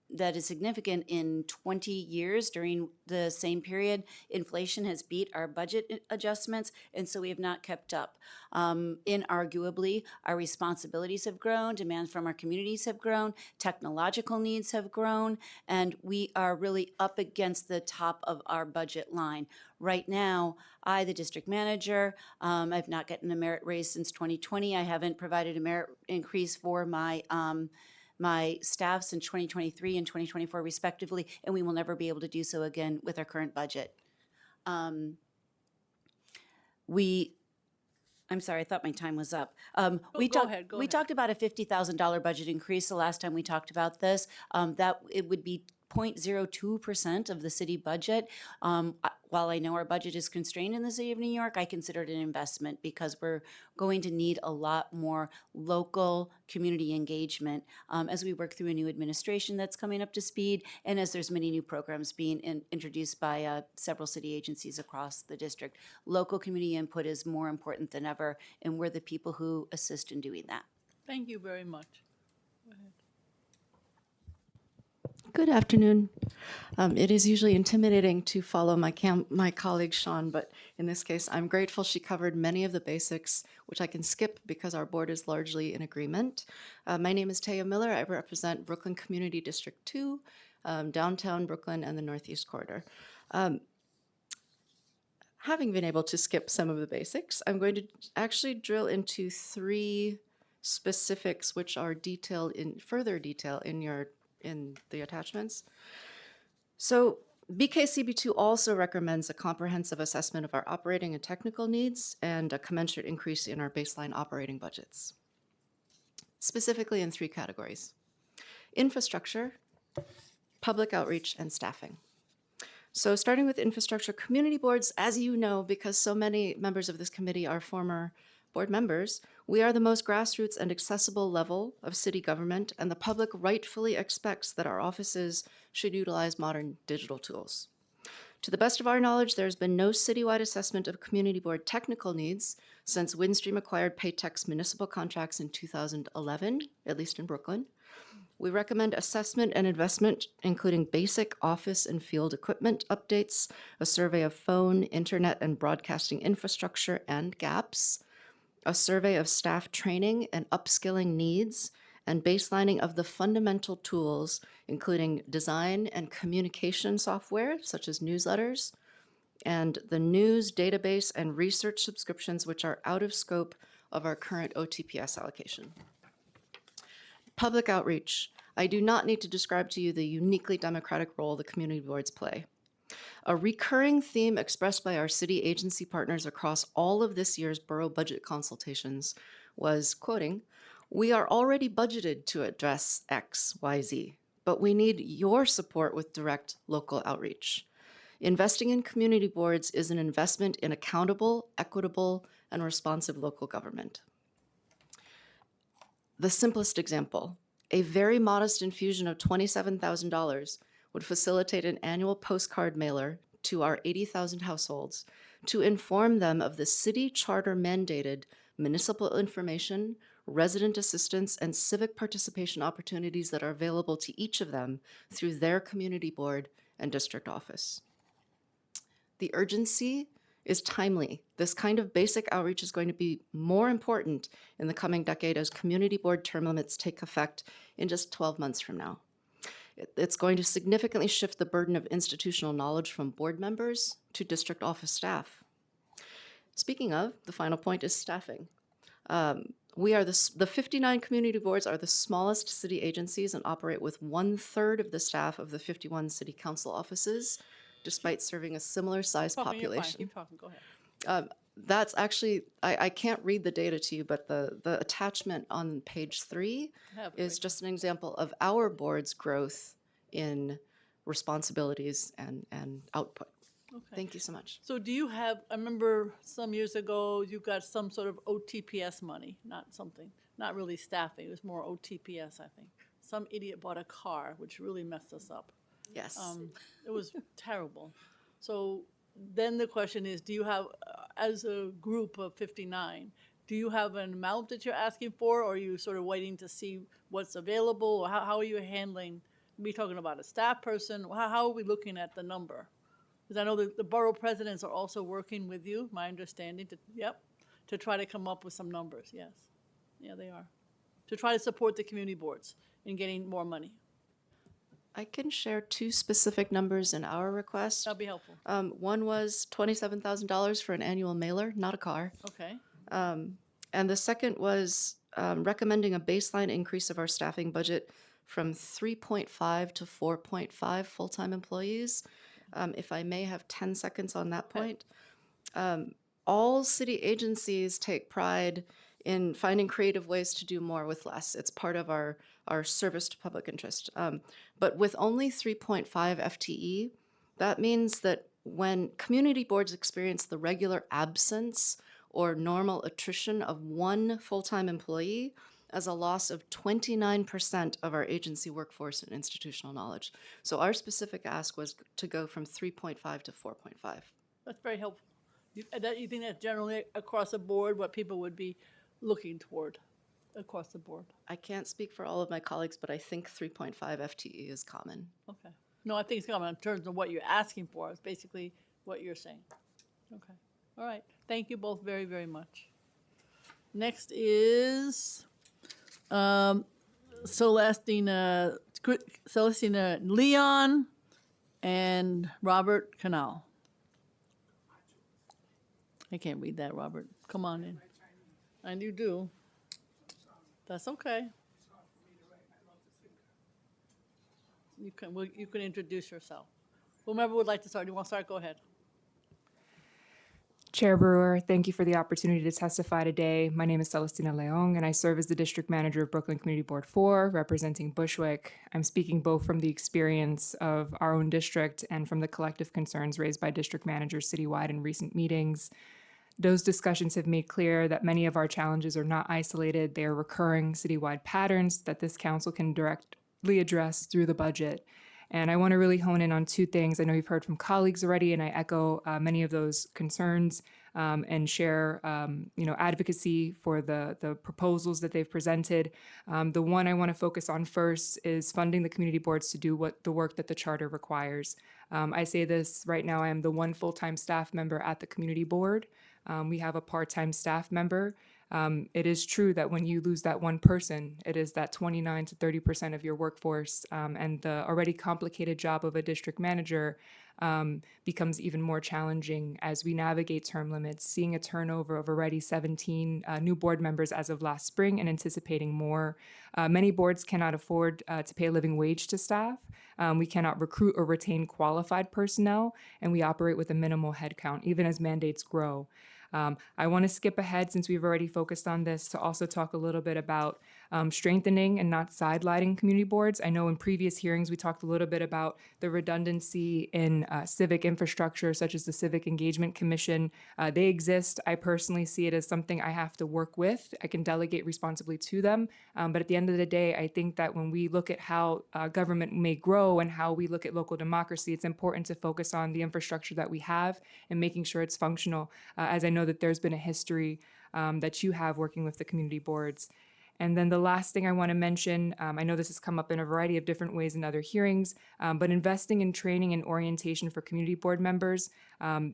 that is significant in 20 years. During the same period, inflation has beat our budget adjustments, and so we have not kept up. Inarguably, our responsibilities have grown, demand from our communities have grown, technological needs have grown, and we are really up against the top of our budget line. Right now, I, the district manager, I've not gotten a merit raise since 2020. I haven't provided a merit increase for my staff since 2023 and 2024 respectively, and we will never be able to do so again with our current budget. I'm sorry, I thought my time was up. We go ahead. talked about a $50,000 budget increase the last time we talked about this. That it would be 0.02% of the city budget. While I know our budget is constrained in the city of New York, I consider it an investment because we're going to need a lot more local community engagement as we work through a new administration that's coming up to speed, and as there's many new programs being introduced by several city agencies across the district. Local community input is more important than ever, and we're the people who assist in doing that. Thank you very much. Go ahead. Good afternoon. It is usually intimidating to follow my colleague Sean, but in this case, I'm grateful she covered many of the basics, which I can skip because our board is largely in agreement. My name is Taya Miller. I represent Brooklyn Community District 2, downtown Brooklyn, and the Northeast Corridor. Having been able to skip some of the basics, I'm going to actually drill into 3 specifics, which are detailed in further detail in the attachments. So BKCB2 also recommends a comprehensive assessment of our operating and technical needs and a commensurate increase in our baseline operating budgets, specifically in 3 categories: infrastructure, public outreach, and staffing. So starting with infrastructure, community boards, as you know, because so many members of this committee are former board members, we are the most grassroots and accessible level of city government, and the public rightfully expects that our offices should utilize modern digital tools. To the best of our knowledge, there's been no citywide assessment of community board technical needs since Windstream acquired Paytech's municipal contracts in 2011, at least in Brooklyn. We recommend assessment and investment, including basic office and field equipment updates, a survey of phone, internet, and broadcasting infrastructure and gaps, a survey of staff training and upskilling needs, and baselining of the fundamental tools, including design and communication software, such as newsletters, and the news database and research subscriptions, which are out of scope of our current OTPS allocation. Public outreach. I do not need to describe to you the uniquely democratic role the community boards play. A recurring theme expressed by our city agency partners across all of this year's borough budget consultations was, quoting, "We are already budgeted to address X, Y, Z, but we need your support with direct local outreach. Investing in community boards is an investment in accountable, equitable, and responsive local government." The simplest example, a very modest infusion of $27,000 would facilitate an annual postcard mailer to our 80,000 households to inform them of the city charter mandated municipal information, resident assistance, and civic participation opportunities that are available to each of them through their community board and district office. The urgency is timely. This kind of basic outreach is going to be more important in the coming decade as community board term limits take effect in just 12 months from now. It's going to significantly shift the burden of institutional knowledge from board members to district office staff. Speaking of, the final point is staffing. We are the 59 community boards are the smallest city agencies and operate with 1/3 of the staff of the 51 city council offices, despite serving a similar size population. Keep talking, go ahead. That's actually, I can't read the data to you, but the attachment on page 3 is just an example of our board's growth in responsibilities and output. Okay. Thank you so much. So do you have, I remember some years ago, you got some sort of OTPS money, not really staffing, it was more OTPS, I think. Some idiot bought a car, which really messed us up. Yes. It was terrible. So then the question is, do you have, as a group of 59, do you have an amount that you're asking for, or are you sort of waiting to see what's available? Or how are you handling, are we talking about a staff person? How are we looking at the number? Because I know that the borough presidents are also working with you, my understanding, to try to come up with some numbers, yes. Yeah, they are. To try to support the community boards in getting more money. I can share 2 specific numbers in our request. That'd be helpful. One was $27,000 for an annual mailer, not a car. Okay. And the second was recommending a baseline increase of our staffing budget from 3.5 to 4.5 full-time employees. If I may have 10 seconds on that point. All city agencies take pride in finding creative ways to do more with less. It's part of our service to public interest. But with only 3.5 FTE, that means that when community boards experience the regular absence or normal attrition of 1 full-time employee as a loss of 29% of our agency workforce and institutional knowledge. So our specific ask was to go from 3.5 to 4.5. That's very helpful. You think that's generally across the board what people would be looking toward? across the board? I can't speak for all of my colleagues, but I think 3.5 FTE is common. Okay. No, I think it's common in terms of what you're asking for. It's basically what you're saying. Okay. All right. Thank you both very, very much. Next is Celestina Leon and Robert Canal. I can't read that, Robert. Come on in. And you do. That's okay. You can introduce yourself. Whomever would like to start. You want to start? Go ahead. Chair Brewer, thank you for the opportunity to testify today. My name is Celestina Leong, and I serve as the District Manager of Brooklyn Community Board 4, representing Bushwick. I'm speaking both from the experience of our own district and from the collective concerns raised by district managers citywide in recent meetings. Those discussions have made clear that many of our challenges are not isolated. They are recurring citywide patterns that this council can directly address through the budget. And I want to really hone in on two things. I know you've heard from colleagues already, and I echo many of those concerns and share, advocacy for the proposals that they've presented. The one I want to focus on first is funding the community boards to do the work that the charter requires. I say this right now, I am the one full-time staff member at the community board. We have a part-time staff member. It is true that when you lose that one person, it is that 29 to 30% of your workforce, and the already complicated job of a district manager becomes even more challenging as we navigate term limits, seeing a turnover of already 17 new board members as of last spring and anticipating more. Many boards cannot afford to pay a living wage to staff. We cannot recruit or retain qualified personnel, and we operate with a minimal headcount, even as mandates grow. I want to skip ahead, since we've already focused on this, to also talk a little bit about strengthening and not sidelining community boards. I know in previous hearings we talked a little bit about the redundancy in civic infrastructure, such as the Civic Engagement Commission. They exist. I personally see it as something I have to work with. I can delegate responsibly to them. But at the end of the day, I think that when we look at how government may grow and how we look at local democracy, it's important to focus on the infrastructure that we have and making sure it's functional, as I know that there's been a history that you have working with the community boards. And then the last thing I want to mention, I know this has come up in a variety of different ways in other hearings, but investing in training and orientation for community board members.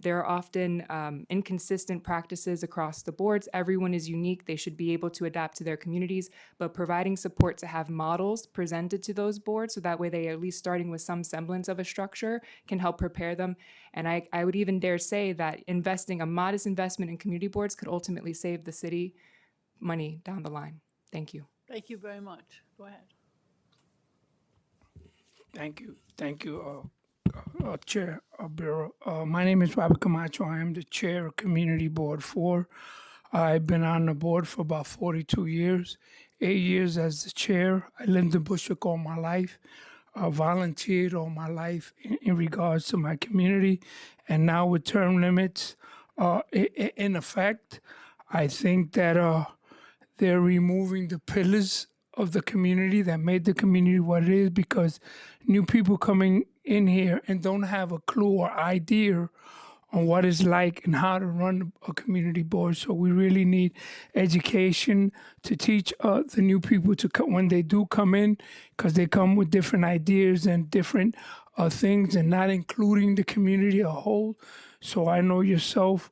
There are often inconsistent practices across the boards. Everyone is unique. They should be able to adapt to their communities, but providing support to have models presented to those boards so that way they are at least starting with some semblance of a structure can help prepare them. And I would even dare say that a modest investment in community boards could ultimately save the city money down the line. Thank you. Thank you very much. Go ahead. Thank you. Thank you, Chair Bureau. My name is Robert Camacho. I am the chair of Community Board 4. I've been on the board for about 42 years, 8 years as the chair. I lived in Bushwick all my life, volunteered all my life in regards to my community. And now with term limits in effect, I think that they're removing the pillars of the community that made the community what it is, because new people coming in here and don't have a clue or idea on what it's like and how to run a community board. So we really need education to teach the new people to come when they do come in, because they come with different ideas and different things and not including the community as a whole. So I know yourself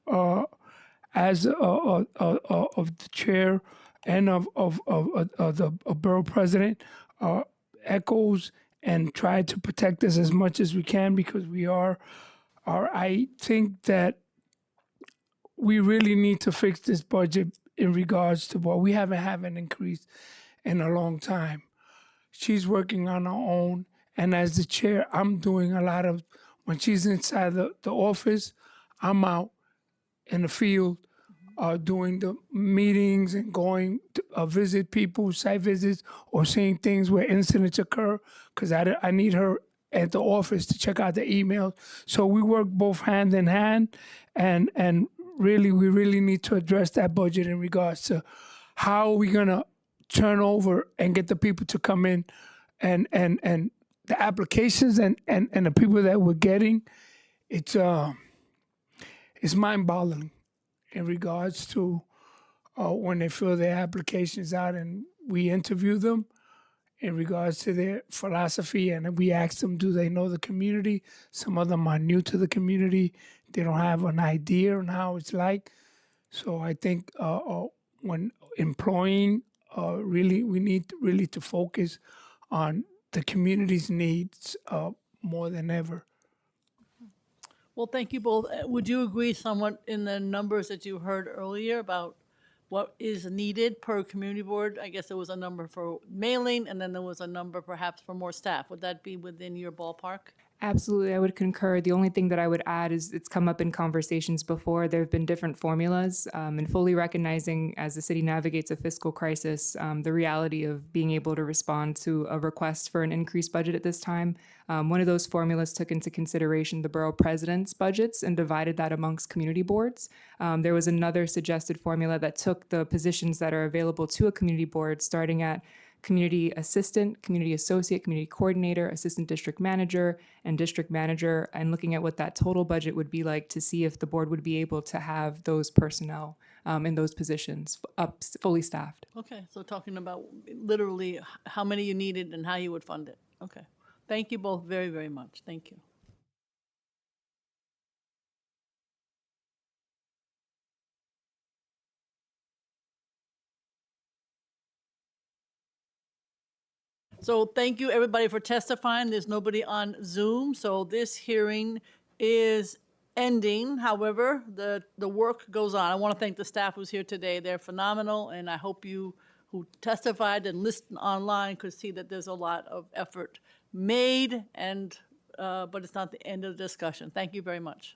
as of the chair and of the borough president echoes and try to protect us as much as we can, because we are I think that we really need to fix this budget in regards to what we haven't had an increase in a long time. She's working on her own, and as the chair, I'm doing a lot of, when she's inside the office, I'm out in the field doing the meetings and going to visit people, site visits, or seeing things where incidents occur, because I need her at the office to check out the emails. So we work both hand in hand, and really, we really need to address that budget in regards to how are we gonna turn over and get the people to come in, and the applications and the people that we're getting, it's mind-boggling in regards to when they fill their applications out and we interview them in regards to their philosophy, and we ask them, do they know the community? Some of them are new to the community. They don't have an idea on how it's like. So I think when employing, really, we need really to focus on the community's needs more than ever. Well, thank you both. Would you agree somewhat in the numbers that you heard earlier about what is needed per community board? I guess there was a number for mailing, and then there was a number perhaps for more staff. Would that be within your ballpark? Absolutely, I would concur. The only thing that I would add is it's come up in conversations before. There have been different formulas, and fully recognizing as the city navigates a fiscal crisis, the reality of being able to respond to a request for an increased budget at this time. One of those formulas took into consideration the borough president's budgets and divided that amongst community boards. There was another suggested formula that took the positions that are available to a community board, starting at community assistant, community associate, community coordinator, assistant district manager, and district manager, and looking at what that total budget would be like to see if the board would be able to have those personnel in those positions up fully staffed. Okay, so talking about literally how many you needed and how you would fund it. Okay. Thank you both very, very much. Thank you. So thank you, everybody, for testifying. There's nobody on Zoom, so this hearing is ending. However, the work goes on. I want to thank the staff who's here today. They're phenomenal, and I hope you who testified and listened online could see that there's a lot of effort made, and but it's not the end of the discussion. Thank you very much.